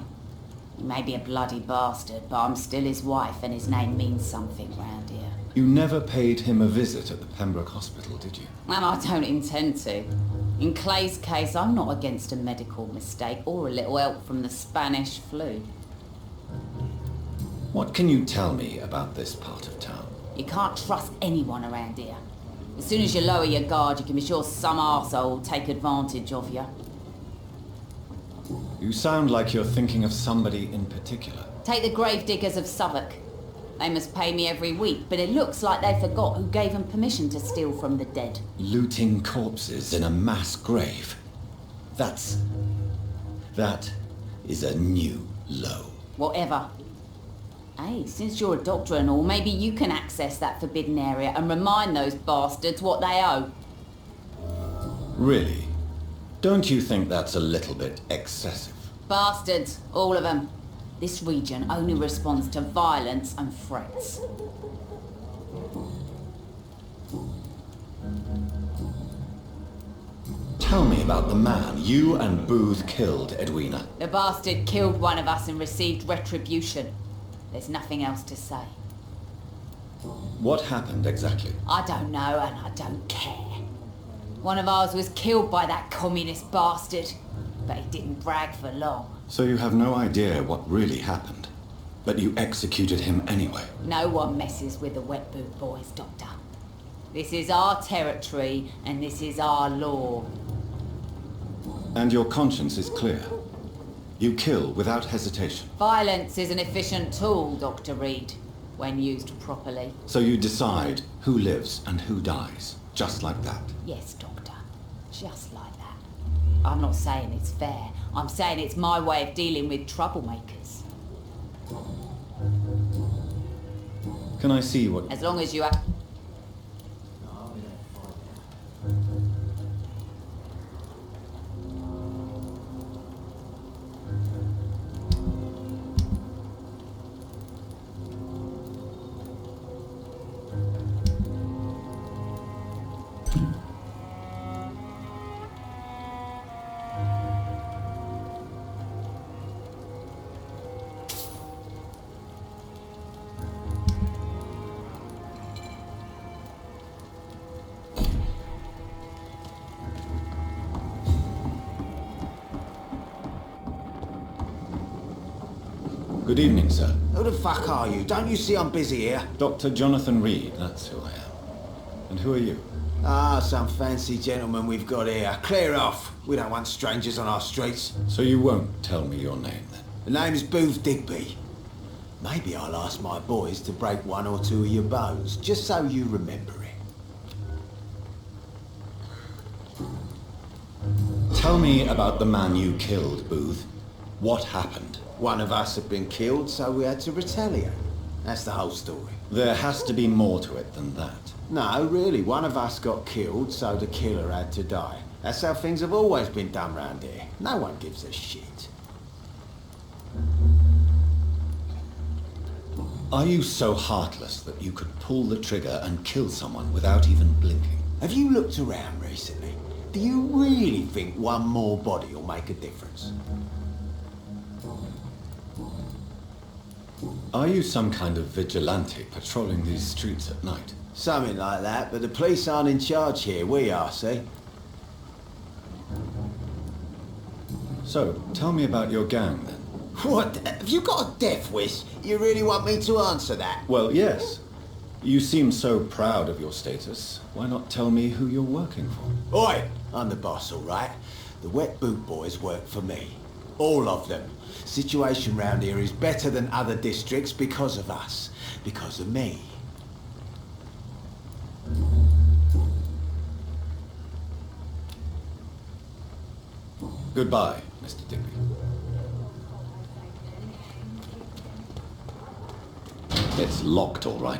He may be a bloody bastard, but I'm still his wife and his name means something round here. You never paid him a visit at the Pembroke Hospital, did you? And I don't intend to. In Clay's case, I'm not against a medical mistake or a little help from the Spanish flu. What can you tell me about this part of town? You can't trust anyone around here. As soon as you lower your guard, you can be sure some arsehole will take advantage of you. You sound like you're thinking of somebody in particular. Take the gravediggers of Southwark. They must pay me every week, but it looks like they forgot who gave them permission to steal from the dead. Looting corpses in a mass grave. That is a new low. Whatever. Hey, since you're a doctor and all, maybe you can access that forbidden area and remind those bastards what they owe. Really? Don't you think that's a little bit excessive? Bastards, all of them. This region only responds to violence and threats. Tell me about the man you and Booth killed, Edwina. The bastard killed one of us and received retribution. There's nothing else to say. What happened exactly? I don't know and I don't care. One of ours was killed by that communist bastard, but he didn't brag for long. So you have no idea what really happened, but you executed him anyway. No one messes with the wet boot boys, Doctor. This is our territory and this is our law. And your conscience is clear. You kill without hesitation. Violence is an efficient tool, Dr. Reed, when used properly. So you decide who lives and who dies, just like that? Yes, Doctor. Just like that. I'm not saying it's fair. I'm saying it's my way of dealing with troublemakers. Can I see what... As long as you have... Good evening, sir. Who the fuck are you? Don't you see I'm busy here? Dr. Jonathan Reed, that's who I am. And who are you? Ah, some fancy gentleman we've got here. Clear off. We don't want strangers on our streets. So you won't tell me your name, then? The name is Booth Digby. Maybe I'll ask my boys to break one or two of your bones, just so you remember it. Tell me about the man you killed, Booth. What happened? One of us had been killed, so we had to retaliate. That's the whole story. There has to be more to it than that. No, really. One of us got killed, so the killer had to die. That's how things have always been done round here. No one gives a shit. Are you so heartless that you could pull the trigger and kill someone without even blinking? Have you looked around recently? Do you really think one more body will make a difference? Are you some kind of vigilante patrolling these streets at night? Something like that, but the police aren't in charge here. We are, see? So, tell me about your gang, then. What? Have you got a death wish? You really want me to answer that? Well, yes. You seem so proud of your status. Why not tell me who you're working for? Oi! I'm the boss, all right? The wet boot boys work for me. All of them. Situation round here is better than other districts because of us. Because of me. Goodbye, Mr. Digby. It's locked, all right.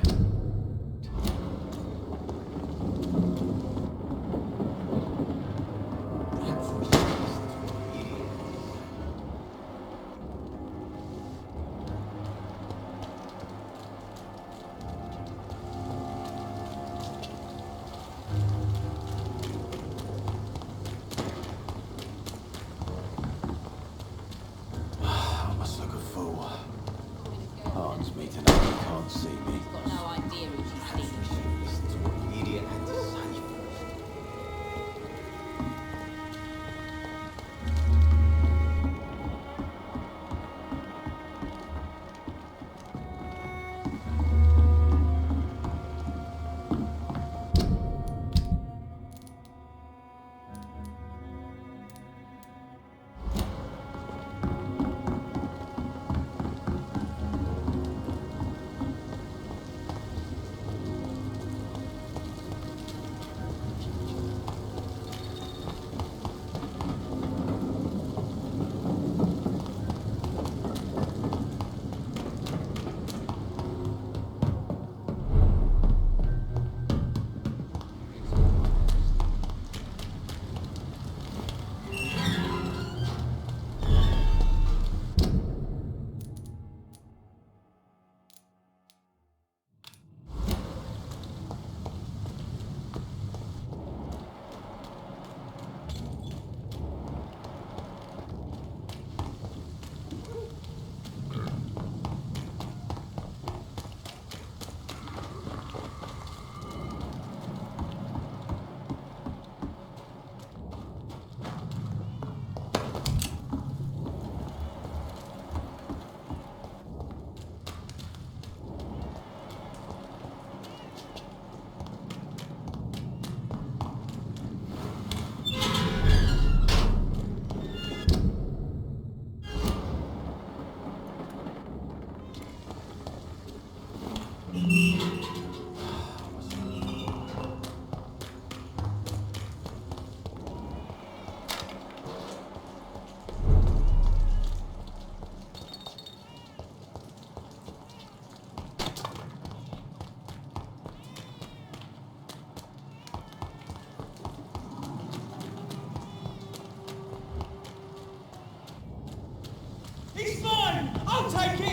He's mine! I'll take it!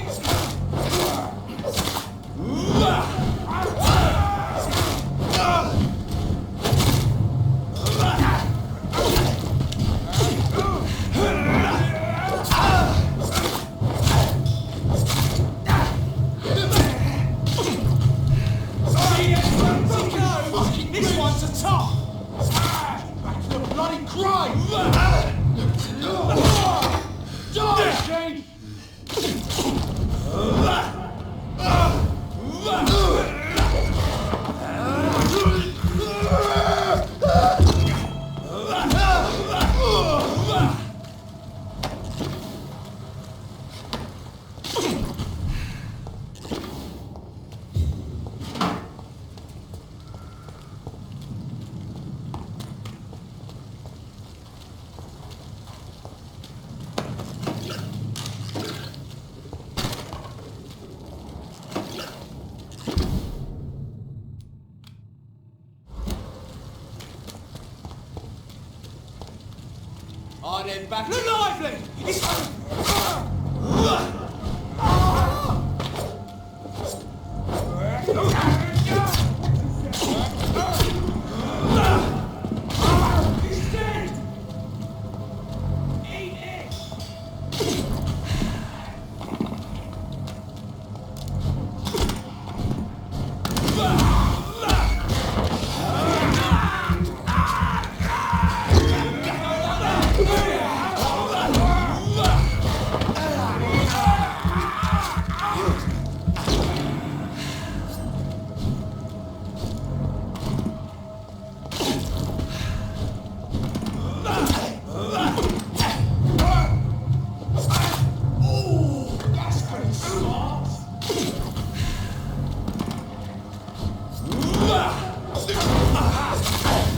This one's a top! Back to the bloody grind! Die, Jane! On and back. Look lively! It's... He's dead! Eat it!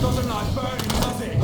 Doesn't like burning, does it?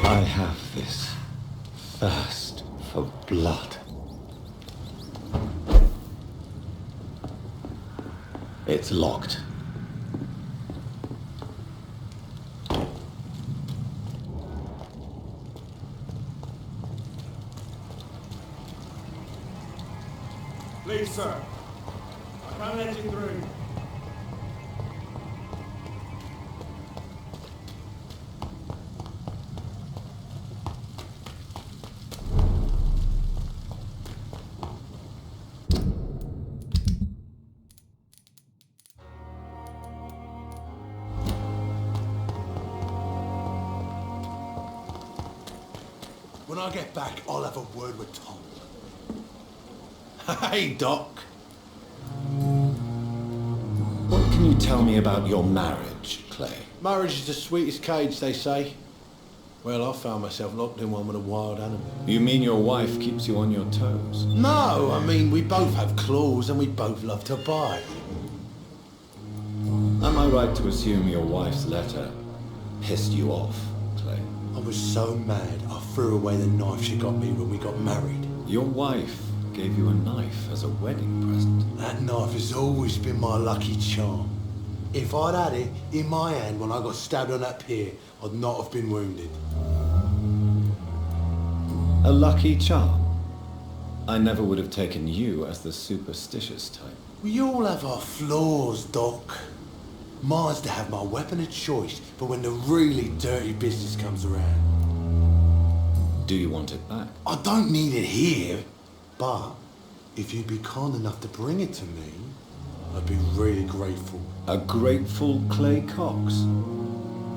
I have this thirst for blood. It's locked. Please, sir. I can't let you through. When I get back, I'll have a word with Tom. Hey, Doc. What can you tell me about your marriage, Clay? Marriage is the sweetest cage, they say. Well, I found myself locked in one with a wild animal. You mean your wife keeps you on your toes? No, I mean, we both have claws and we both love to bite. Am I right to assume your wife's letter pissed you off, Clay? I was so mad, I threw away the knife she got me when we got married. Your wife gave you a knife as a wedding present. That knife has always been my lucky charm. If I'd had it in my hand when I got stabbed on that pier, I'd not have been wounded. A lucky charm? I never would have taken you as the superstitious type. We all have our flaws, Doc. Mine's to have my weapon of choice for when the really dirty business comes around. Do you want it back? I don't need it here, but if you'd be kind enough to bring it to me, I'd be really grateful. A grateful Clay Cox?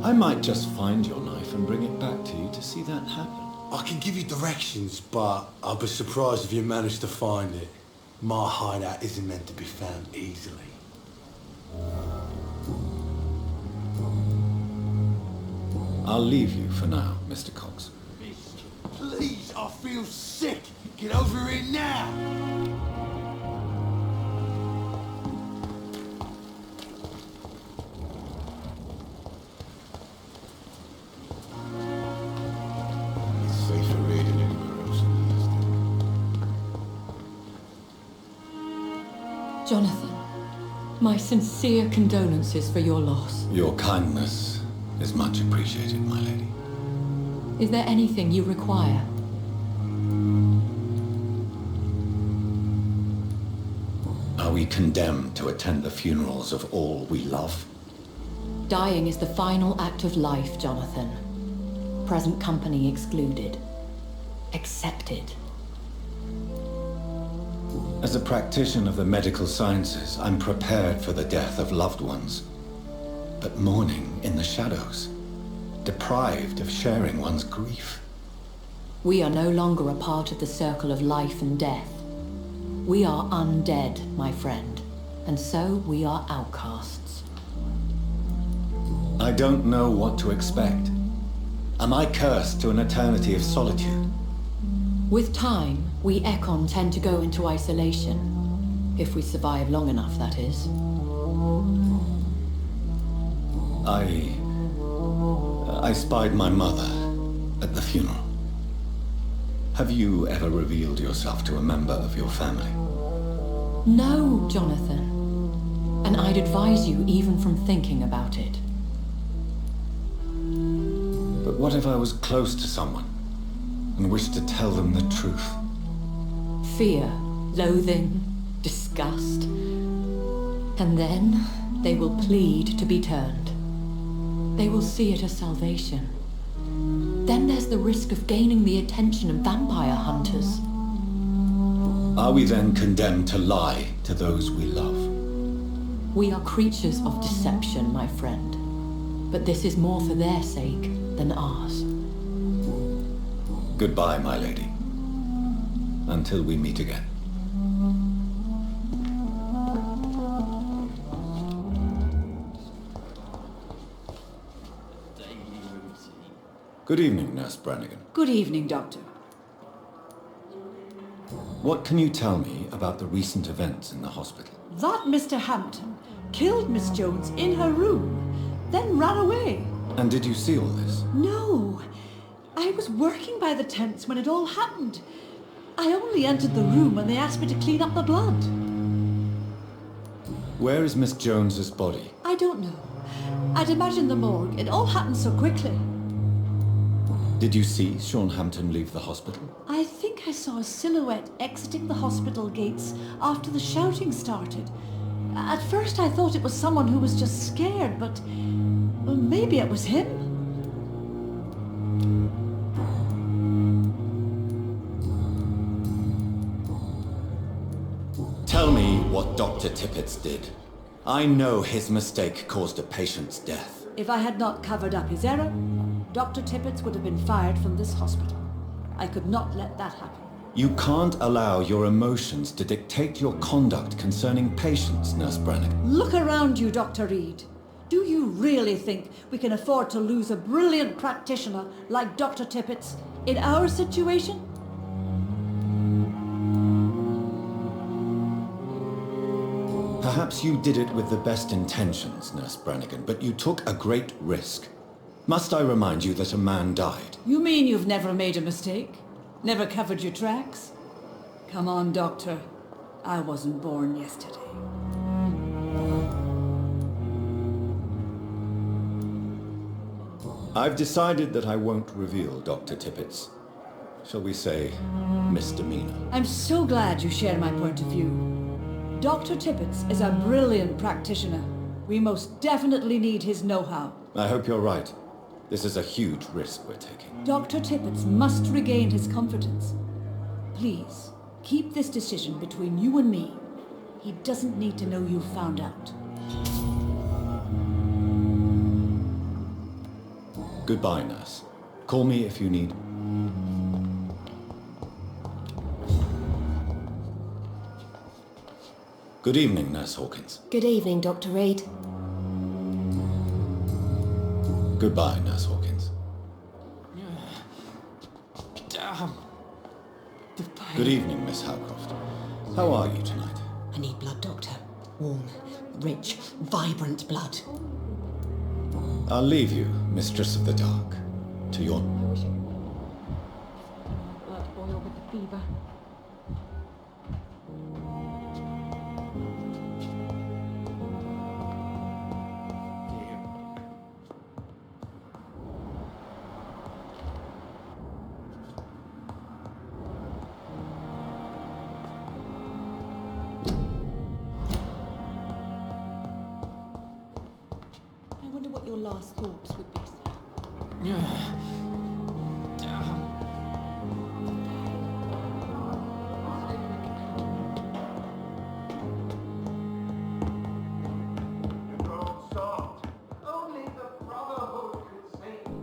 I might just find your knife and bring it back to you to see that happen. I can give you directions, but I'll be surprised if you manage to find it. My hideout isn't meant to be found easily. I'll leave you for now, Mr. Cox. Please, I feel sick. Get over here now. It's safer reading anywhere else in the Jonathan, my sincere condolences for your loss. Your kindness is much appreciated, my lady. Is there anything you require? Are we condemned to attend the funerals of all we love? Dying is the final act of life, Jonathan. Present company excluded. Accepted. As a practitioner of the medical sciences, I'm prepared for the death of loved ones. But mourning in the shadows, deprived of sharing one's grief. We are no longer a part of the circle of life and death. We are undead, my friend, and so we are outcasts. I don't know what to expect. Am I cursed to an eternity of solitude? With time, we Ekon tend to go into isolation. If we survive long enough, that is. I spied my mother at the funeral. Have you ever revealed yourself to a member of your family? No, Jonathan. And I'd advise you even from thinking about it. But what if I was close to someone and wished to tell them the truth? fear, loathing, disgust. And then they will plead to be turned. They will see it as salvation. Then there's the risk of gaining the attention of vampire hunters. Are we then condemned to lie to those we love? We are creatures of deception, my friend. But this is more for their sake than ours. Goodbye, my lady. Until we meet again. Good evening, Nurse Brannigan. Good evening, Doctor. What can you tell me about the recent events in the hospital? That Mr. Hampton killed Miss Jones in her room, then ran away. And did you see all this? No. I was working by the tents when it all happened. I only entered the room when they asked me to clean up the blood. Where is Miss Jones's body? I don't know. I'd imagine the morgue. It all happened so quickly. Did you see Sean Hampton leave the hospital? I think I saw a silhouette exiting the hospital gates after the shouting started. At first I thought it was someone who was just scared, but well, maybe it was him. Tell me what Dr. Tippett did. I know his mistake caused a patient's death. If I had not covered up his error, Dr. Tippett would have been fired from this hospital. I could not let that happen. You can't allow your emotions to dictate your conduct concerning patients, Nurse Brannigan. Look around you, Dr. Reed. Do you really think we can afford to lose a brilliant practitioner like Dr. Tippett in our situation? Perhaps you did it with the best intentions, Nurse Brannigan, but you took a great risk. Must I remind you that a man died? You mean you've never made a mistake? Never covered your tracks? Come on, Doctor. I wasn't born yesterday. I've decided that I won't reveal Dr. Tippett's, shall we say, misdemeanor. I'm so glad you share my point of view. Dr. Tippett is a brilliant practitioner. We most definitely need his know-how. I hope you're right. This is a huge risk we're taking. Dr. Tippett must regain his confidence. Please, keep this decision between you and me. He doesn't need to know you've found out. Goodbye, nurse. Call me if you need. Good evening, Nurse Hawkins. Good evening, Dr. Reed. Goodbye, Nurse Hawkins. Damn. Good evening, Miss Howcroft. How are you tonight? I need blood, Doctor. Warm, rich, vibrant blood. I'll leave you, Mistress of the Dark, to your... Blood boil with the fever. I wonder what your last thoughts would be, sir. Only the Brotherhood can save you.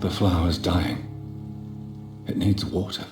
The flower's dying. It needs water.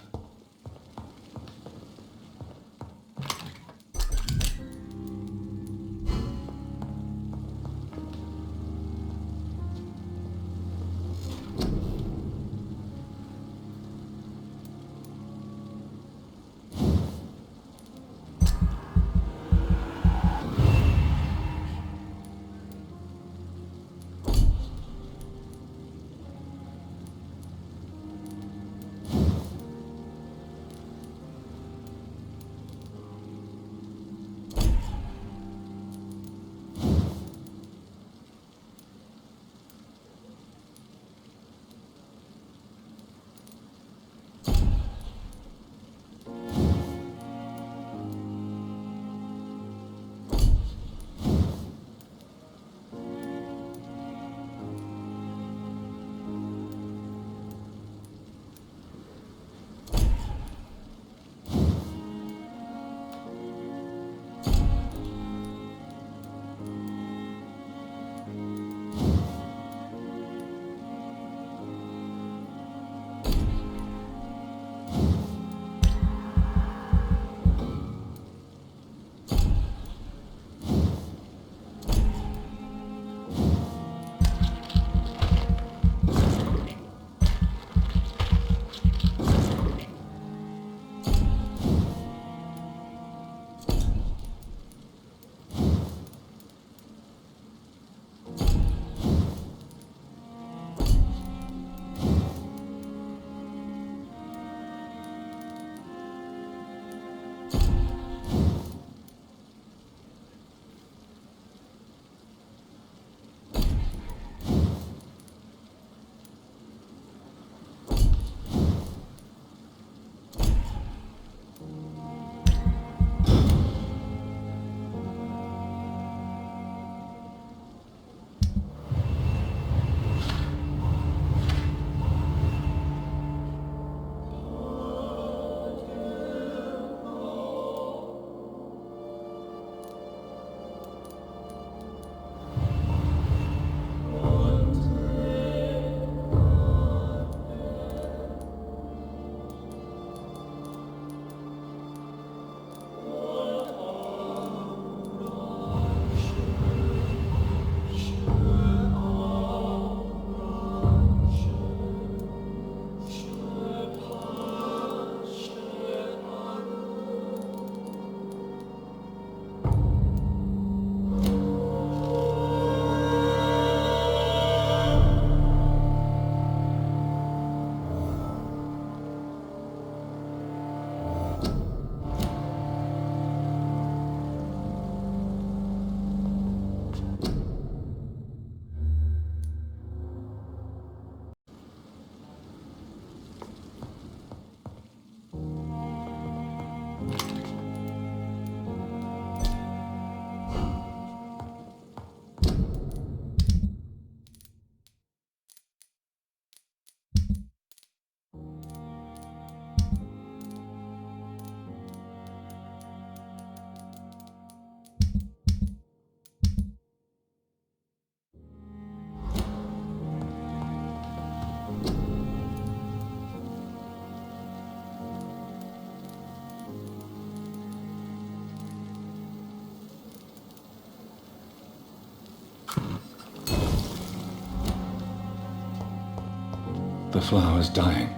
The flower's dying.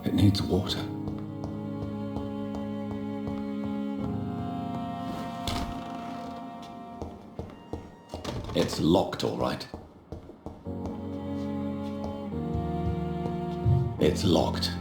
It needs water. It's locked, all right. It's locked.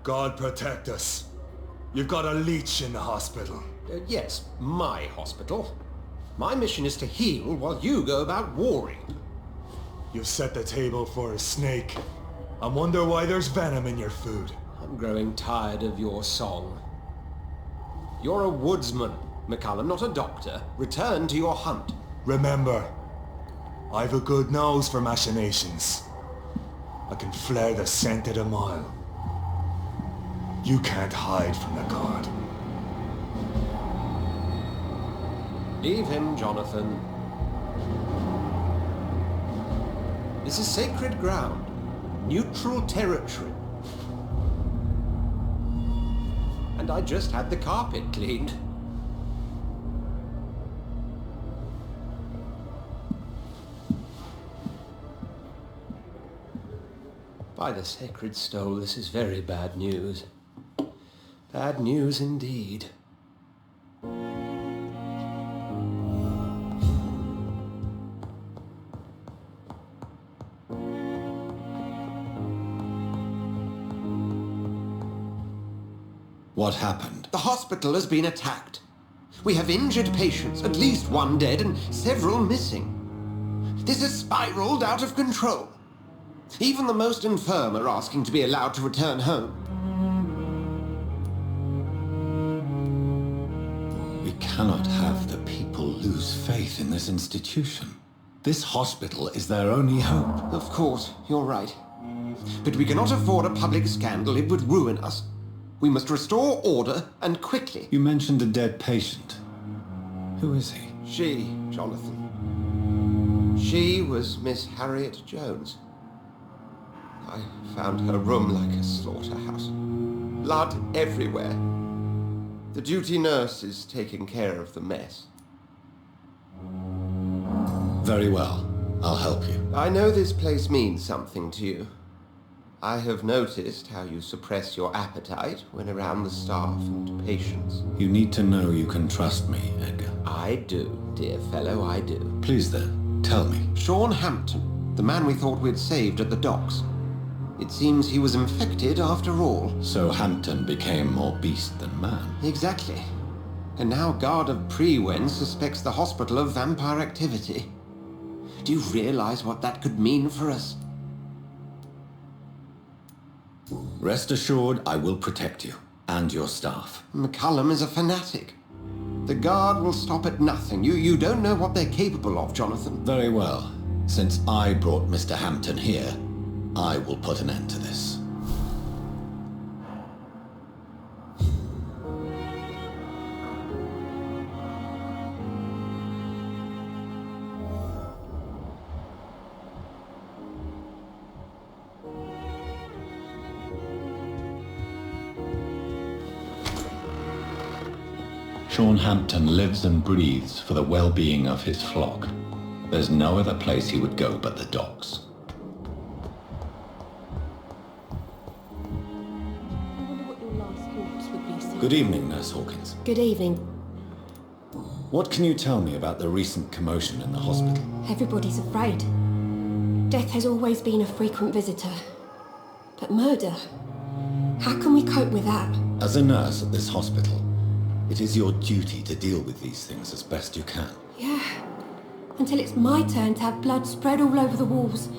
God protect us. You've got a leech in the hospital. Yes, my hospital. My mission is to heal while you go about warring. You've set the table for a snake. I wonder why there's venom in your food. I'm growing tired of your song. You're a woodsman, McCallum, not a doctor. Return to your hunt. Remember, I've a good nose for machinations. I can flare the scent at a mile. You can't hide from the guard. Leave him, Jonathan. This is sacred ground. Neutral territory. And I just had the carpet cleaned. By the sacred stole, this is very bad news. Bad news indeed. What happened? The hospital has been attacked. We have injured patients, at least one dead and several missing. This has spiraled out of control. Even the most infirm are asking to be allowed to return home. We cannot have the people lose faith in this institution. This hospital is their only hope. Of course, you're right. But we cannot afford a public scandal. It would ruin us. We must restore order, and quickly. You mentioned a dead patient. Who is he? She, Jonathan. She was Miss Harriet Jones. I found her room like a slaughterhouse. Blood everywhere. The duty nurse is taking care of the mess. Very well. I'll help you. I know this place means something to you. I have noticed how you suppress your appetite when around the staff and patients. You need to know you can trust me, Edgar. I do, dear fellow, I do. Please then, tell me. Sean Hampton, the man we thought we'd saved at the docks. It seems he was infected after all. So Hampton became more beast than man. Exactly. And now Guard of Prewen suspects the hospital of vampire activity. Do you realize what that could mean for us? Rest assured, I will protect you and your staff. McCullum is a fanatic. The Guard will stop at nothing. You don't know what they're capable of, Jonathan. Very well. Since I brought Mr. Hampton here, I will put an end to this. Sean Hampton lives and breathes for the well-being of his flock. There's no other place he would go but the docks. Good evening, Nurse Hawkins. Good evening. What can you tell me about the recent commotion in the hospital? Everybody's afraid. Death has always been a frequent visitor. But murder? How can we cope with that? As a nurse at this hospital, it is your duty to deal with these things as best you can. Yeah. Until it's my turn to have blood spread all over the walls.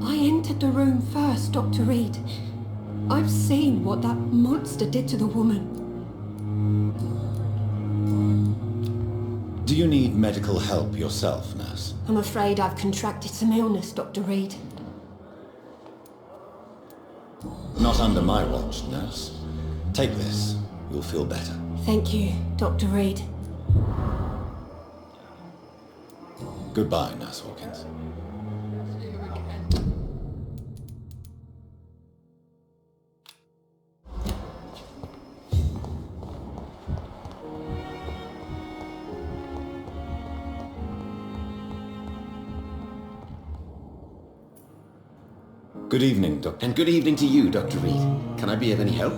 I entered the room first, Dr. Reed. I've seen what that monster did to the woman. Do you need medical help yourself, nurse? I'm afraid I've contracted some illness, Dr. Reed. Not under my watch, nurse. Take this. You'll feel better. Thank you, Dr. Reed. Goodbye, Nurse Hawkins. Good evening, Doctor. And good evening to you, Dr. Reed. Can I be of any help?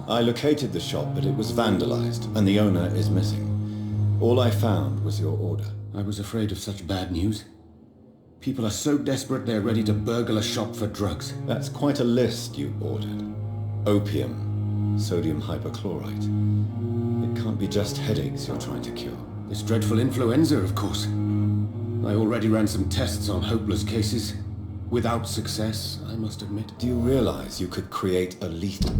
I located the shop, but it was vandalized, and the owner is missing. All I found was your order. I was afraid of such bad news. People are so desperate they're ready to burgle a shop for drugs. That's quite a list you ordered. Opium, sodium hypochlorite. It can't be just headaches you're trying to cure. This dreadful influenza, of course. I already ran some tests on hopeless cases. Without success, I must admit. Do you realize you could create a lethal...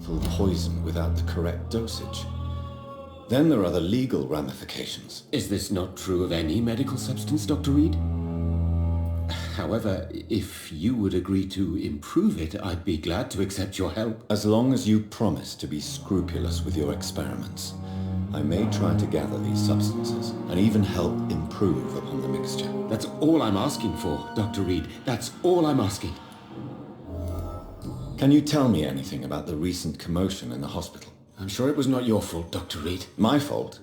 lethal poison without the correct dosage. Then there are the legal ramifications. Is this not true of any medical substance, Dr. Reed? However, if you would agree to improve it, I'd be glad to accept your help. As long as you promise to be scrupulous with your experiments, I may try to gather these substances and even help improve upon the mixture. That's all I'm asking for, Dr. Reed. That's all I'm asking. Can you tell me anything about the recent commotion in the hospital? I'm sure it was not your fault, Dr. Reed. My fault?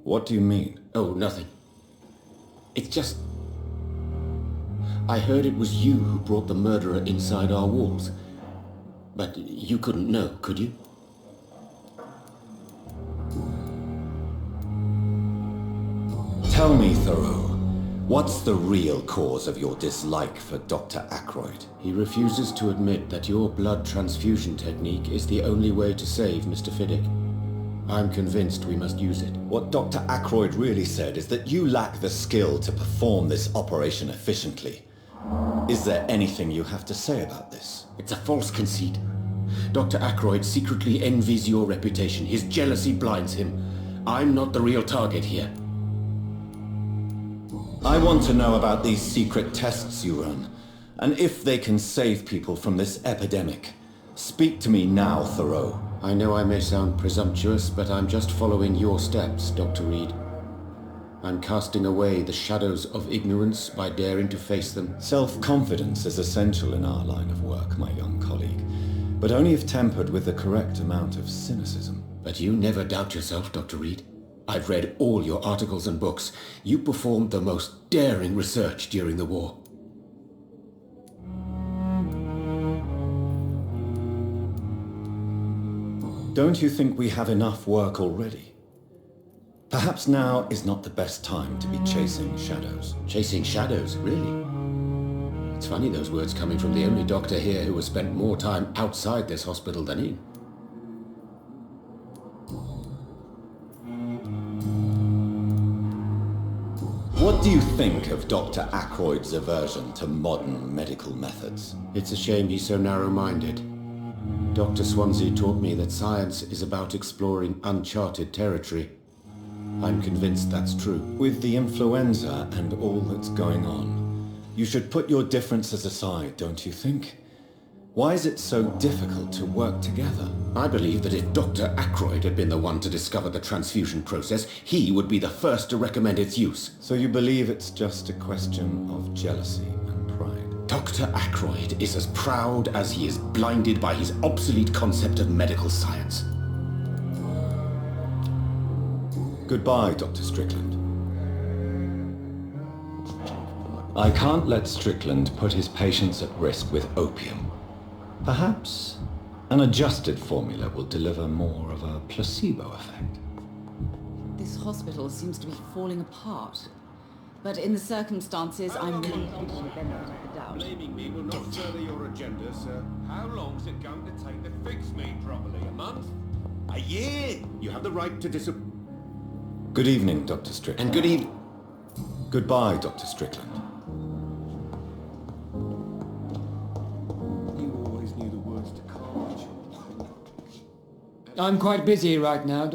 What do you mean? Oh, nothing. It's just... I heard it was you who brought the murderer inside our walls. But you couldn't know, could you? Tell me, Thoreau, what's the real cause of your dislike for Dr. Ackroyd? He refuses to admit that your blood transfusion technique is the only way to save Mr. Fiddick. I'm convinced we must use it. What Dr. Ackroyd really said is that you lack the skill to perform this operation efficiently. Is there anything you have to say about this? It's a false conceit. Dr. Ackroyd secretly envies your reputation. His jealousy blinds him. I'm not the real target here. I want to know about these secret tests you run, and if they can save people from this epidemic. Speak to me now, Thoreau. I know I may sound presumptuous, but I'm just following your steps, Dr. Reed. I'm casting away the shadows of ignorance by daring to face them. Self-confidence is essential in our line of work, my young colleague, but only if tempered with the correct amount of cynicism. But you never doubt yourself, Dr. Reed. I've read all your articles and books. You performed the most daring research during the war. Don't you think we have enough work already? Perhaps now is not the best time to be chasing shadows. Chasing shadows, really? It's funny those words coming from the only doctor here who has spent more time outside this hospital than in. What do you think of Dr. Ackroyd's aversion to modern medical methods? It's a shame he's so narrow-minded. Dr. Swansea taught me that science is about exploring uncharted territory. I'm convinced that's true. With the influenza and all that's going on, you should put your differences aside, don't you think? Why is it so difficult to work together? I believe that if Dr. Ackroyd had been the one to discover the transfusion process, he would be the first to recommend its use. So you believe it's just a question of jealousy and pride? Dr. Ackroyd is as proud as he is blinded by his obsolete concept of medical science. Goodbye, Dr. Strickland. I can't let Strickland put his patients at risk with opium. Perhaps an adjusted formula will deliver more of a placebo effect. This hospital seems to be falling apart. But in the circumstances, I'm willing to give them the doubt. Blaming me will not further your agenda, sir. How long's it going to take to fix me properly? A month? A year? You have the right to Good evening, Dr. Strickland. And good evening. Goodbye, Dr. Strickland. You always knew the words to college. I'm quite busy right now,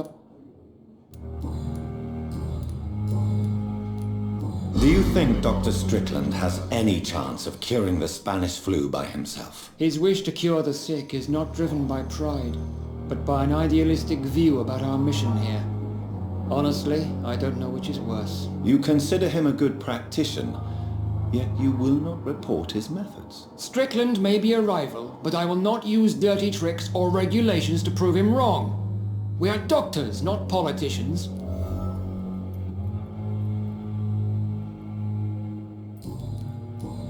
Do you think Dr. Strickland has any chance of curing the Spanish flu by himself? His wish to cure the sick is not driven by pride, but by an idealistic view about our mission here. Honestly, I don't know which is worse. You consider him a good practitioner, yet you will not report his methods. Strickland may be a rival, but I will not use dirty tricks or regulations to prove him wrong. We are doctors, not politicians.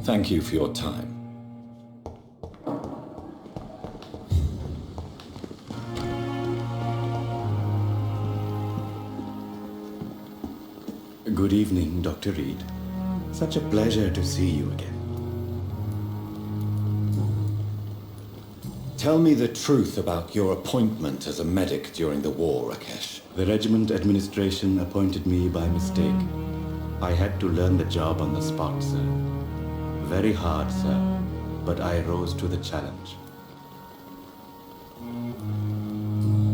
Thank you for your time. Good evening, Dr. Reed. Such a pleasure to see you again. Tell me the truth about your appointment as a medic during the war, Rakesh. The regiment administration appointed me by mistake. I had to learn the job on the spot, sir. Very hard, sir, but I rose to the challenge.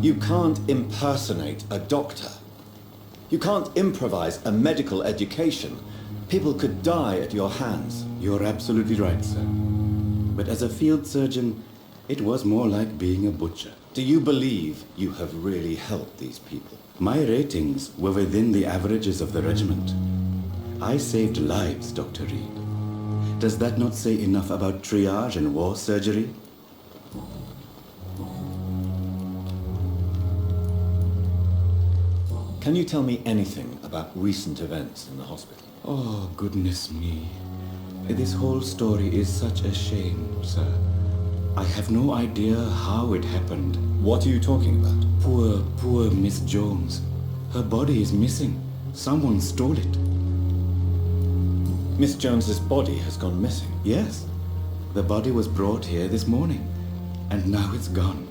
You can't impersonate a doctor. You can't improvise a medical education. People could die at your hands. You're absolutely right, sir. But as a field surgeon, it was more like being a butcher. Do you believe you have really helped these people? My ratings were within the averages of the regiment. I saved lives, Dr. Reed. Does that not say enough about triage and war surgery? Can you tell me anything about recent events in the hospital? Oh, goodness me. This whole story is such a shame, sir. I have no idea how it happened. What are you talking about? Poor Miss Jones. Her body is missing. Someone stole it. Miss Jones's body has gone missing? Yes. The body was brought here this morning, and now it's gone.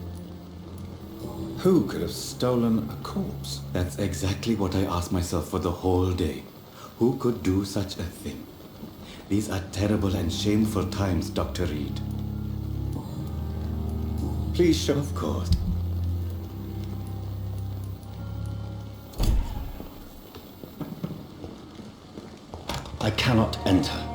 Who could have stolen a corpse? That's exactly what I asked myself for the whole day. Who could do such a thing? These are terrible and shameful times, Dr. Reed. Please show, of course. I cannot enter.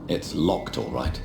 It's locked, all right.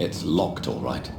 It's locked, all right.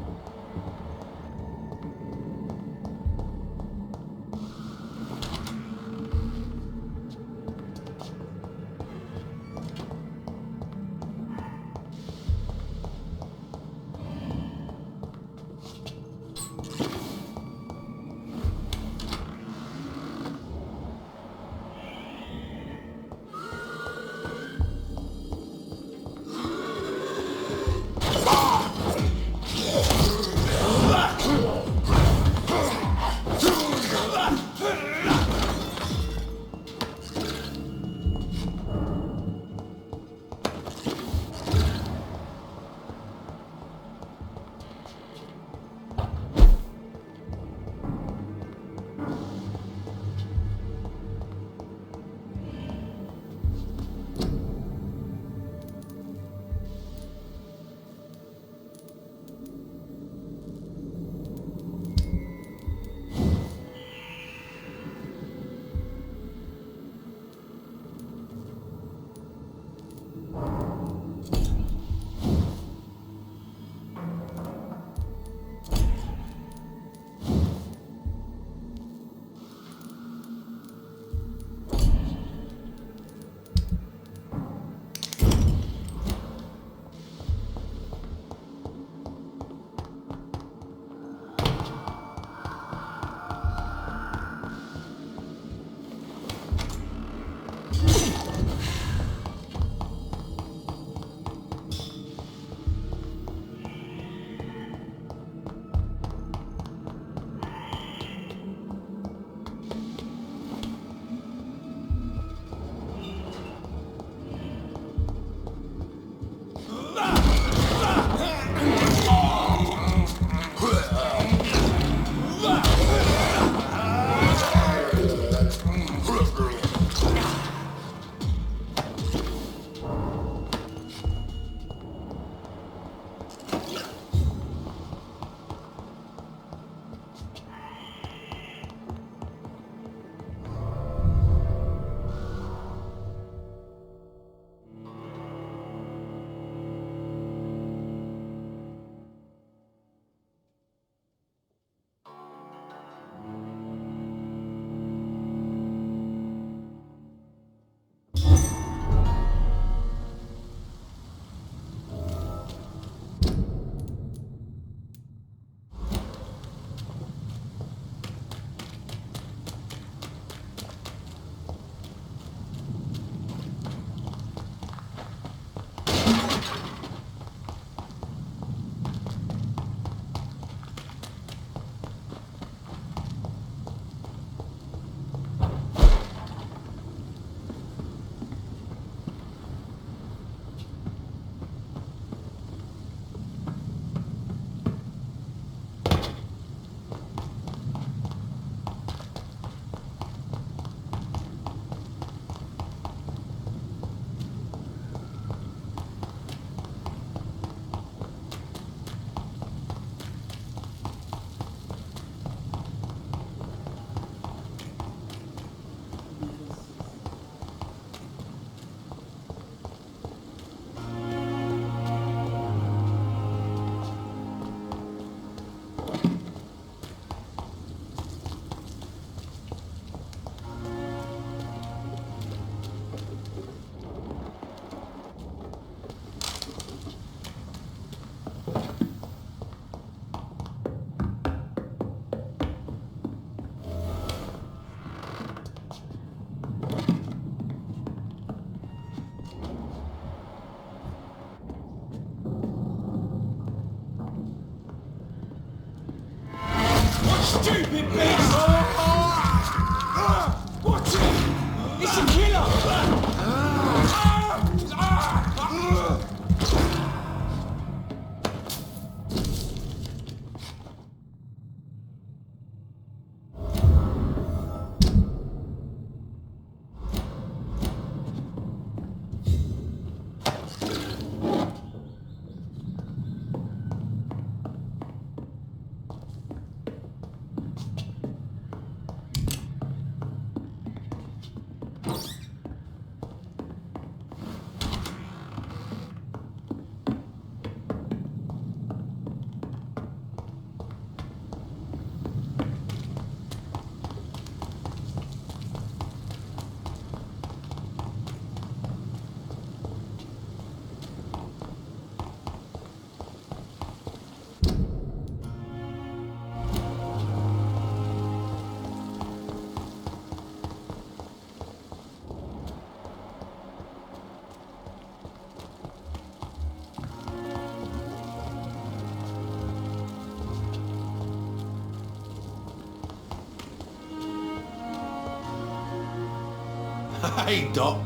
Hey, Doc.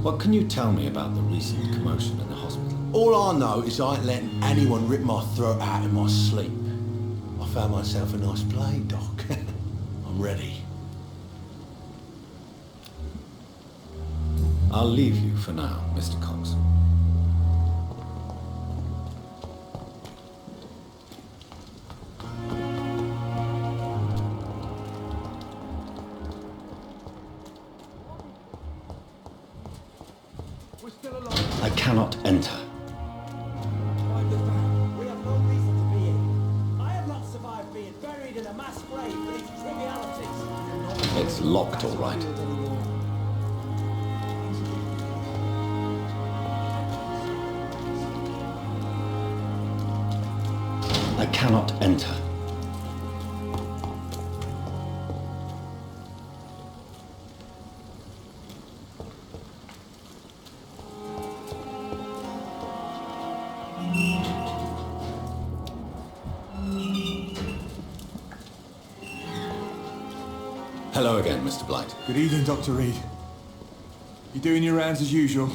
What can you tell me about the recent commotion in the hospital? All I know is I ain't letting anyone rip my throat out in my sleep. I found myself a nice play, Doc. I'm ready. I'll leave you for now, Mr. Cox. I cannot enter. We have no reason to be here. I have not survived being buried in a mass grave for these trivialities. It's locked, all right. I cannot enter. Hello again, Mr. Blight. Good evening, Dr. Reed. You doing your rounds as usual?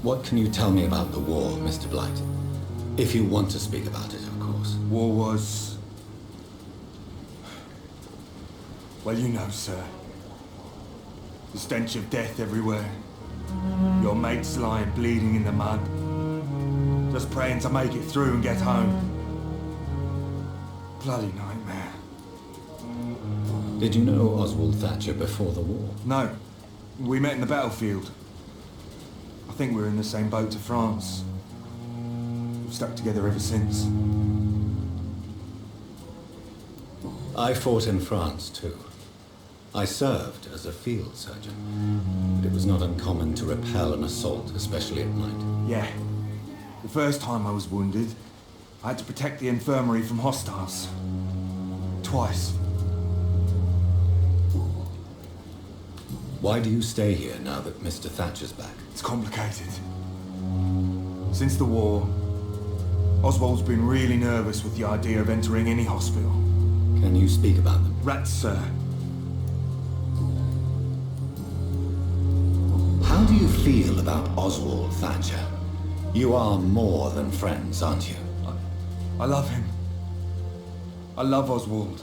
What can you tell me about the war, Mr. Blight? If you want to speak about it, of course. War was... Well, you know, sir. The stench of death everywhere. Your mates lying bleeding in the mud. Just praying to make it through and get home. Bloody nightmare. Did you know Oswald Thatcher before the war? No. We met in the battlefield. I think we're in the same boat to France. We've stuck together ever since. I fought in France, too. I served as a field surgeon, but it was not uncommon to repel an assault, especially at night. Yeah. The first time I was wounded, I had to protect the infirmary from hostiles. Twice. Why do you stay here now that Mr. Thatcher's back? It's complicated. Since the war, Oswald's been really nervous with the idea of entering any hospital. Can you speak about them? Rats, sir. How do you feel about Oswald Thatcher? You are more than friends, aren't you? I love him. I love Oswald.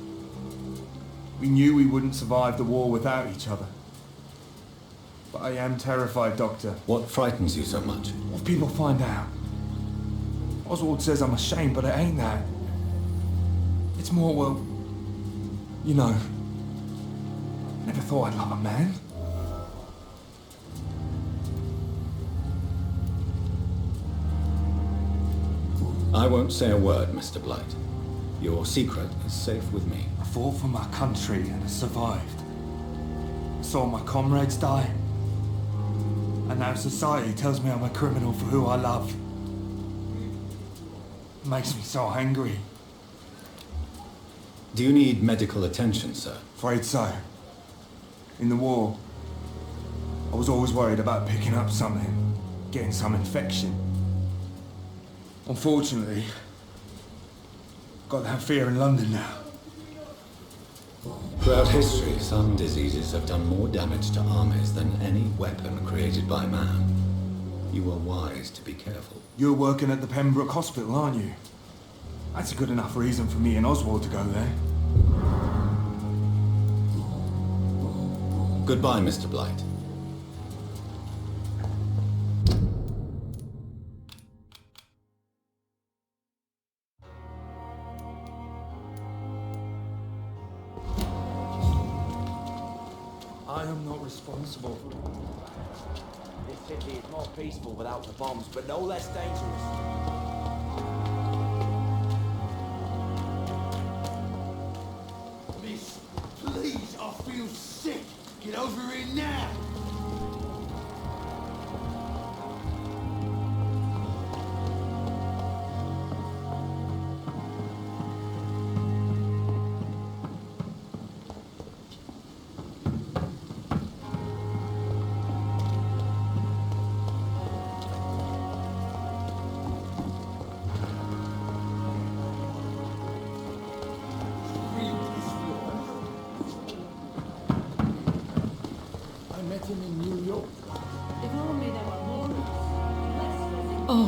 We knew we wouldn't survive the war without each other. But I am terrified, Doctor. What frightens you so much? What if people find out? Oswald says I'm ashamed, but it ain't that. It's more, well, you know, never thought I'd love a man. I won't say a word, Mr. Blight. Your secret is safe with me. I fought for my country and I survived. I saw my comrades die. And now society tells me I'm a criminal for who I love. It makes me so angry. Do you need medical attention, sir? Afraid so. In the war, I was always worried about picking up something, getting some infection. Unfortunately, I've got that fear in London now. Throughout history, some diseases have done more damage to armies than any weapon created by man. You are wise to be careful. You're working at the Pembroke Hospital, aren't you? That's a good enough reason for me and Oswald to go there. Goodbye, Mr. Blight. I am not responsible. This city is more peaceful without the bombs, but no less dangerous. Miss, please, I feel sick. Get over here now.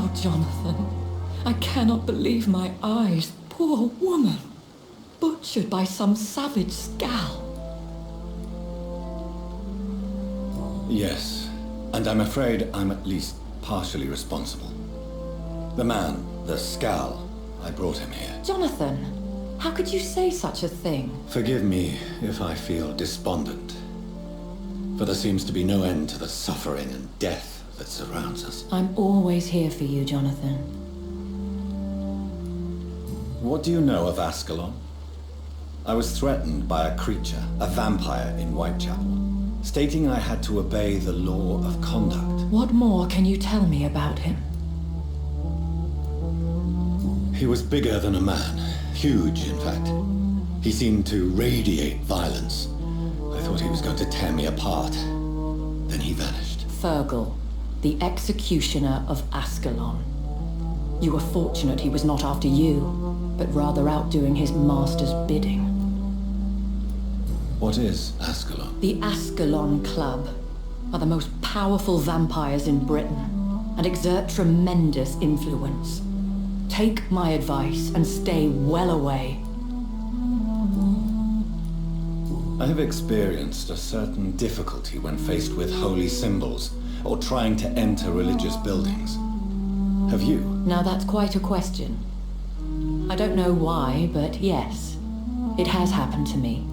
Oh, Jonathan, I cannot believe my eyes. Poor woman, butchered by some savage scowl. Yes, and I'm afraid I'm at least partially responsible. The man, the scowl, I brought him here. Jonathan, how could you say such a thing? Forgive me if I feel despondent, for there seems to be no end to the suffering and death that surrounds us. I'm always here for you, Jonathan. What do you know of Ascalon? I was threatened by a creature, a vampire in Whitechapel, stating I had to obey the law of conduct. What more can you tell me about him? He was bigger than a man. Huge, in fact. He seemed to radiate violence. I thought he was going to tear me apart. Then he vanished. Fergal, the executioner of Ascalon. You were fortunate he was not after you, but rather out doing his master's bidding. What is Ascalon? The Ascalon Club are the most powerful vampires in Britain and exert tremendous influence. Take my advice and stay well away. I have experienced a certain difficulty when faced with holy symbols or trying to enter religious buildings. Have you? Now that's quite a question. I don't know why, but yes, it has happened to me.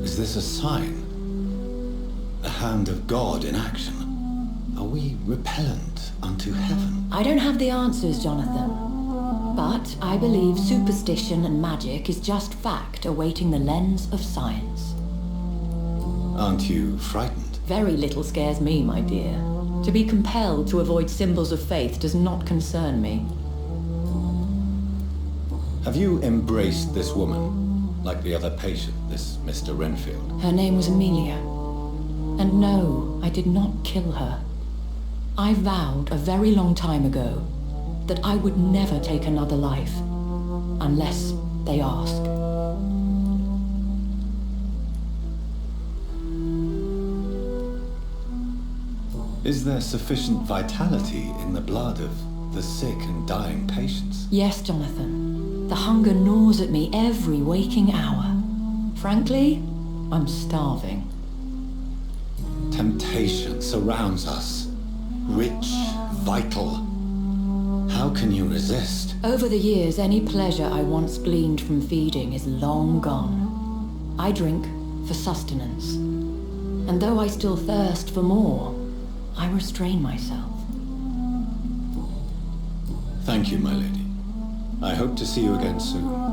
Is this a sign? The hand of God in action? Are we repellent unto heaven? I don't have the answers, Jonathan. But I believe superstition and magic is just fact awaiting the lens of science. Aren't you frightened? Very little scares me, my dear. To be compelled to avoid symbols of faith does not concern me. Have you embraced this woman, like the other patient, this Mr. Renfield? Her name was Amelia. And no, I did not kill her. I vowed a very long time ago that I would never take another life, unless they ask. Is there sufficient vitality in the blood of the sick and dying patients? Yes, Jonathan. The hunger gnaws at me every waking hour. Frankly, I'm starving. Temptation surrounds us. Rich, vital. How can you resist? Over the years, any pleasure I once gleaned from feeding is long gone. I drink for sustenance. And though I still thirst for more, I restrain myself. Thank you, my lady. I hope to see you again soon.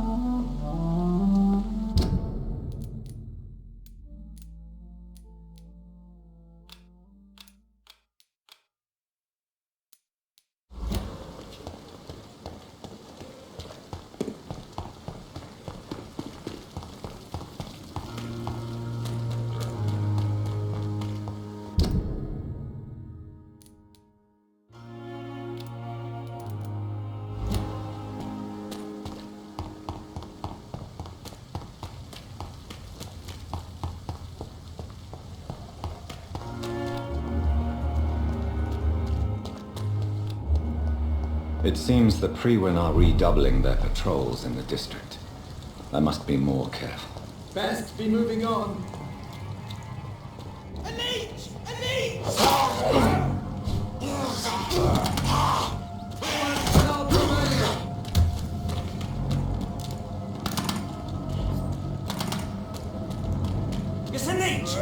It seems the Priwen are redoubling their patrols in the district. I must be more careful. Best be moving on. A leech! A leech! It's a leech!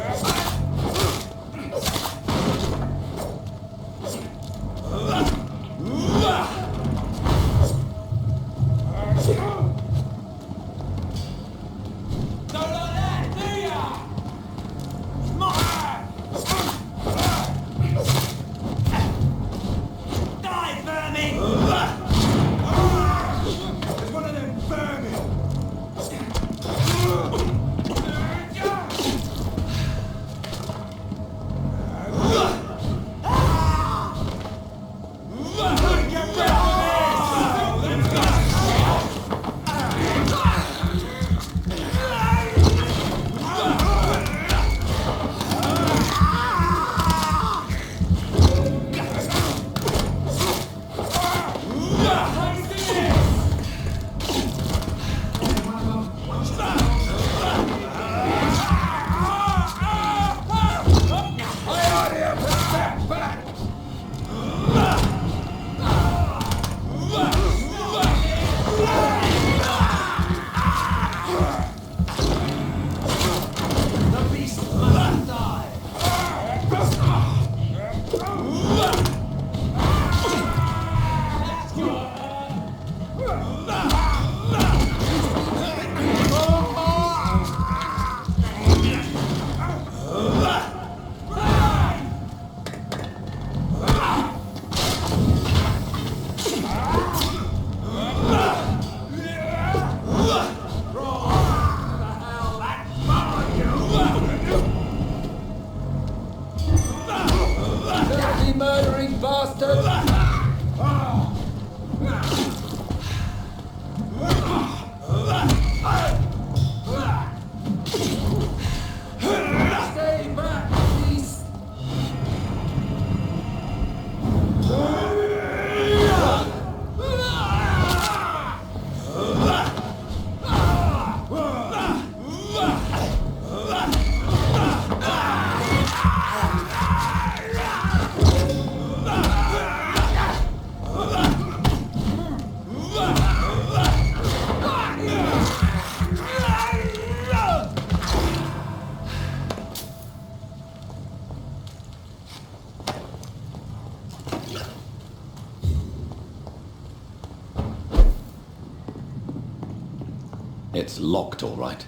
It's locked, all right.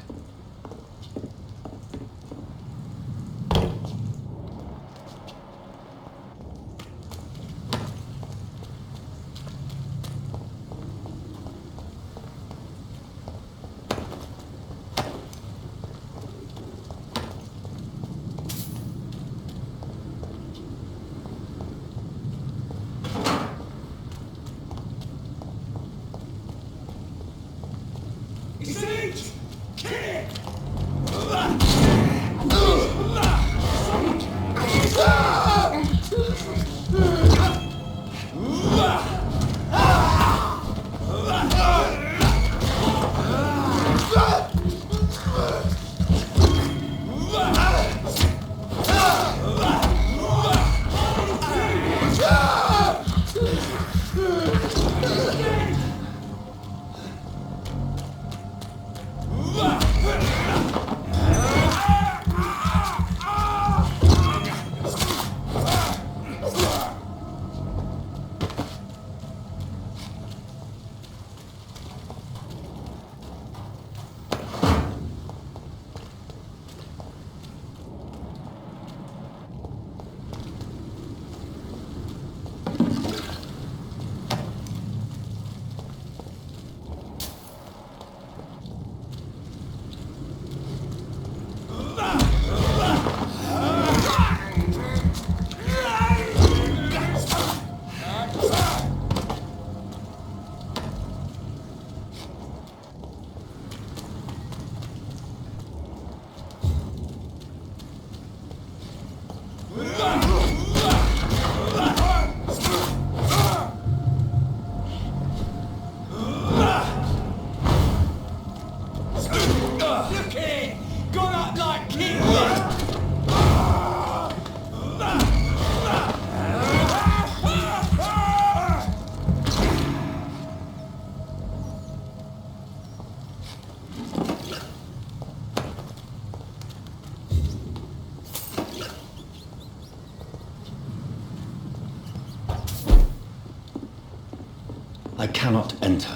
I cannot enter.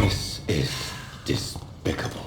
This is despicable.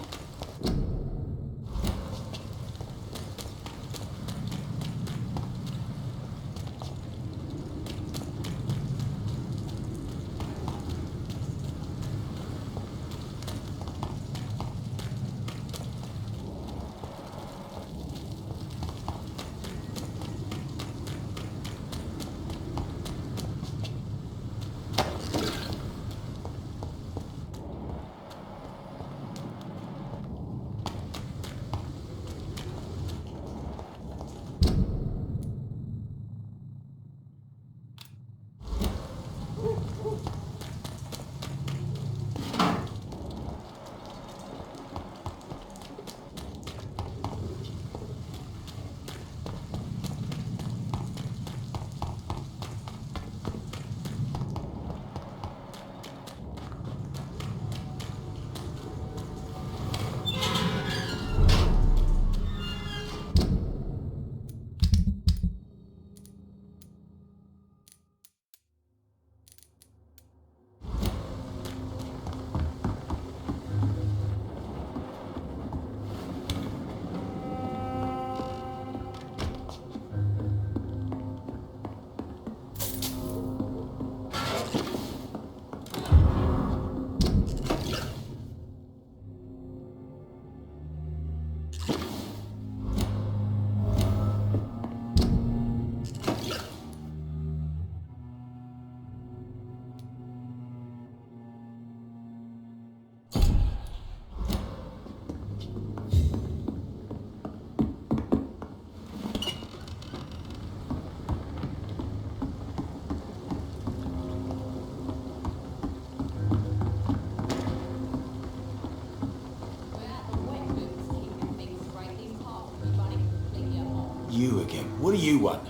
You again. What do you want?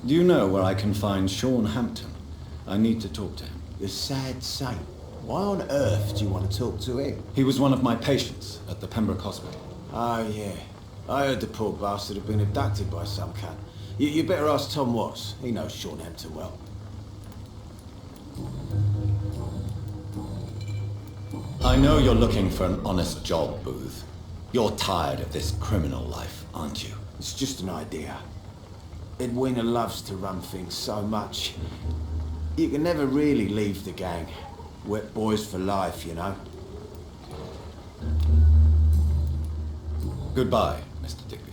Do you know where I can find Sean Hampton? I need to talk to him. The sad saint. Why on earth do you want to talk to him? He was one of my patients at the Pembroke Hospital. Oh, yeah. I heard the poor bastard had been abducted by some cunt. You better ask Tom Watts. He knows Sean Hampton well. I know you're looking for an honest job, Booth. You're tired of this criminal life, aren't you? It's just an idea. Edwina loves to run things so much. You can never really leave the gang. Wet boys for life, you know. Goodbye, Mr. Digby.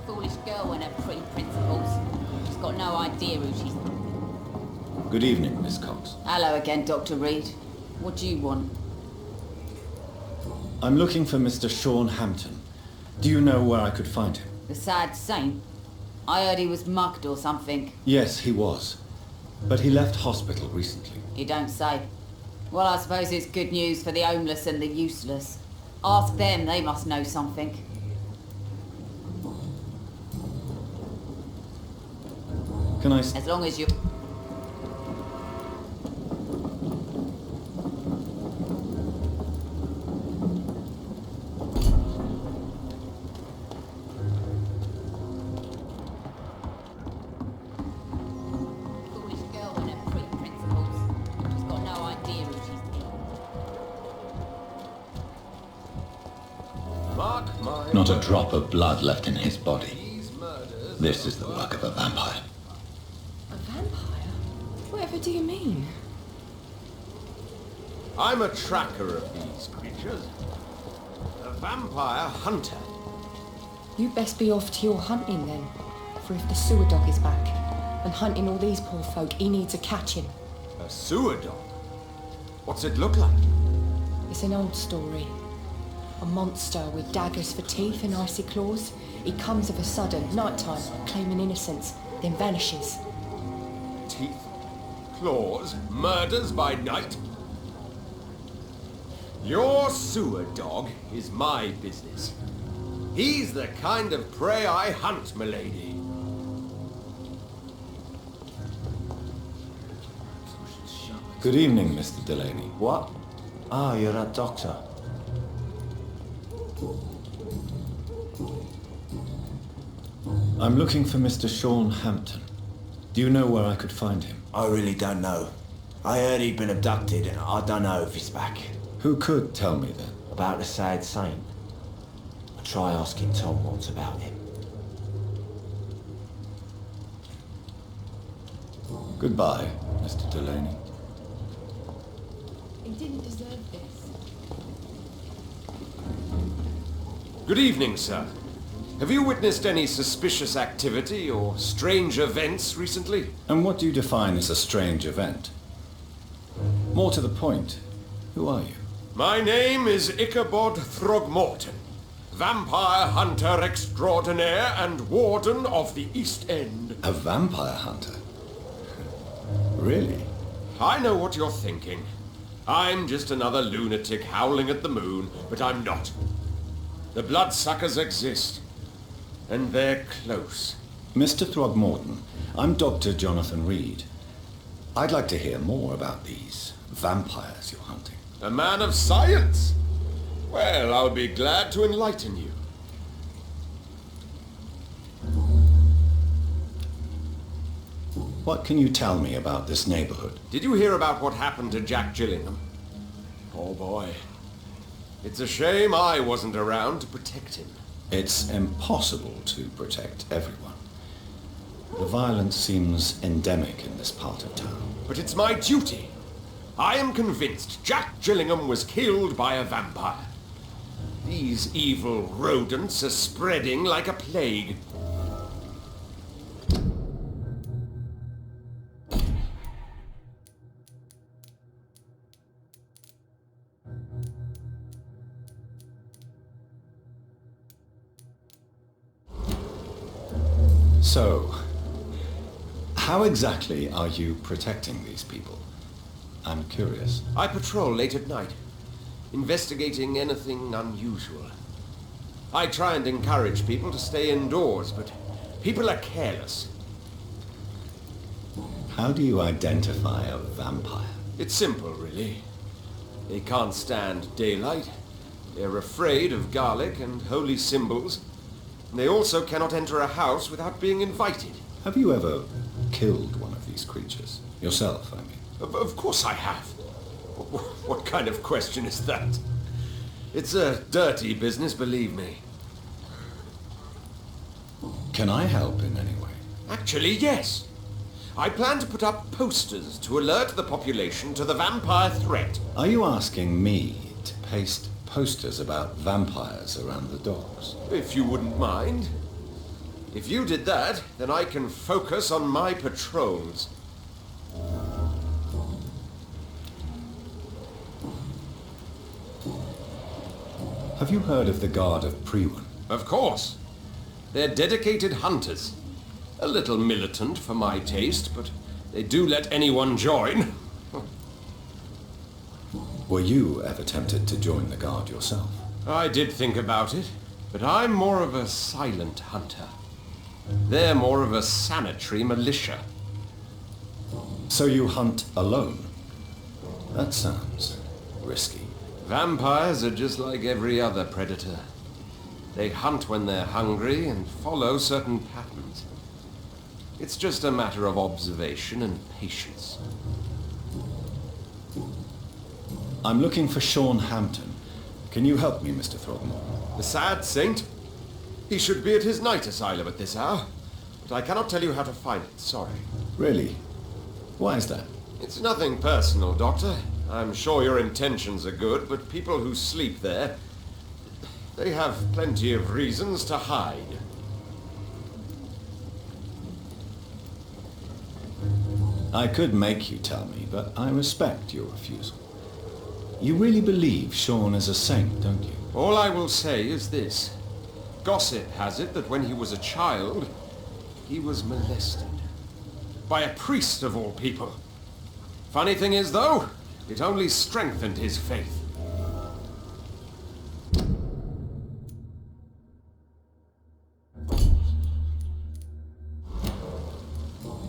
Foolish girl and her pretty principles. She's got no idea who she's... Good evening, Miss Cox. Hello again, Dr. Reed. What do you want? I'm looking for Mr. Sean Hampton. Do you know where I could find him? The sad saint? I heard he was mugged or something. Yes, he was. But he left hospital recently. You don't say. Well, I suppose it's good news for the homeless and the useless. Ask them, they must know something. Can I... As long as you... Not a drop of blood left in his body. This is the work of a vampire. A vampire? Whatever do you mean? I'm a tracker of these creatures. A vampire hunter. You best be off to your hunting then. For if the sewer dog is back and hunting all these poor folk, he needs a catching. A sewer dog? What's it look like? It's an old story. A monster with daggers for teeth and icy claws. He comes of a sudden, nighttime, claiming innocence, then vanishes. Teeth, claws, murders by night? Your sewer dog is my business. He's the kind of prey I hunt, milady. Good evening, Mr. Delaney. What? Ah, you're that doctor. I'm looking for Mr. Sean Hampton. Do you know where I could find him? I really don't know. I heard he'd been abducted and I don't know if he's back. Who could tell me then? About the sad saint. I'll try asking Tom Watts about him. Goodbye, Mr. Delaney. He didn't deserve this. Good evening, sir. Have you witnessed any suspicious activity or strange events recently? And what do you define as a strange event? More to the point, who are you? My name is Ichabod Throgmorton, vampire hunter extraordinaire and warden of the East End. A vampire hunter? Really? I know what you're thinking. I'm just another lunatic howling at the moon, but I'm not. The bloodsuckers exist. And they're close. Mr. Throgmorton, I'm Dr. Jonathan Reed. I'd like to hear more about these vampires you're hunting. A man of science? Well, I'll be glad to enlighten you. What can you tell me about this neighborhood? Did you hear about what happened to Jack Gillingham? Oh boy. It's a shame I wasn't around to protect him. It's impossible to protect everyone. The violence seems endemic in this part of town. But it's my duty. I am convinced Jack Gillingham was killed by a vampire. These evil rodents are spreading like a plague. So, how exactly are you protecting these people? I'm curious. I patrol late at night. investigating anything unusual. I try and encourage people to stay indoors, but people are careless. How do you identify a vampire? It's simple, really. They can't stand daylight. They're afraid of garlic and holy symbols. And they also cannot enter a house without being invited. Have you ever killed one of these creatures? Yourself, I mean. Of course I have. What kind of question is that? It's a dirty business, believe me. Can I help in any way? Actually, yes. I plan to put up posters to alert the population to the vampire threat. Are you asking me to paste posters about vampires around the docks? If you wouldn't mind. If you did that, then I can focus on my patrols. Have you heard of the Guard of Priwen? Of course. They're dedicated hunters. A little militant for my taste, but they do let anyone join. Were you ever tempted to join the Guard yourself? I did think about it, but I'm more of a silent hunter. They're more of a sanitary militia. So you hunt alone? That sounds risky. Vampires are just like every other predator. They hunt when they're hungry and follow certain patterns. It's just a matter of observation and patience. I'm looking for Sean Hampton. Can you help me, Mr. Throgmorton? The sad saint? He should be at his night asylum at this hour, but I cannot tell you how to find it, sorry. Really? Why is that? It's nothing personal, Doctor. I'm sure your intentions are good, but people who sleep there, they have plenty of reasons to hide. I could make you tell me, but I respect your refusal. You really believe Sean is a saint, don't you? All I will say is this. Gossip has it that when he was a child, he was molested. By a priest of all people. Funny thing is, though, it only strengthened his faith.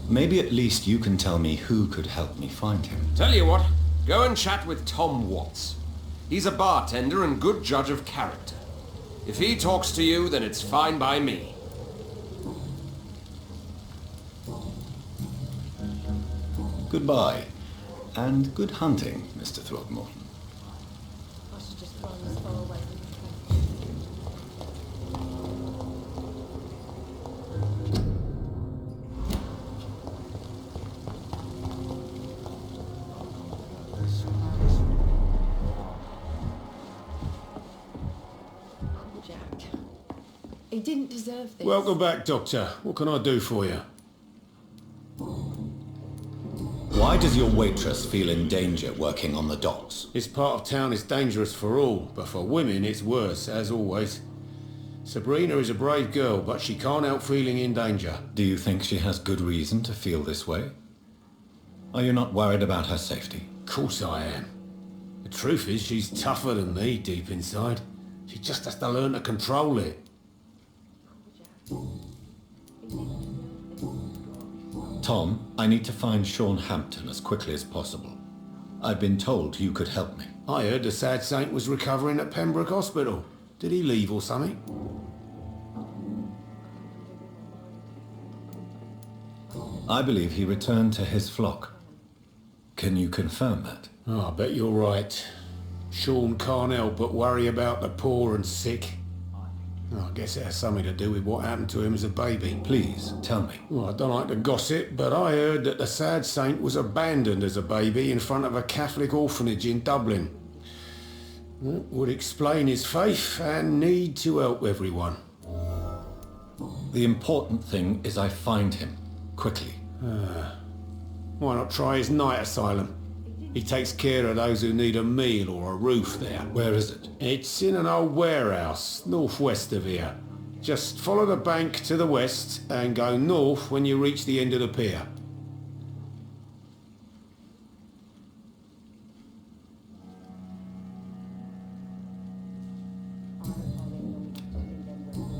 Maybe at least you can tell me who could help me find him. Tell you what, go and chat with Tom Watts. He's a bartender and good judge of character. If he talks to you, then it's fine by me. Goodbye, and good hunting, Mr. Throgmorton. I should just run as far away from Jack. He didn't deserve this. Welcome back, Doctor. What can I do for you? Why does your waitress feel in danger working on the docks? This part of town is dangerous for all, but for women it's worse, as always. Sabrina is a brave girl, but she can't help feeling in danger. Do you think she has good reason to feel this way? Are you not worried about her safety? Of course I am. The truth is, she's tougher than me deep inside. She just has to learn to control it. Tom, I need to find Sean Hampton as quickly as possible. I've been told you could help me. I heard the sad saint was recovering at Pembroke Hospital. Did he leave or something? I believe he returned to his flock. Can you confirm that? Oh, I bet you're right. Sean can't help but worry about the poor and sick. Oh, I guess it has something to do with what happened to him as a baby. Please, tell me. Well, I don't like to gossip, but I heard that the sad saint was abandoned as a baby in front of a Catholic orphanage in Dublin. That would explain his faith and need to help everyone. The important thing is I find him, quickly. Why not try his night asylum? He takes care of those who need a meal or a roof there. Where is it? It's in an old warehouse, northwest of here. Just follow the bank to the west and go north when you reach the end of the pier.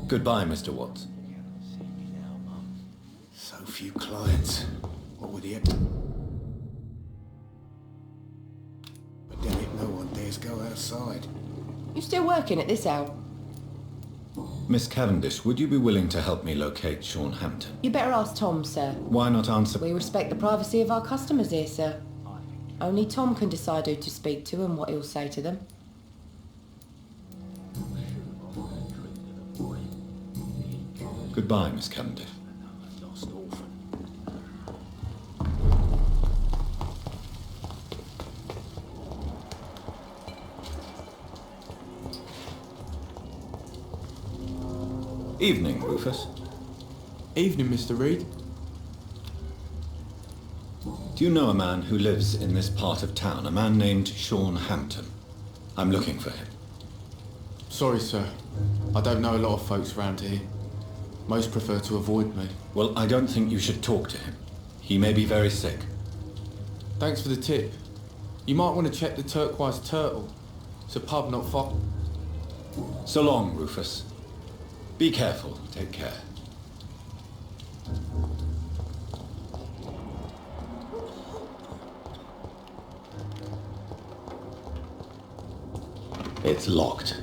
Goodbye, Mr. Watts. So few clients. What with the... But damn it, no one dares go outside. You still working at this hour? Miss Cavendish, would you be willing to help me locate Sean Hampton? You better ask Tom, sir. Why not answer? We respect the privacy of our customers here, sir. Only Tom can decide who to speak to and what he'll say to them. Goodbye, Miss Cavendish. Evening, Rufus. Evening, Mr. Reed. Do you know a man who lives in this part of town? A man named Sean Hampton. I'm looking for him. Sorry, sir. I don't know a lot of folks around here. Most prefer to avoid me. Well, I don't think you should talk to him. He may be very sick. Thanks for the tip. You might want to check the Turquoise Turtle. It's a pub not far. So long, Rufus. Be careful. Take care. It's locked.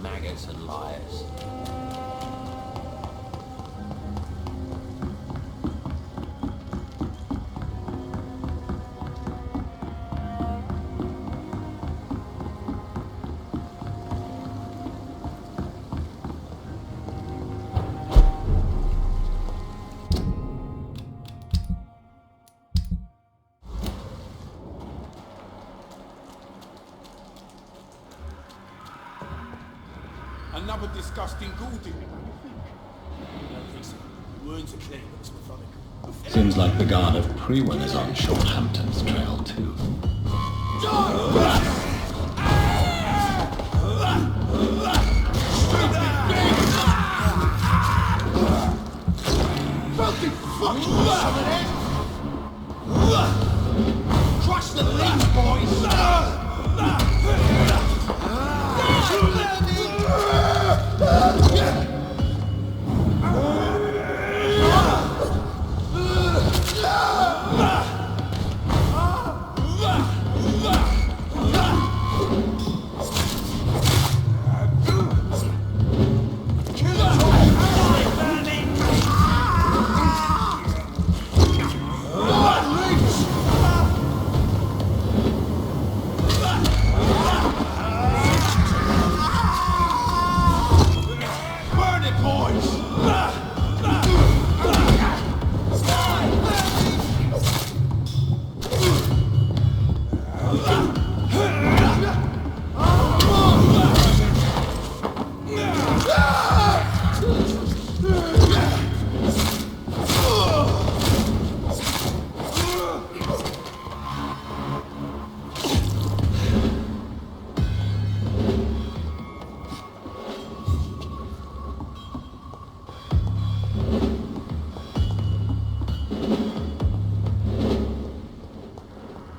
Maggots and liars. Another disgusting ghoul. Wounds are clean, but it's methodical. Seems like the guard of Prewen is on Sean Hampton's trail, too. Crush the leaves, boys!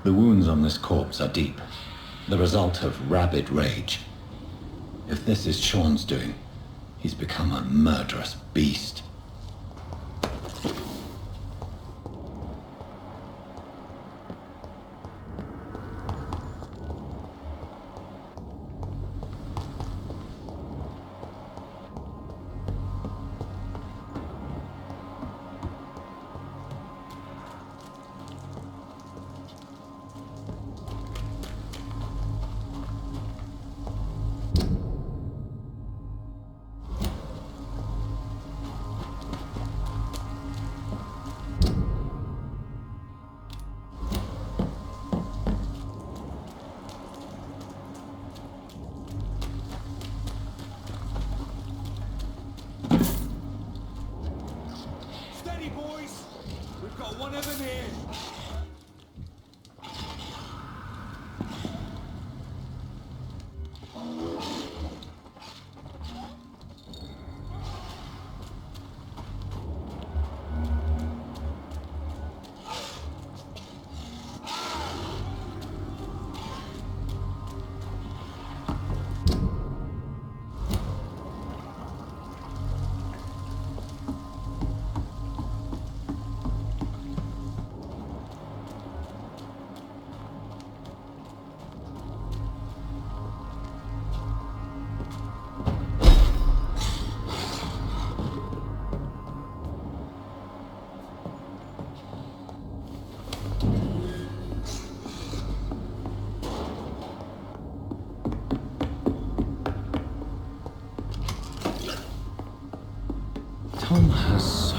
The wounds on this corpse are deep, the result of rabid rage. If this is Sean's doing, he's become a murderous beast.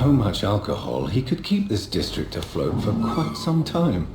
so much alcohol, he could keep this district afloat for quite some time.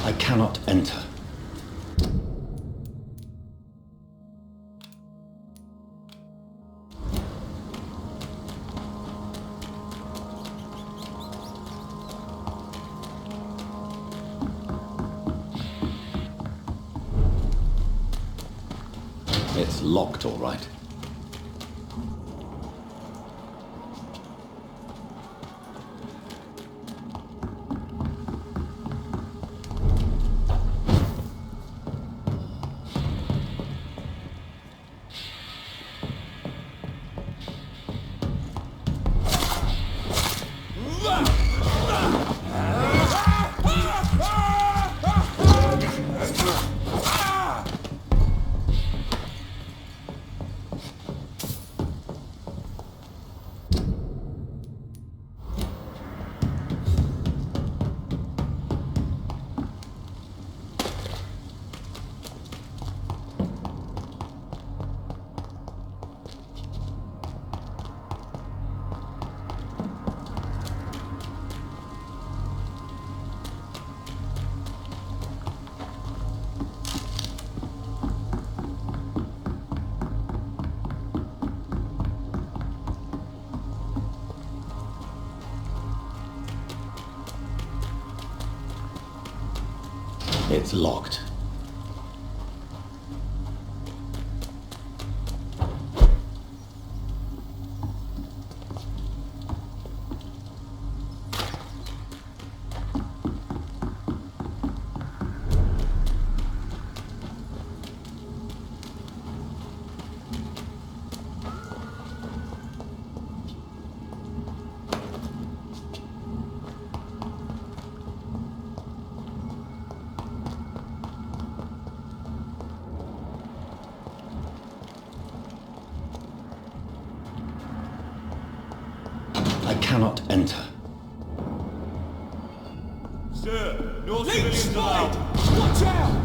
I cannot enter. It's locked, all right. It's locked. I cannot enter. Sir, no Leech civilians allowed. Watch out!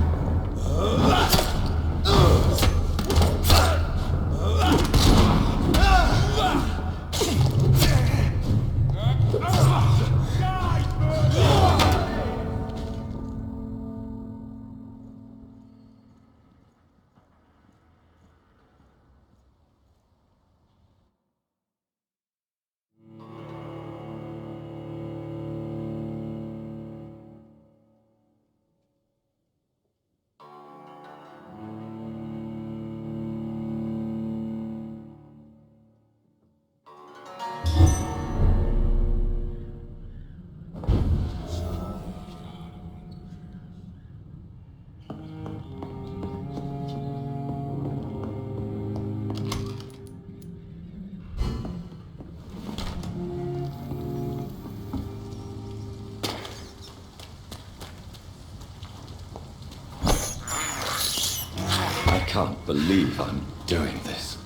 I can't believe I'm doing this.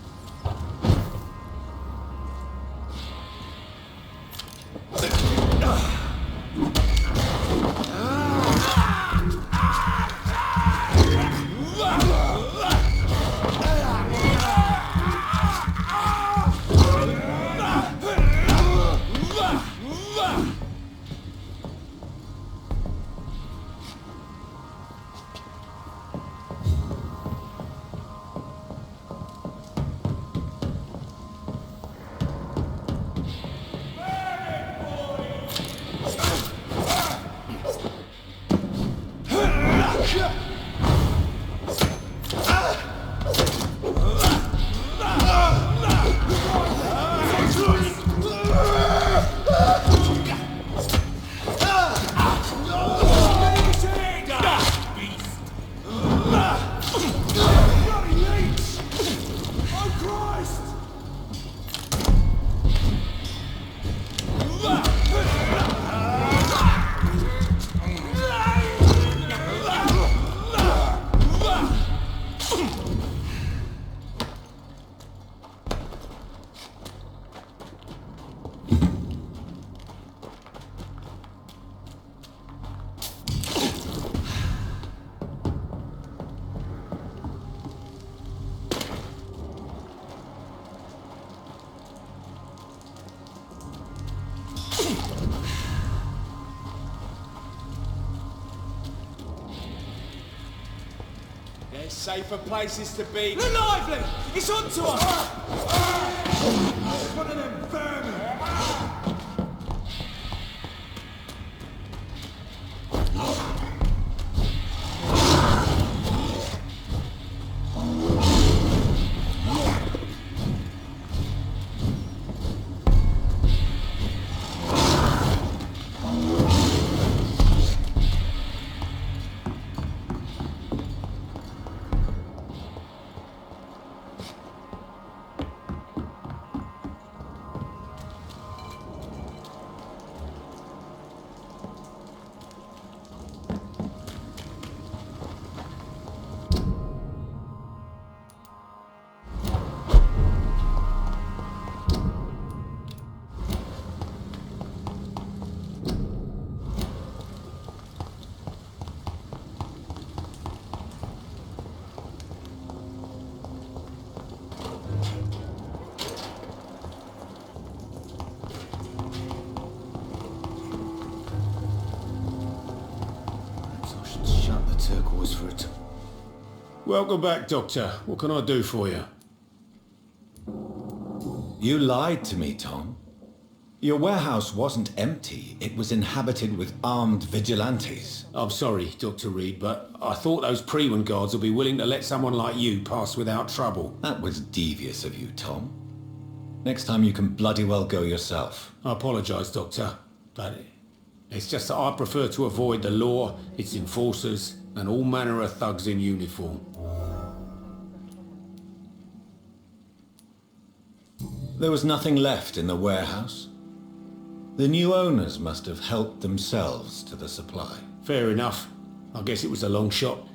There's safer places to be. They're lively! It's on to us! One of them vermin! Turquoise for it. Welcome back, Doctor. What can I do for you? You lied to me, Tom. Your warehouse wasn't empty. It was inhabited with armed vigilantes. I'm sorry, Dr. Reed, but I thought those Prewen guards would be willing to let someone like you pass without trouble. That was devious of you, Tom. Next time you can bloody well go yourself. I apologise, Doctor, but it's just that I prefer to avoid the law, its enforcers, and all manner of thugs in uniform. There was nothing left in the warehouse. The new owners must have helped themselves to the supply. Fair enough. I guess it was a long shot.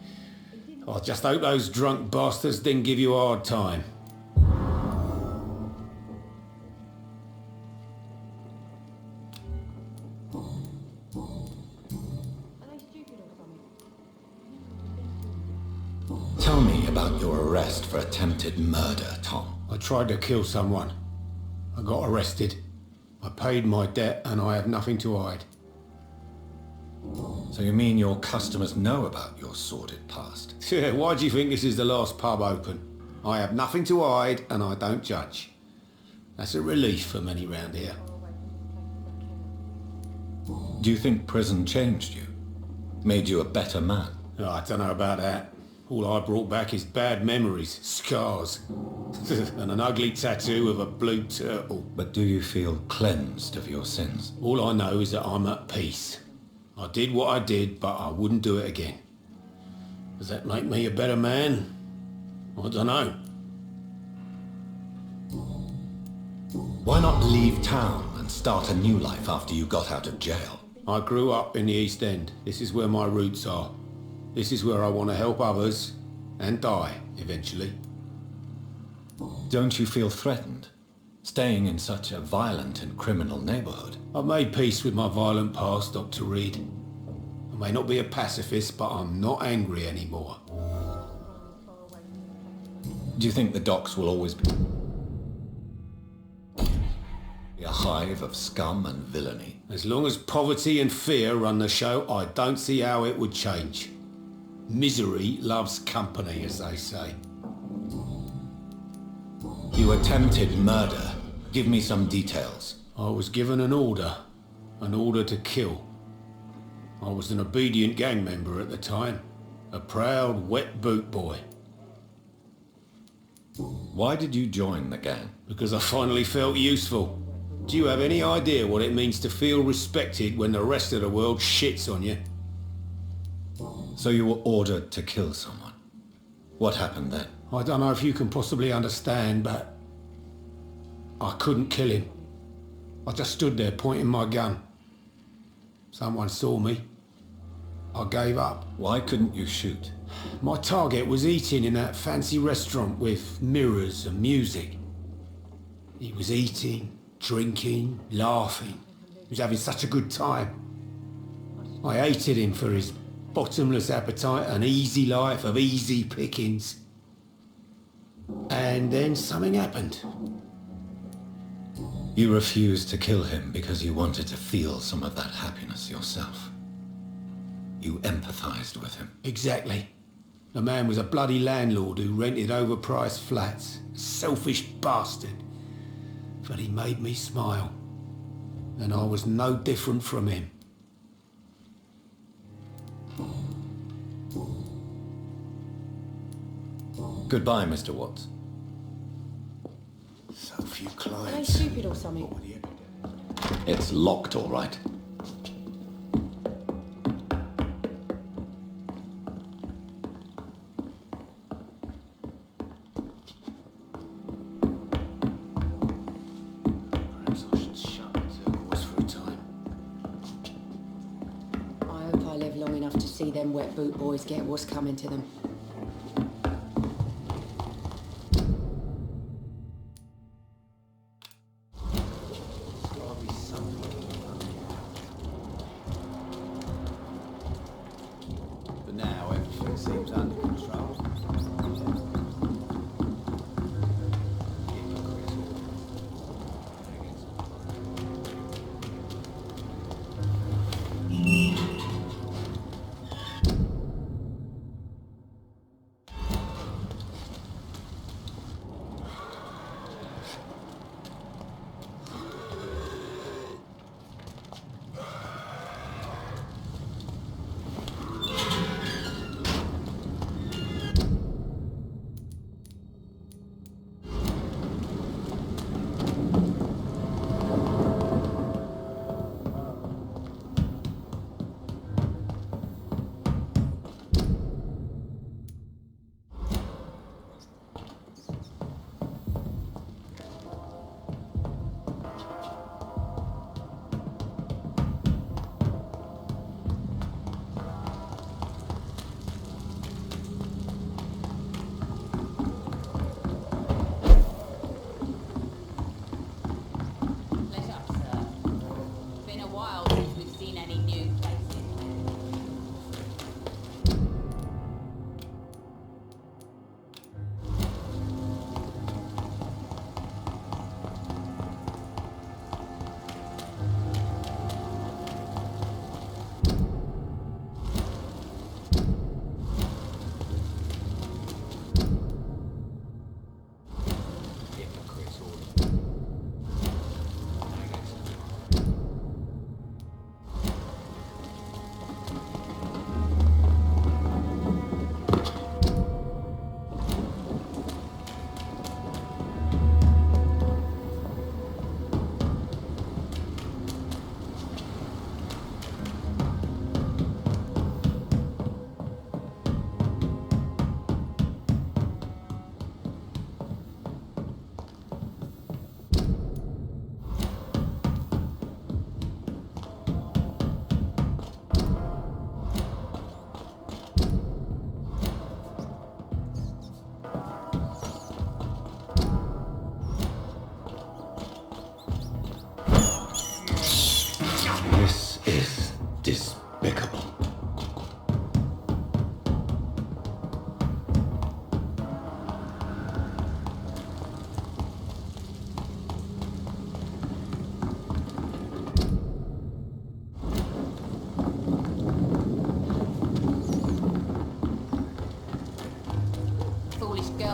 I just hope those drunk bastards didn't give you a hard time. Tell me about your arrest for attempted murder, Tom. I tried to kill someone. I got arrested. I paid my debt and I have nothing to hide. So you mean your customers know about your sordid past? Yeah, why do you think this is the last pub open? I have nothing to hide and I don't judge. That's a relief for many round here. Do you think prison changed you? Made you a better man? Oh, I don't know about that. All I brought back is bad memories, scars, and an ugly tattoo of a blue turtle. But do you feel cleansed of your sins? All I know is that I'm at peace. I did what I did, but I wouldn't do it again. Does that make me a better man? I don't know. Why not leave town and start a new life after you got out of jail? I grew up in the East End. This is where my roots are. This is where I want to help others and die, eventually. Don't you feel threatened, staying in such a violent and criminal neighborhood? I've made peace with my violent past, Dr. Reed. I may not be a pacifist, but I'm not angry anymore. Do you think the docks will always be a hive of scum and villainy? As long as poverty and fear run the show, I don't see how it would change. Misery loves company, as they say. You attempted murder. Give me some details. I was given an order to kill. I was an obedient gang member at the time, a proud wet boot boy. Why did you join the gang? Because I finally felt useful. Do you have any idea what it means to feel respected when the rest of the world shits on you? So you were ordered to kill someone. What happened then? I don't know if you can possibly understand, but I couldn't kill him. I just stood there pointing my gun. Someone saw me. I gave up. Why couldn't you shoot? My target was eating in that fancy restaurant with mirrors and music. He was eating, drinking, laughing. He was having such a good time. I hated him for his bottomless appetite and easy life of easy pickings. And then something happened. You refused to kill him because you wanted to feel some of that happiness yourself. You empathized with him. Exactly. The man was a bloody landlord who rented overpriced flats. A selfish bastard. But he made me smile. And I was no different from him. Goodbye, Mr. Watts. So few Are they clients. stupid or something? It's locked, all right. Perhaps I should shut the turquoise for a time. I hope I live long enough to see them wet boot boys get what's coming to them. But now everything seems under control.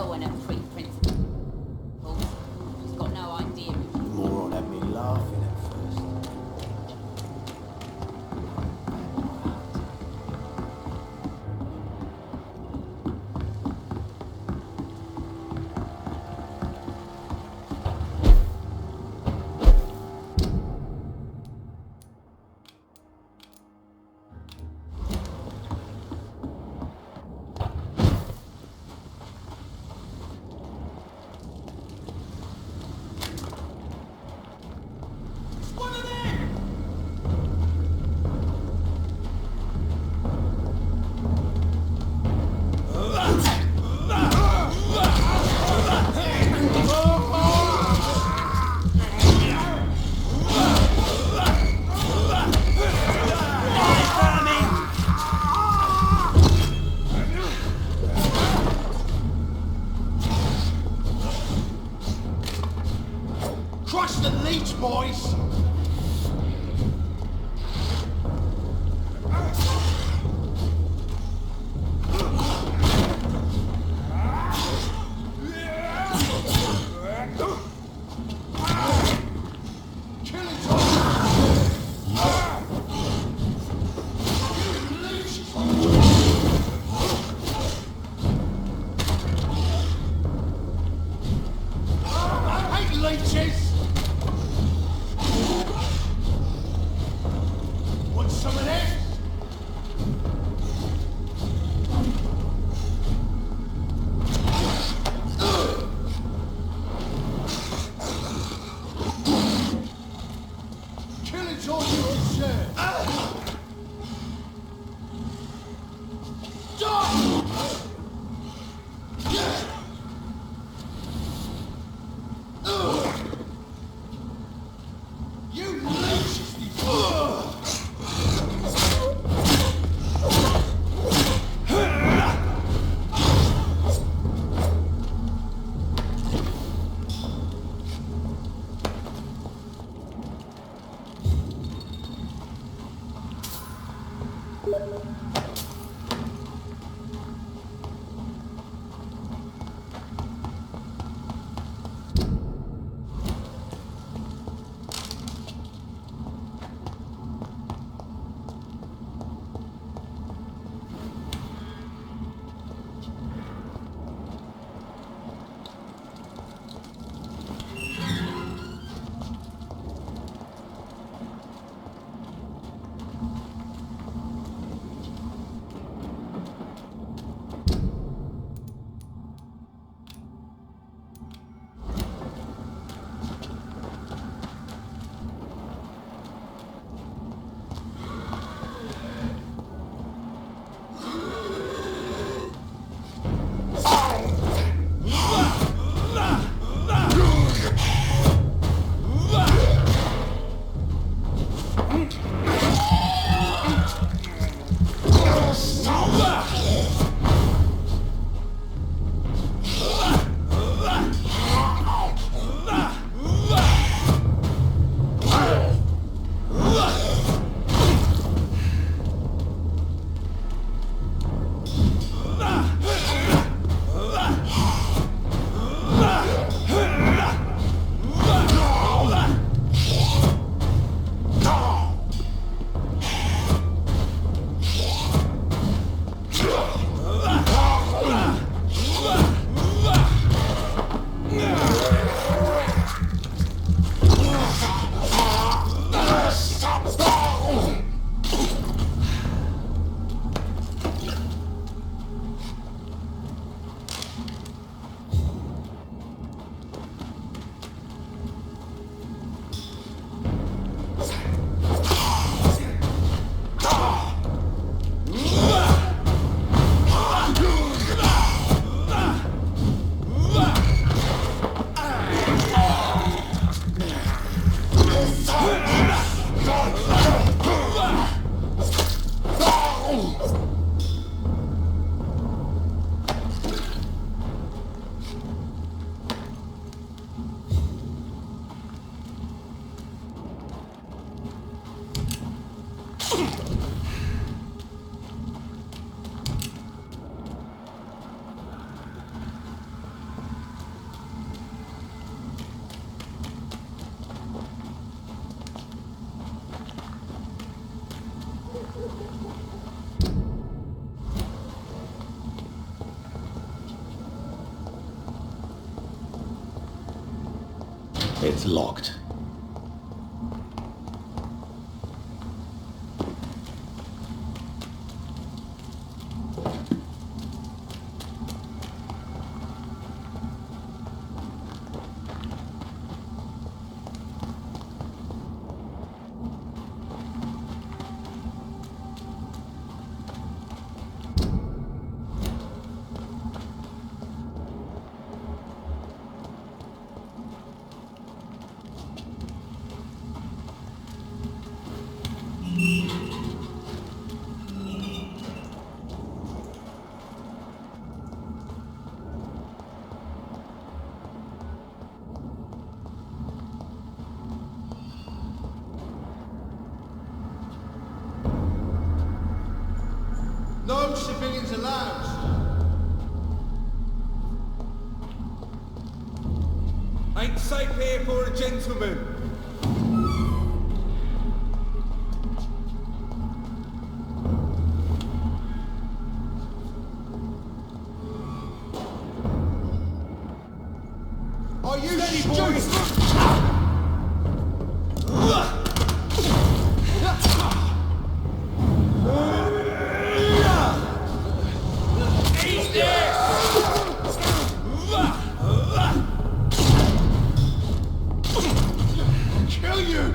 girl and her pre-principles. She's got no idea. Moron had me laughing at first. It's locked. No civilians allowed. Ain't safe here for a gentleman. Are you steady, boys? Kill you!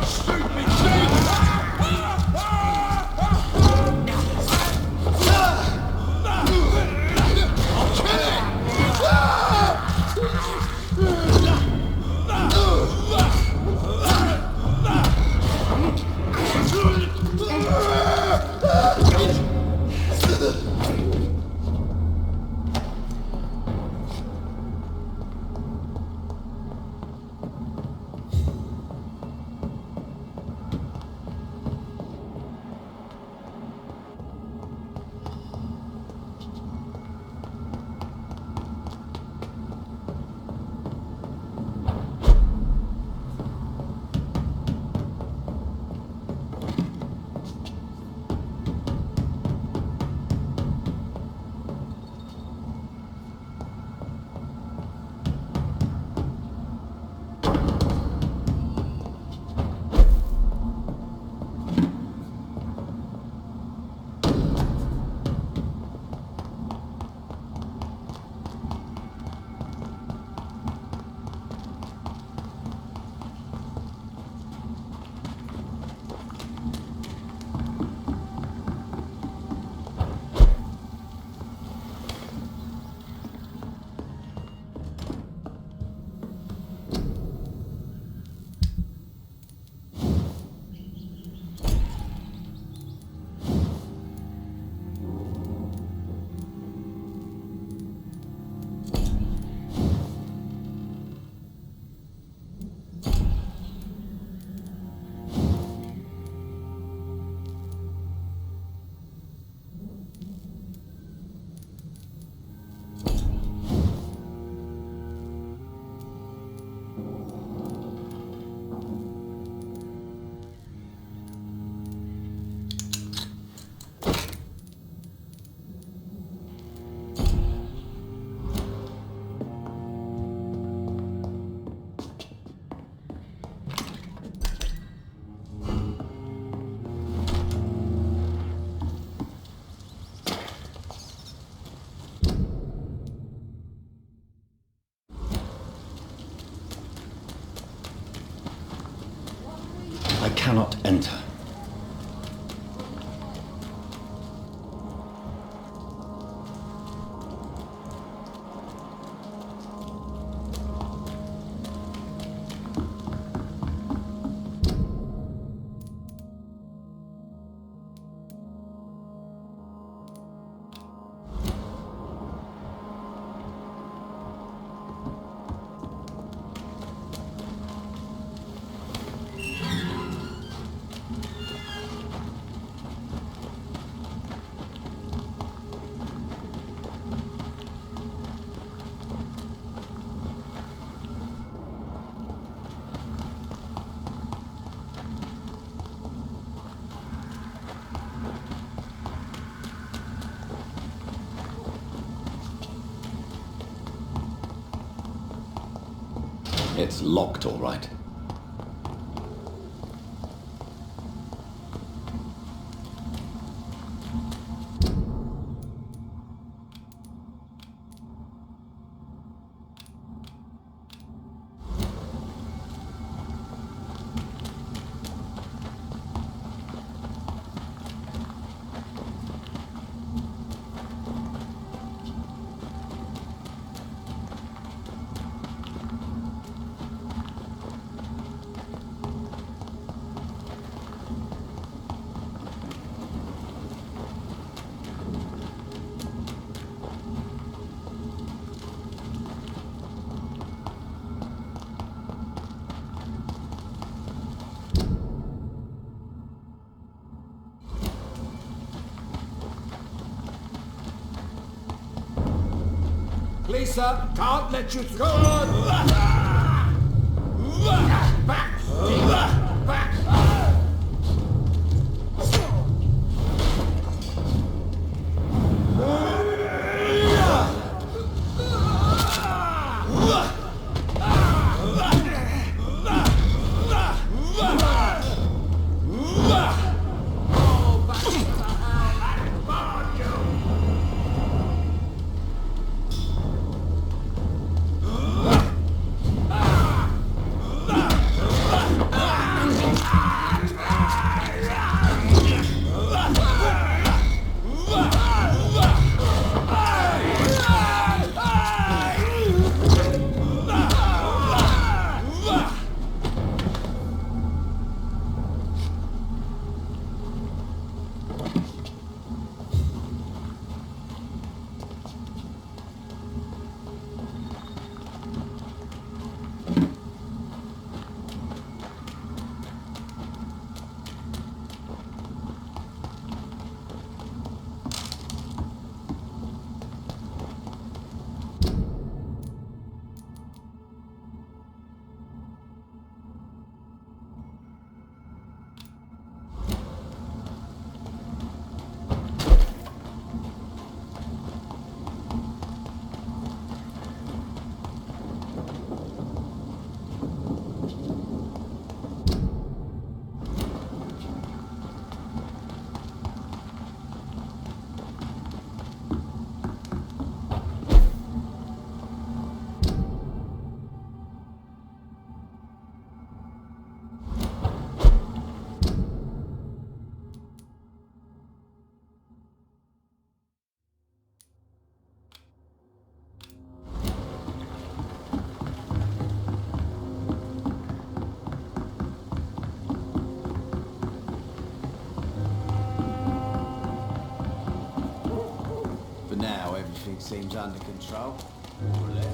Stupid thing! I'll kill it! I cannot enter. It's locked, all right. Please, sir, can't let you through. Go on! Back! Back! Now everything seems under control, more or less.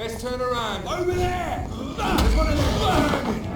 Best turn around. Over there! There's one of them vermin!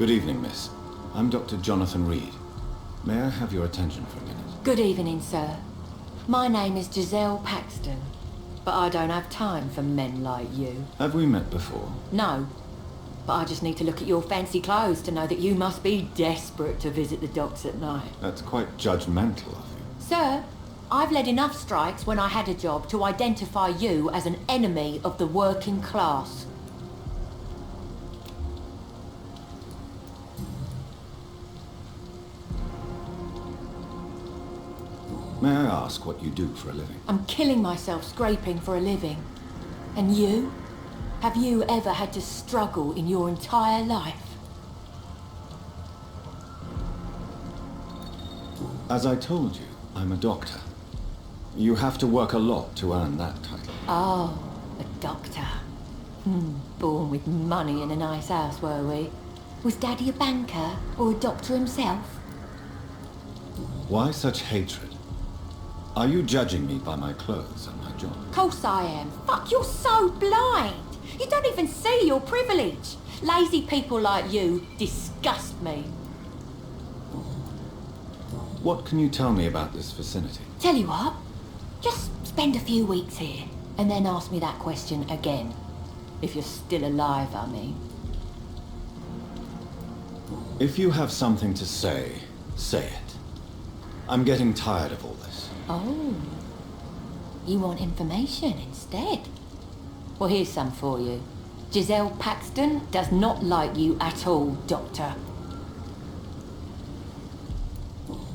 Good evening, miss. I'm Dr. Jonathan Reed. May I have your attention for a minute? Good evening, sir. My name is Giselle Paxton, but I don't have time for men like you. Have we met before? No, but I just need to look at your fancy clothes to know that you must be desperate to visit the docks at night. That's quite judgmental of you. Sir, I've led enough strikes when I had a job to identify you as an enemy of the working class. May I ask what you do for a living? I'm killing myself scraping for a living. And you? Have you ever had to struggle in your entire life? As I told you, I'm a doctor. You have to work a lot to earn that title. Oh, a doctor. Born with money in a nice house, were we? Was Daddy a banker or a doctor himself? Why such hatred? Are you judging me by my clothes and my job? Of course I am. Fuck, you're so blind. You don't even see your privilege. Lazy people like you disgust me. What can you tell me about this vicinity? Tell you what, just spend a few weeks here and then ask me that question again. If you're still alive, I mean. If you have something to say, say it. I'm getting tired of all this. Oh. You want information instead? Well, here's some for you. Giselle Paxton does not like you at all, Doctor.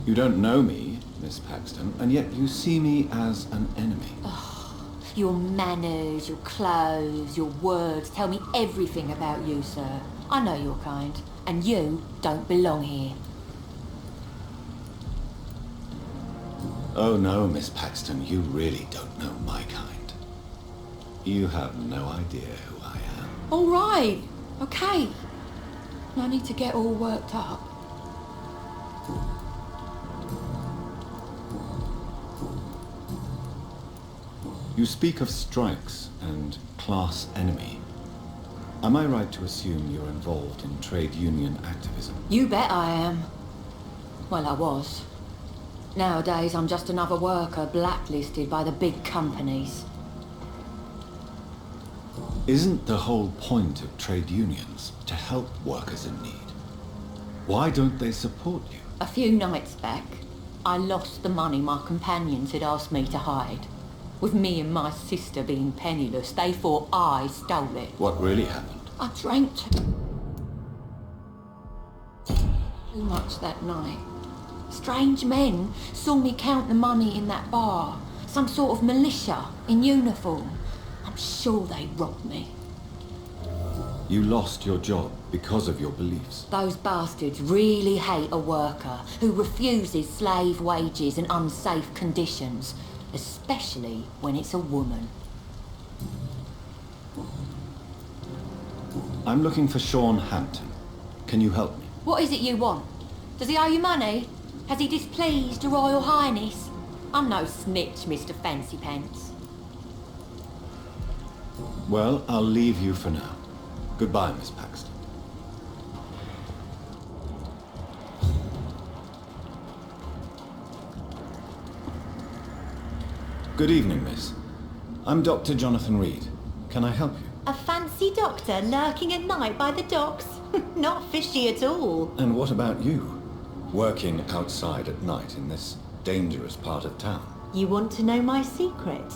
You don't know me, Miss Paxton, and yet you see me as an enemy. Your manners, your clothes, your words tell me everything about you, sir. I know your kind, and you don't belong here. Oh no, Miss Paxton, you really don't know my kind. You have no idea who I am. All right, okay. No need to get all worked up. You speak of strikes and class enemy. Am I right to assume you're involved in trade union activism? You bet I am. Well, I was. Nowadays, I'm just another worker blacklisted by the big companies. Isn't the whole point of trade unions to help workers in need? Why don't they support you? A few nights back, I lost the money my companions had asked me to hide. With me and my sister being penniless, they thought I stole it. What really happened? I drank too much that night. Strange men saw me count the money in that bar. Some sort of militia in uniform. I'm sure they robbed me. You lost your job because of your beliefs. Those bastards really hate a worker who refuses slave wages and unsafe conditions, especially when it's a woman. I'm looking for Sean Hampton. Can you help me? What is it you want? Does he owe you money? Has he displeased your Royal Highness? I'm no snitch, Mr. Fancy Pants. Well, I'll leave you for now. Goodbye, Miss Paxton. Good evening, miss. I'm Dr. Jonathan Reed. Can I help you? A fancy doctor lurking at night by the docks? Not fishy at all. And what about you? Working outside at night in this dangerous part of town? You want to know my secret?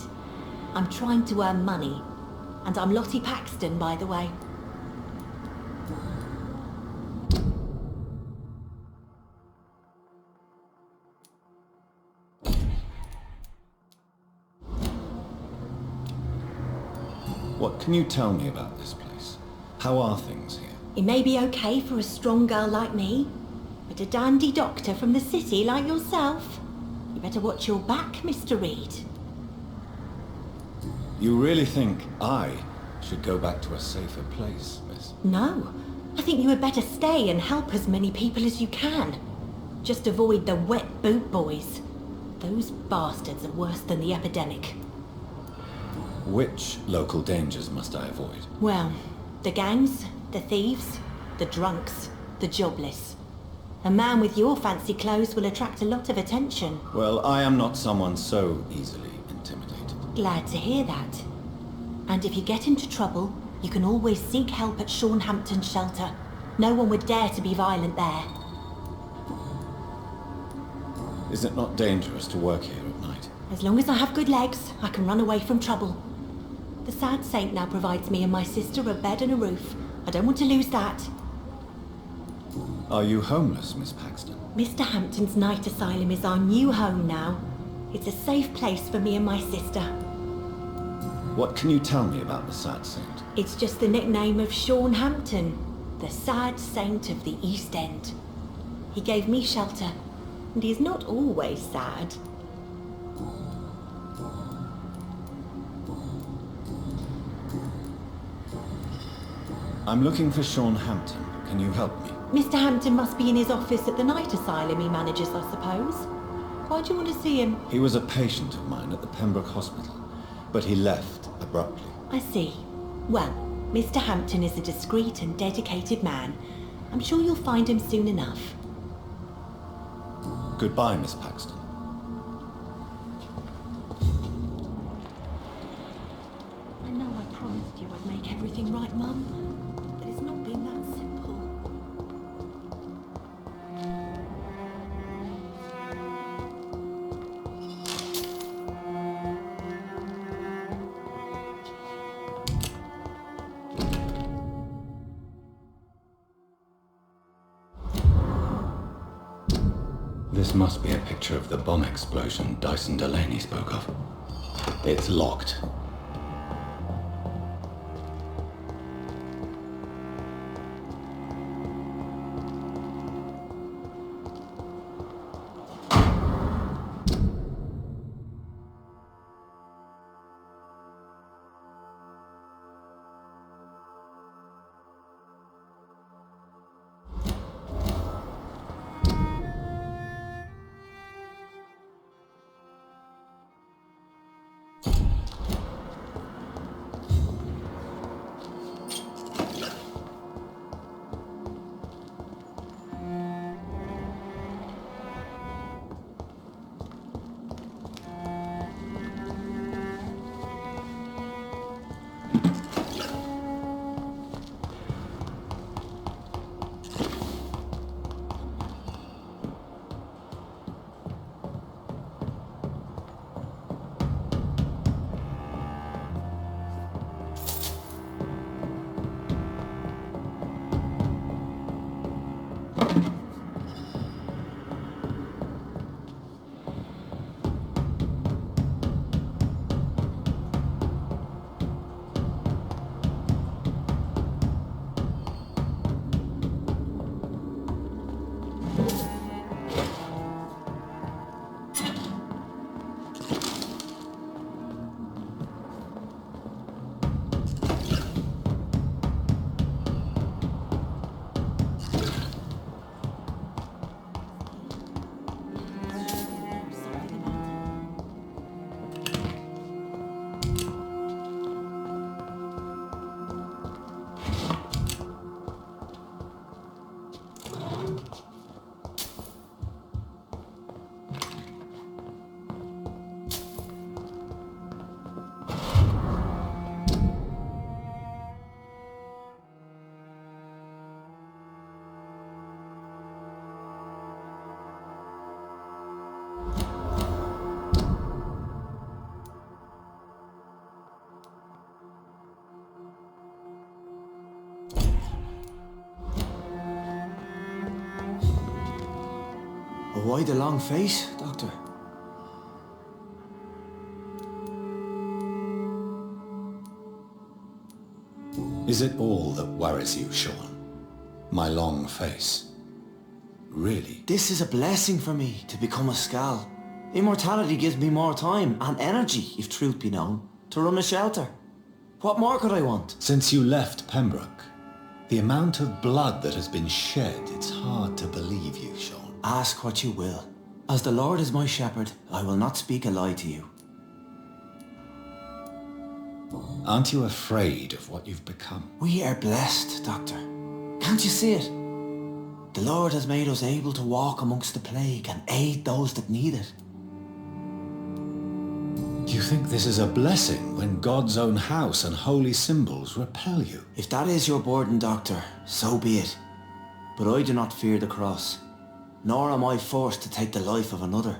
I'm trying to earn money. And I'm Lottie Paxton, by the way. What can you tell me about this place? How are things here? It may be okay for a strong girl like me, but a dandy doctor from the city like yourself, you better watch your back, Mr. Reed. You really think I should go back to a safer place, miss? No, I think you had better stay and help as many people as you can. Just avoid the wet boot boys. Those bastards are worse than the epidemic. Which local dangers must I avoid? Well, the gangs, the thieves, the drunks, the jobless. A man with your fancy clothes will attract a lot of attention. Well, I am not someone so easily intimidated. Glad to hear that. And if you get into trouble, you can always seek help at Sean Hampton's shelter. No one would dare to be violent there. Is it not dangerous to work here at night? As long as I have good legs, I can run away from trouble. The sad saint now provides me and my sister a bed and a roof. I don't want to lose that. Are you homeless, Miss Paxton? Mr. Hampton's night asylum is our new home now. It's a safe place for me and my sister. What can you tell me about the sad saint? It's just the nickname of Sean Hampton, the sad saint of the East End. He gave me shelter, and he is not always sad. I'm looking for Sean Hampton. Can you help me? Mr. Hampton must be in his office at the night asylum he manages, I suppose. Why do you want to see him? He was a patient of mine at the Pembroke Hospital, but he left abruptly. I see. Well, Mr. Hampton is a discreet and dedicated man. I'm sure you'll find him soon enough. Goodbye, Miss Paxton. everything right, Mum? But it's not been that simple. This must be a picture of the bomb explosion Dyson Delaney spoke of. It's locked. Why the long face, Doctor? Is it all that worries you, Sean? My long face? Really? This is a blessing for me, to become a Skal. Immortality gives me more time and energy, if truth be known, to run a shelter. What more could I want? Since you left Pembroke, the amount of blood that has been shed, it's hard to believe you, Sean. Ask what you will. As the Lord is my shepherd, I will not speak a lie to you. Aren't you afraid of what you've become? We are blessed, Doctor. Can't you see it? The Lord has made us able to walk amongst the plague and aid those that need it. Do you think this is a blessing when God's own house and holy symbols repel you? If that is your burden, Doctor, so be it. But I do not fear the cross, nor am I forced to take the life of another.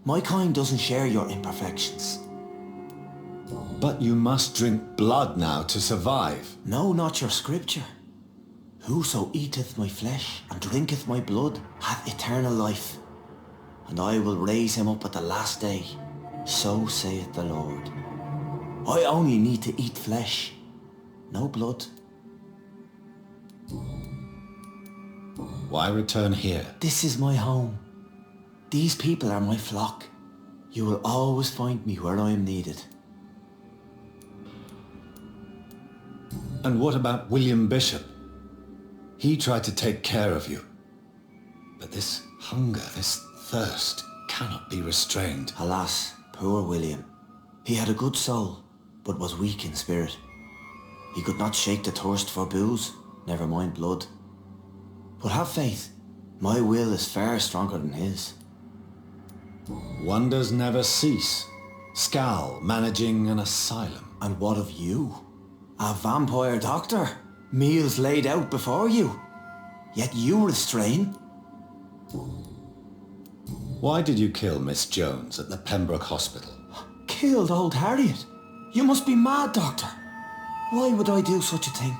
My kind doesn't share your imperfections. But you must drink blood now to survive. No, not your scripture. Whoso eateth my flesh and drinketh my blood hath eternal life, and I will raise him up at the last day. So saith the Lord. I only need to eat flesh, no blood. Why return here? This is my home. These people are my flock. You will always find me where I am needed. And what about William Bishop? He tried to take care of you. But this hunger, this thirst, cannot be restrained. Alas, poor William. He had a good soul, but was weak in spirit. He could not shake the thirst for booze, never mind blood. But have faith, my will is far stronger than his. Wonders never cease. Skal managing an asylum. And what of you? A vampire doctor? Meals laid out before you? Yet you restrain? Why did you kill Miss Jones at the Pembroke Hospital? Killed old Harriet? You must be mad, Doctor. Why would I do such a thing?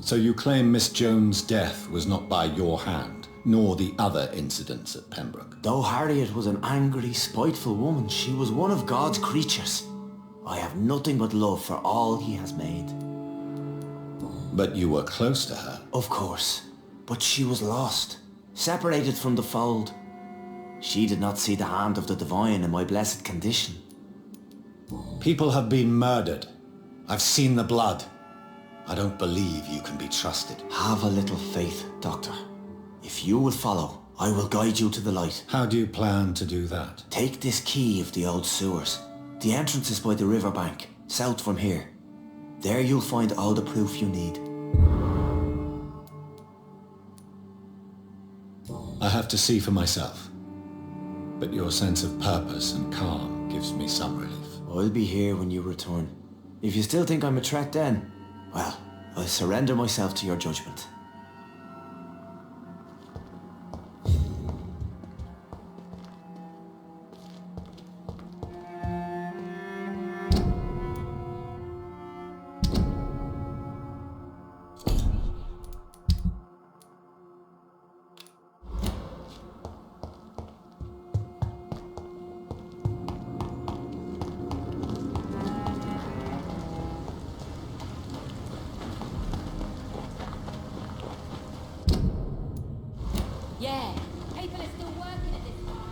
So you claim Miss Jones' death was not by your hand, nor the other incidents at Pembroke? Though Harriet was an angry, spiteful woman, she was one of God's creatures. I have nothing but love for all he has made. But you were close to her? Of course. But she was lost, separated from the fold. She did not see the hand of the divine in my blessed condition. People have been murdered. I've seen the blood. I don't believe you can be trusted. Have a little faith, Doctor. If you will follow, I will guide you to the light. How do you plan to do that? Take this key of the old sewers. The entrance is by the riverbank, south from here. There you'll find all the proof you need. I have to see for myself. But your sense of purpose and calm gives me some relief. I'll be here when you return. If you still think I'm a threat then, well, I'll surrender myself to your judgment. Yeah, people are still working at this time.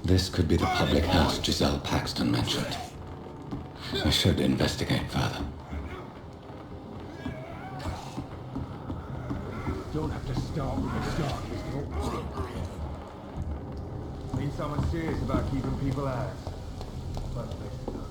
This could be the public house Giselle Paxton mentioned. I should investigate further. Don't have to start with the start, Mr. Means someone serious about keeping people out. But place to look.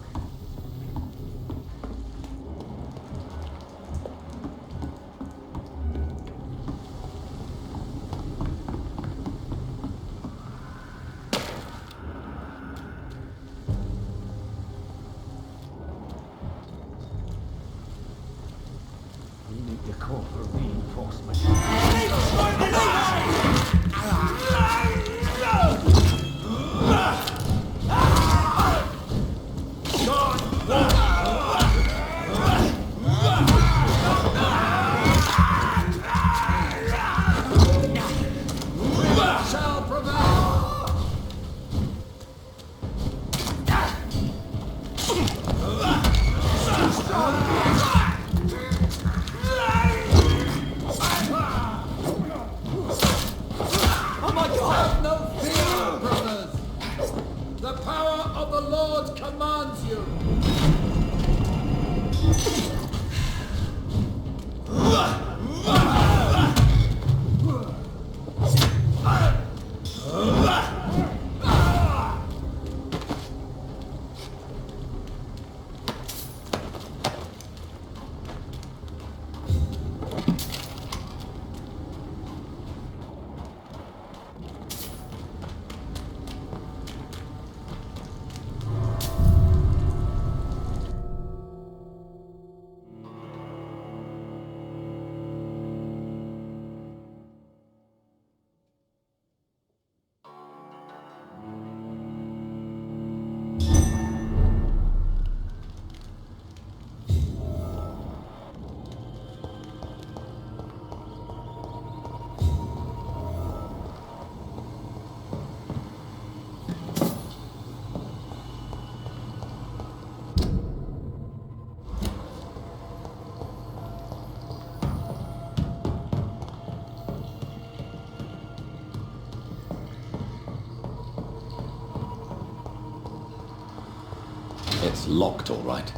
The call for reinforcement. Shall prevail. Oh my God! Have no fear, brothers. The power of the Lord commands you. It's locked, all right.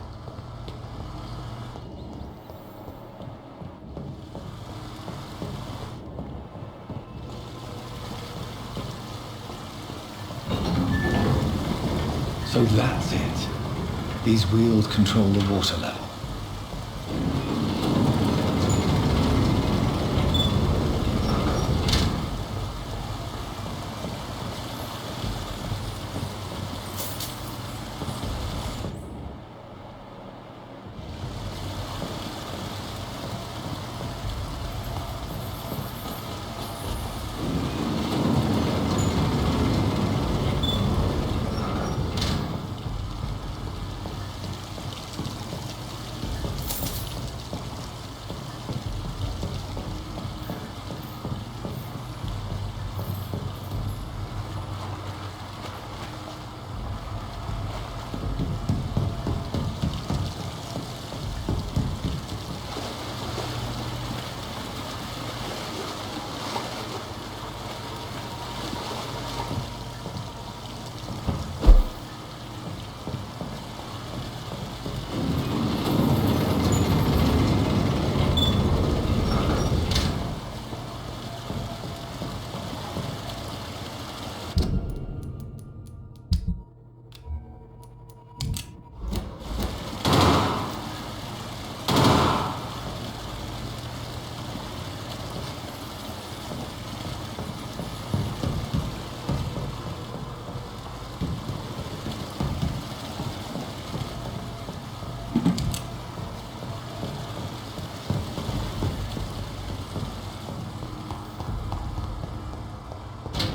So that's it. These wheels control the water level.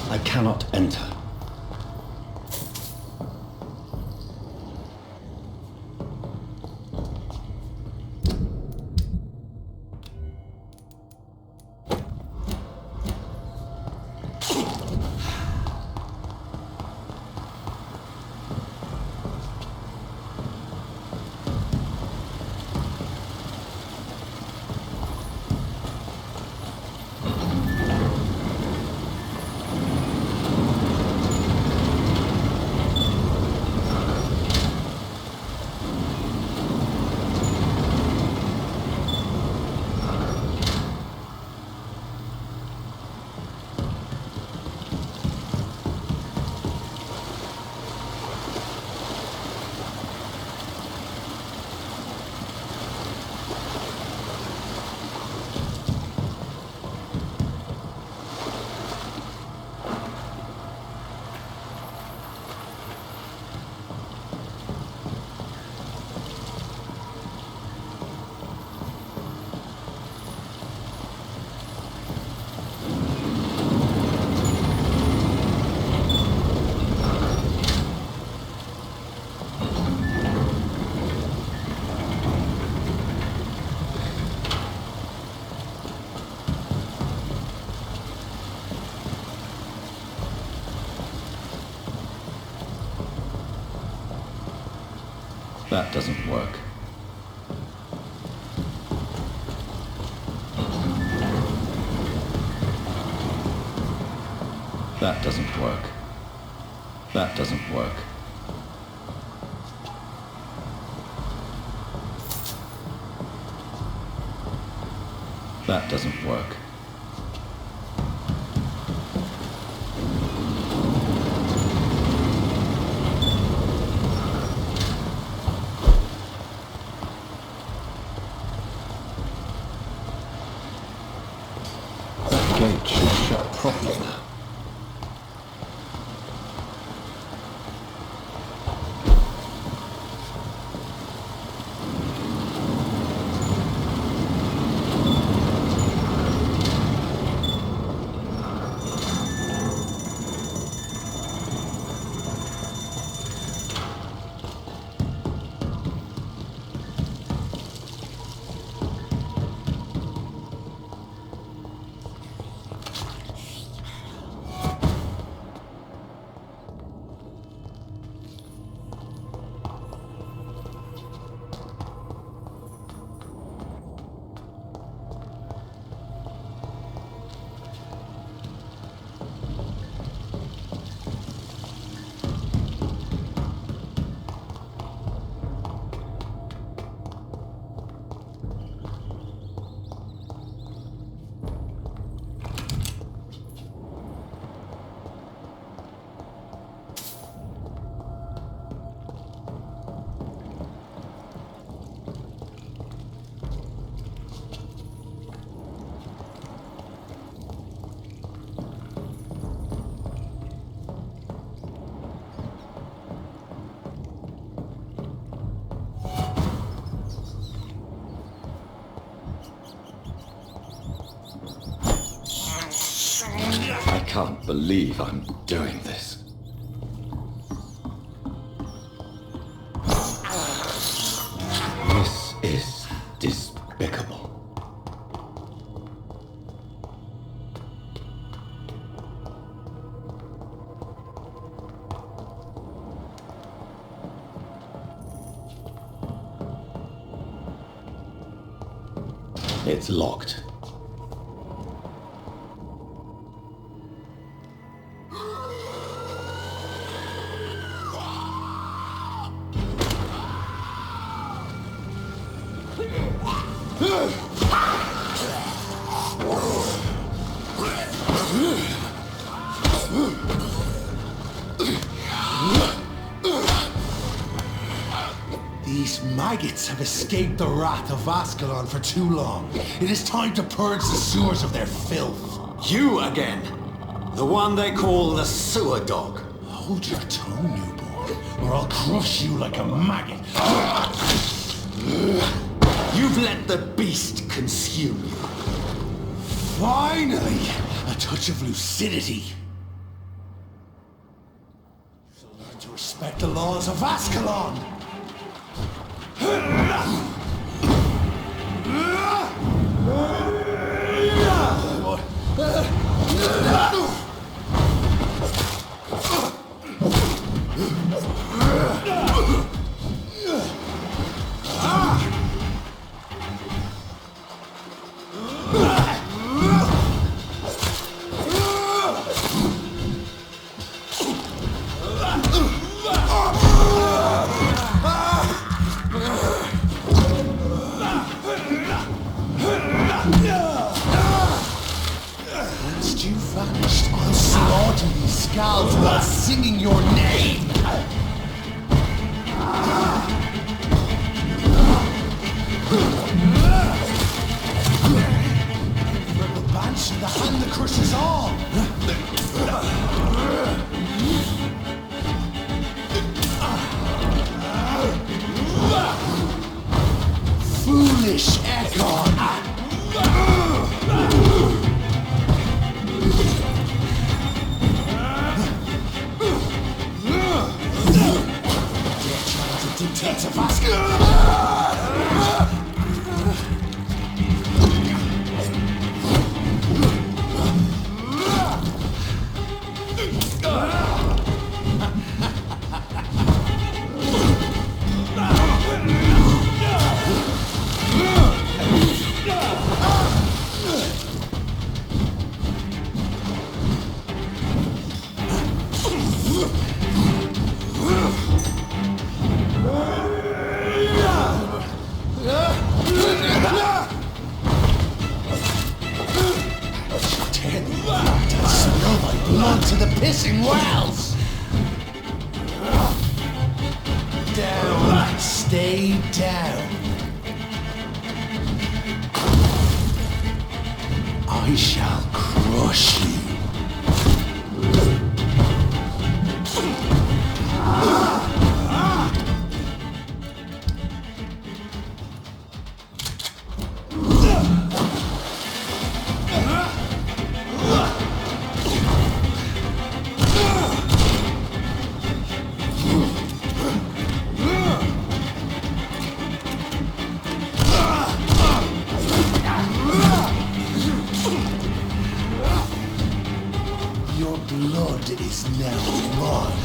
I cannot enter. That doesn't work. That doesn't work. That doesn't work. That doesn't work. That gate should shut properly now. can't believe I'm doing this. This is despicable. It's locked. These maggots have escaped the wrath of Ascalon for too long. It is time to purge the sewers of their filth. You again! The one they call the sewer dog. Hold your tongue, newborn, or I'll crush you like a maggot. You've let the beast consume you. Finally! A touch of lucidity. So learn to respect the laws of Ascalon! Once you've vanished, I'll slaughter these scalds while singing your name! From the banshee, the hand that crushes all! Foolish Ekon! Dictates of blood to the pissing wells! Down, stay down. I shall crush you. Your blood is now mine.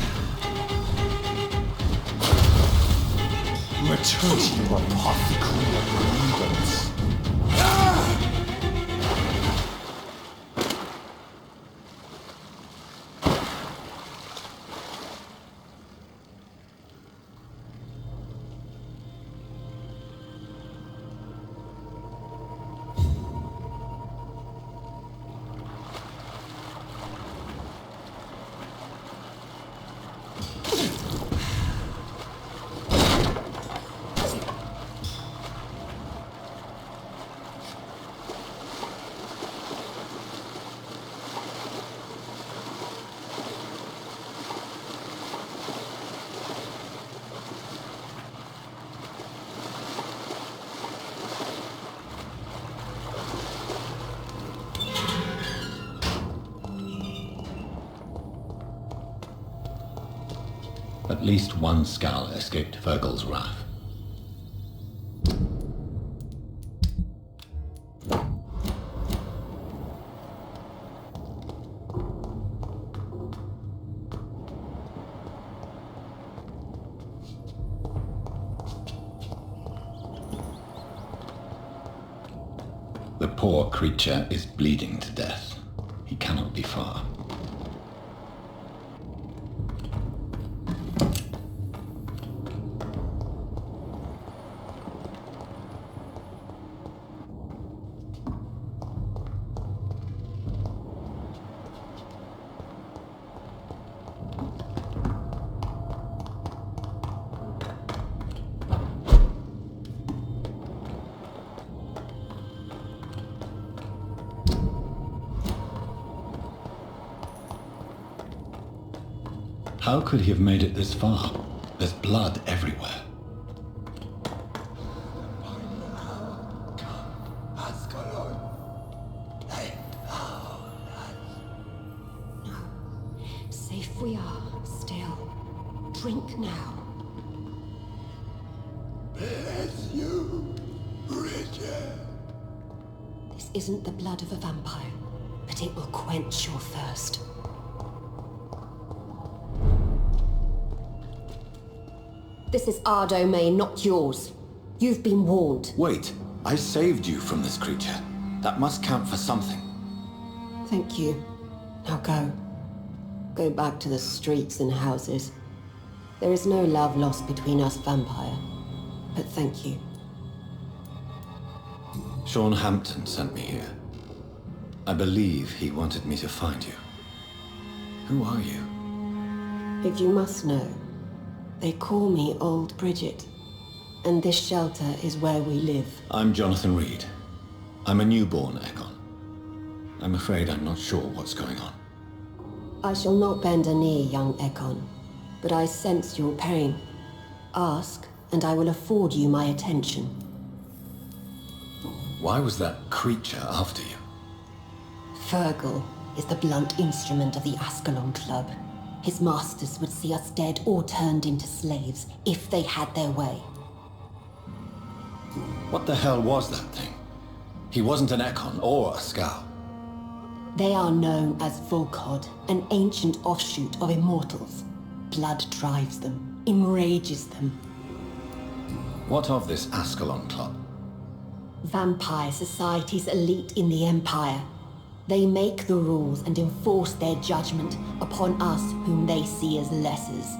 Return to your apothecary of grievance. At least one skull escaped Virgil's wrath. The poor creature is bleeding to death. He cannot be far. How could he have made it this far? There's blood everywhere. Safe we are, still. Drink now. Bless you, Richard. This isn't the blood of a vampire, but it will quench your thirst. This is our domain, not yours. You've been warned. Wait, I saved you from this creature. That must count for something. Thank you. Now go. Go back to the streets and houses. There is no love lost between us, vampire. But thank you. Sean Hampton sent me here. I believe he wanted me to find you. Who are you? If you must know, they call me Old Bridget, and this shelter is where we live. I'm Jonathan Reed. I'm a newborn Ekon. I'm afraid I'm not sure what's going on. I shall not bend a knee, young Ekon, but I sense your pain. Ask, and I will afford you my attention. Why was that creature after you? Virgil is the blunt instrument of the Ascalon Club. His masters would see us dead or turned into slaves if they had their way. What the hell was that thing? He wasn't an Ekon or a Scow. They are known as Volkod, an ancient offshoot of immortals. Blood drives them, enrages them. What of this Ascalon Club? Vampire society's elite in the Empire. They make the rules and enforce their judgment upon us whom they see as lessers.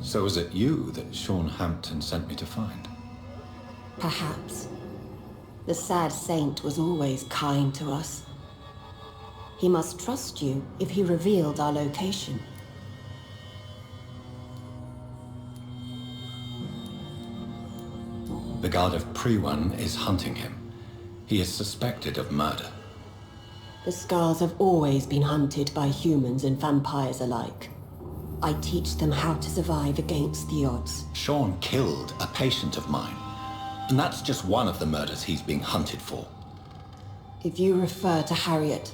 So is it you that Sean Hampton sent me to find? Perhaps. The sad saint was always kind to us. He must trust you if he revealed our location. The guard of Prewan is hunting him. He is suspected of murder. The Scars have always been hunted by humans and vampires alike. I teach them how to survive against the odds. Sean killed a patient of mine. And that's just one of the murders he's being hunted for. If you refer to Harriet,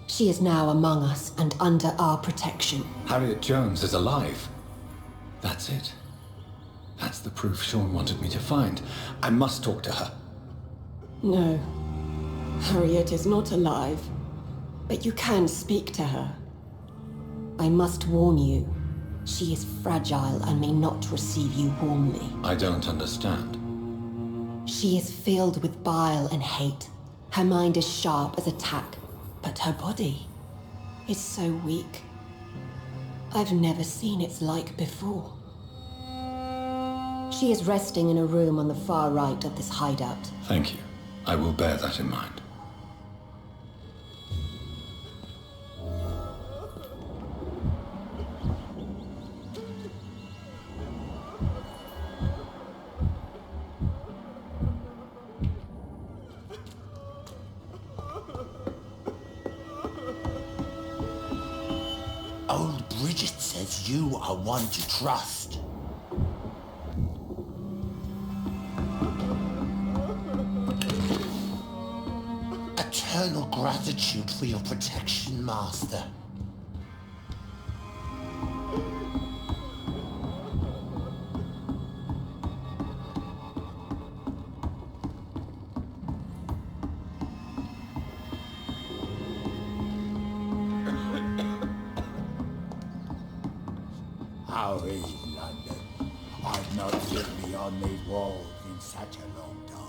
she is now among us and under our protection. Harriet Jones is alive. That's it. That's the proof Sean wanted me to find. I must talk to her. No. Harriet is not alive. But you can speak to her. I must warn you. She is fragile and may not receive you warmly. I don't understand. She is filled with bile and hate. Her mind is sharp as a tack, but her body is so weak. I've never seen its like before. She is resting in a room on the far right of this hideout. Thank you. I will bear that in mind. Old Bridget says you are one to trust. Eternal gratitude for your protection, Master. How is London? I've not seen beyond these walls in such a long time.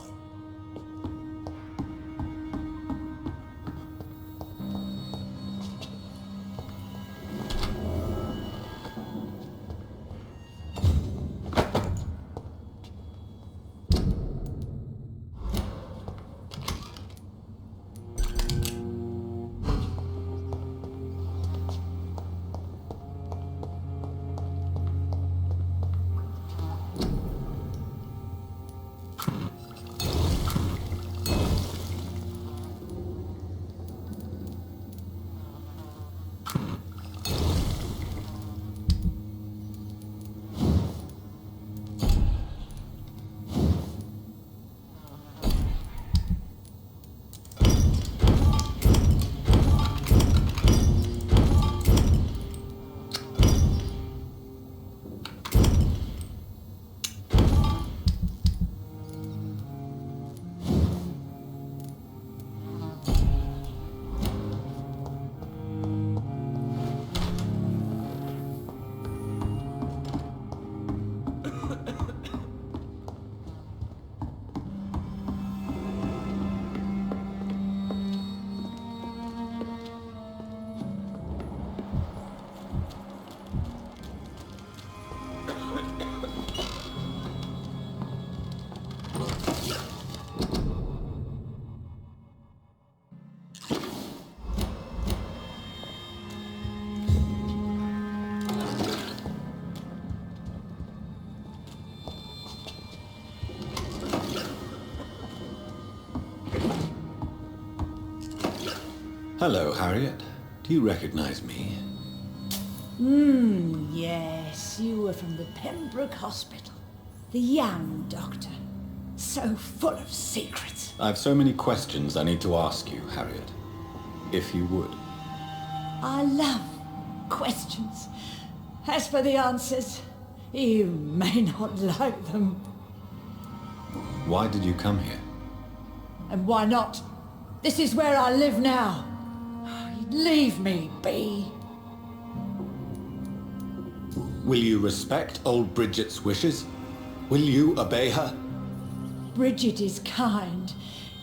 Hello, Harriet. Do you recognize me? Yes, you were from the Pembroke Hospital. The young doctor. So full of secrets. I have so many questions I need to ask you, Harriet. If you would. I love questions. As for the answers, you may not like them. Why did you come here? And why not? This is where I live now. Leave me be. Will you respect old Bridget's wishes? Will you obey her? Bridget is kind.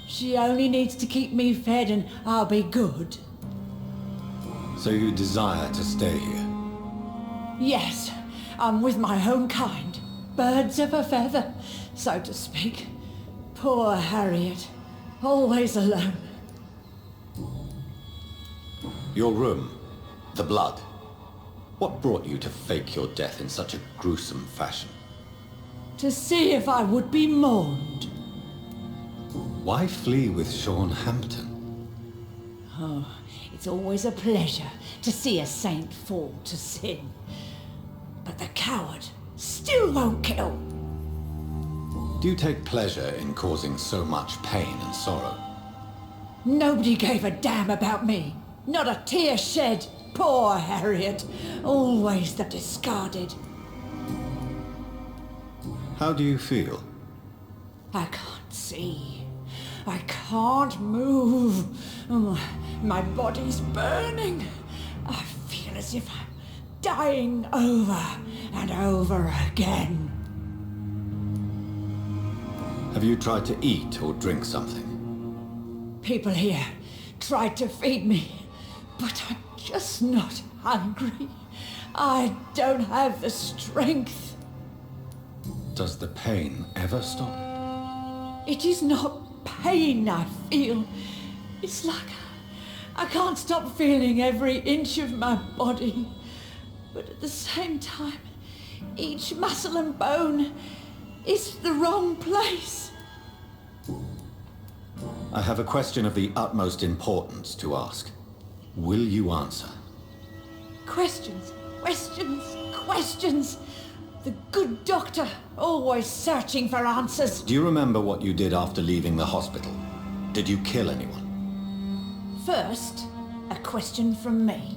She only needs to keep me fed and I'll be good. So you desire to stay here? Yes, I'm with my own kind. Birds of a feather, so to speak. Poor Harriet. Always alone. Your room. The blood. What brought you to fake your death in such a gruesome fashion? To see if I would be mourned. Why flee with Sean Hampton? Oh, it's always a pleasure to see a saint fall to sin. But the coward still won't kill. Do you take pleasure in causing so much pain and sorrow? Nobody gave a damn about me. Not a tear shed. Poor Harriet. Always the discarded. How do you feel? I can't see. I can't move. Oh, my body's burning. I feel as if I'm dying over and over again. Have you tried to eat or drink something? People here tried to feed me. But I'm just not hungry. I don't have the strength. Does the pain ever stop? It is not pain I feel. It's like I can't stop feeling every inch of my body. But at the same time, each muscle and bone is the wrong place. I have a question of the utmost importance to ask. Will you answer? Questions, questions, questions. The good doctor, always searching for answers. Do you remember what you did after leaving the hospital? Did you kill anyone? First, a question from me.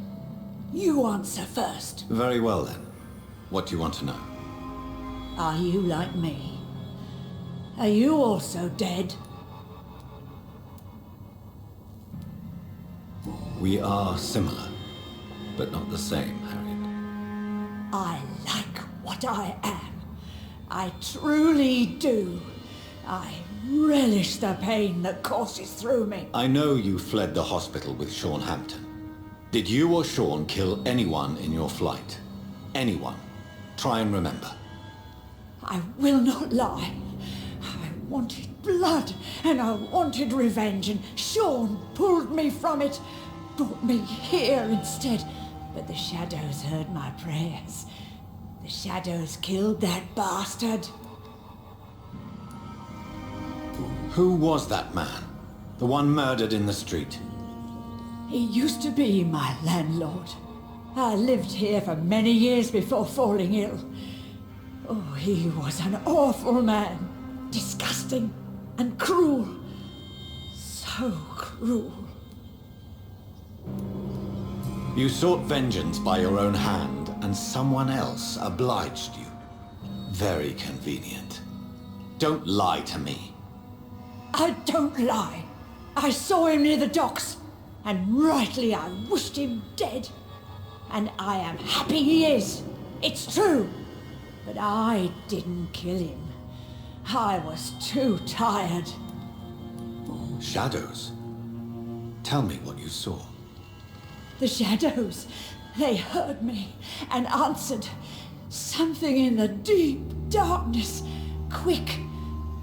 You answer first. Very well then. What do you want to know? Are you like me? Are you also dead? We are similar, but not the same, Harriet. I like what I am. I truly do. I relish the pain that courses through me. I know you fled the hospital with Sean Hampton. Did you or Sean kill anyone in your flight? Anyone? Try and remember. I will not lie. I wanted blood, and I wanted revenge, and Sean pulled me from it, brought me here instead. But the shadows heard my prayers. The shadows killed that bastard. Who was that man? The one murdered in the street? He used to be my landlord. I lived here for many years before falling ill. Oh, he was an awful man. Disgusting and cruel. So cruel. You sought vengeance by your own hand, and someone else obliged you. Very convenient. Don't lie to me. I don't lie. I saw him near the docks, and rightly I wished him dead. And I am happy he is. It's true. But I didn't kill him. I was too tired. Shadows? Tell me what you saw. The shadows, they heard me and answered. Something in the deep darkness, quick,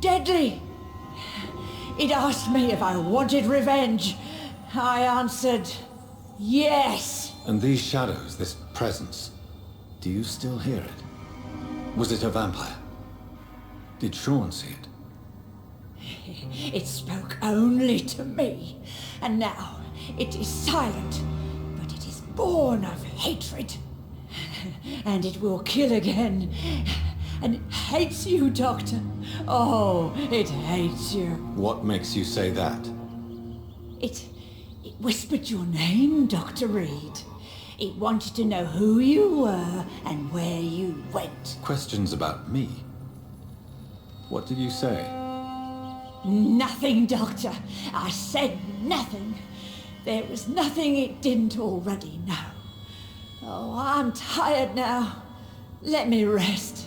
deadly. It asked me if I wanted revenge. I answered, yes. And these shadows, this presence, do you still hear it? Was it a vampire? Did Sean see it? It spoke only to me, and now it is silent, but it is born of hatred. And it will kill again. And it hates you, Doctor. Oh, it hates you. What makes you say that? It whispered your name, Dr. Reed. It wanted to know who you were and where you went. Questions about me? What did you say? Nothing, Doctor. I said nothing. There was nothing it didn't already know. Oh, I'm tired now. Let me rest.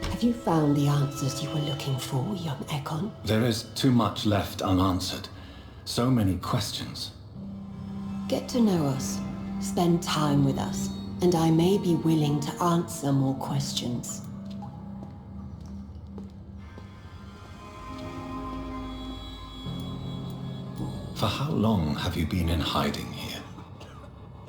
Have you found the answers you were looking for, young Ekon? There is too much left unanswered. So many questions. Get to know us, spend time with us, and I may be willing to answer more questions. For how long have you been in hiding here?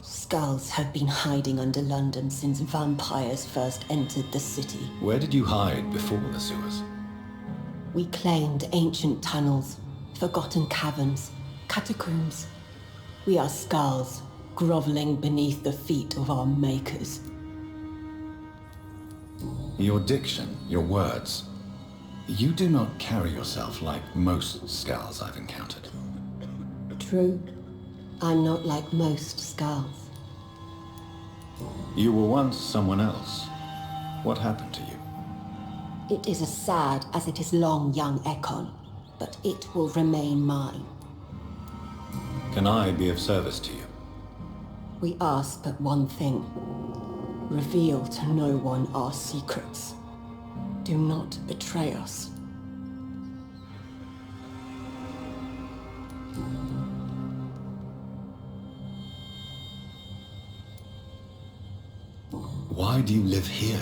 Skulls have been hiding under London since vampires first entered the city. Where did you hide before the sewers? We claimed ancient tunnels, forgotten caverns, catacombs. We are skulls, groveling beneath the feet of our makers. Your diction, your words. You do not carry yourself like most skulls I've encountered. True. I'm not like most skulls. You were once someone else. What happened to you? It is as sad as it is long, young Ekon, but it will remain mine. Can I be of service to you? We ask but one thing. Reveal to no one our secrets. Do not betray us. Why do you live here,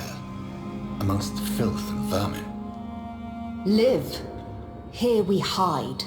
amongst filth and vermin? Live. Here we hide.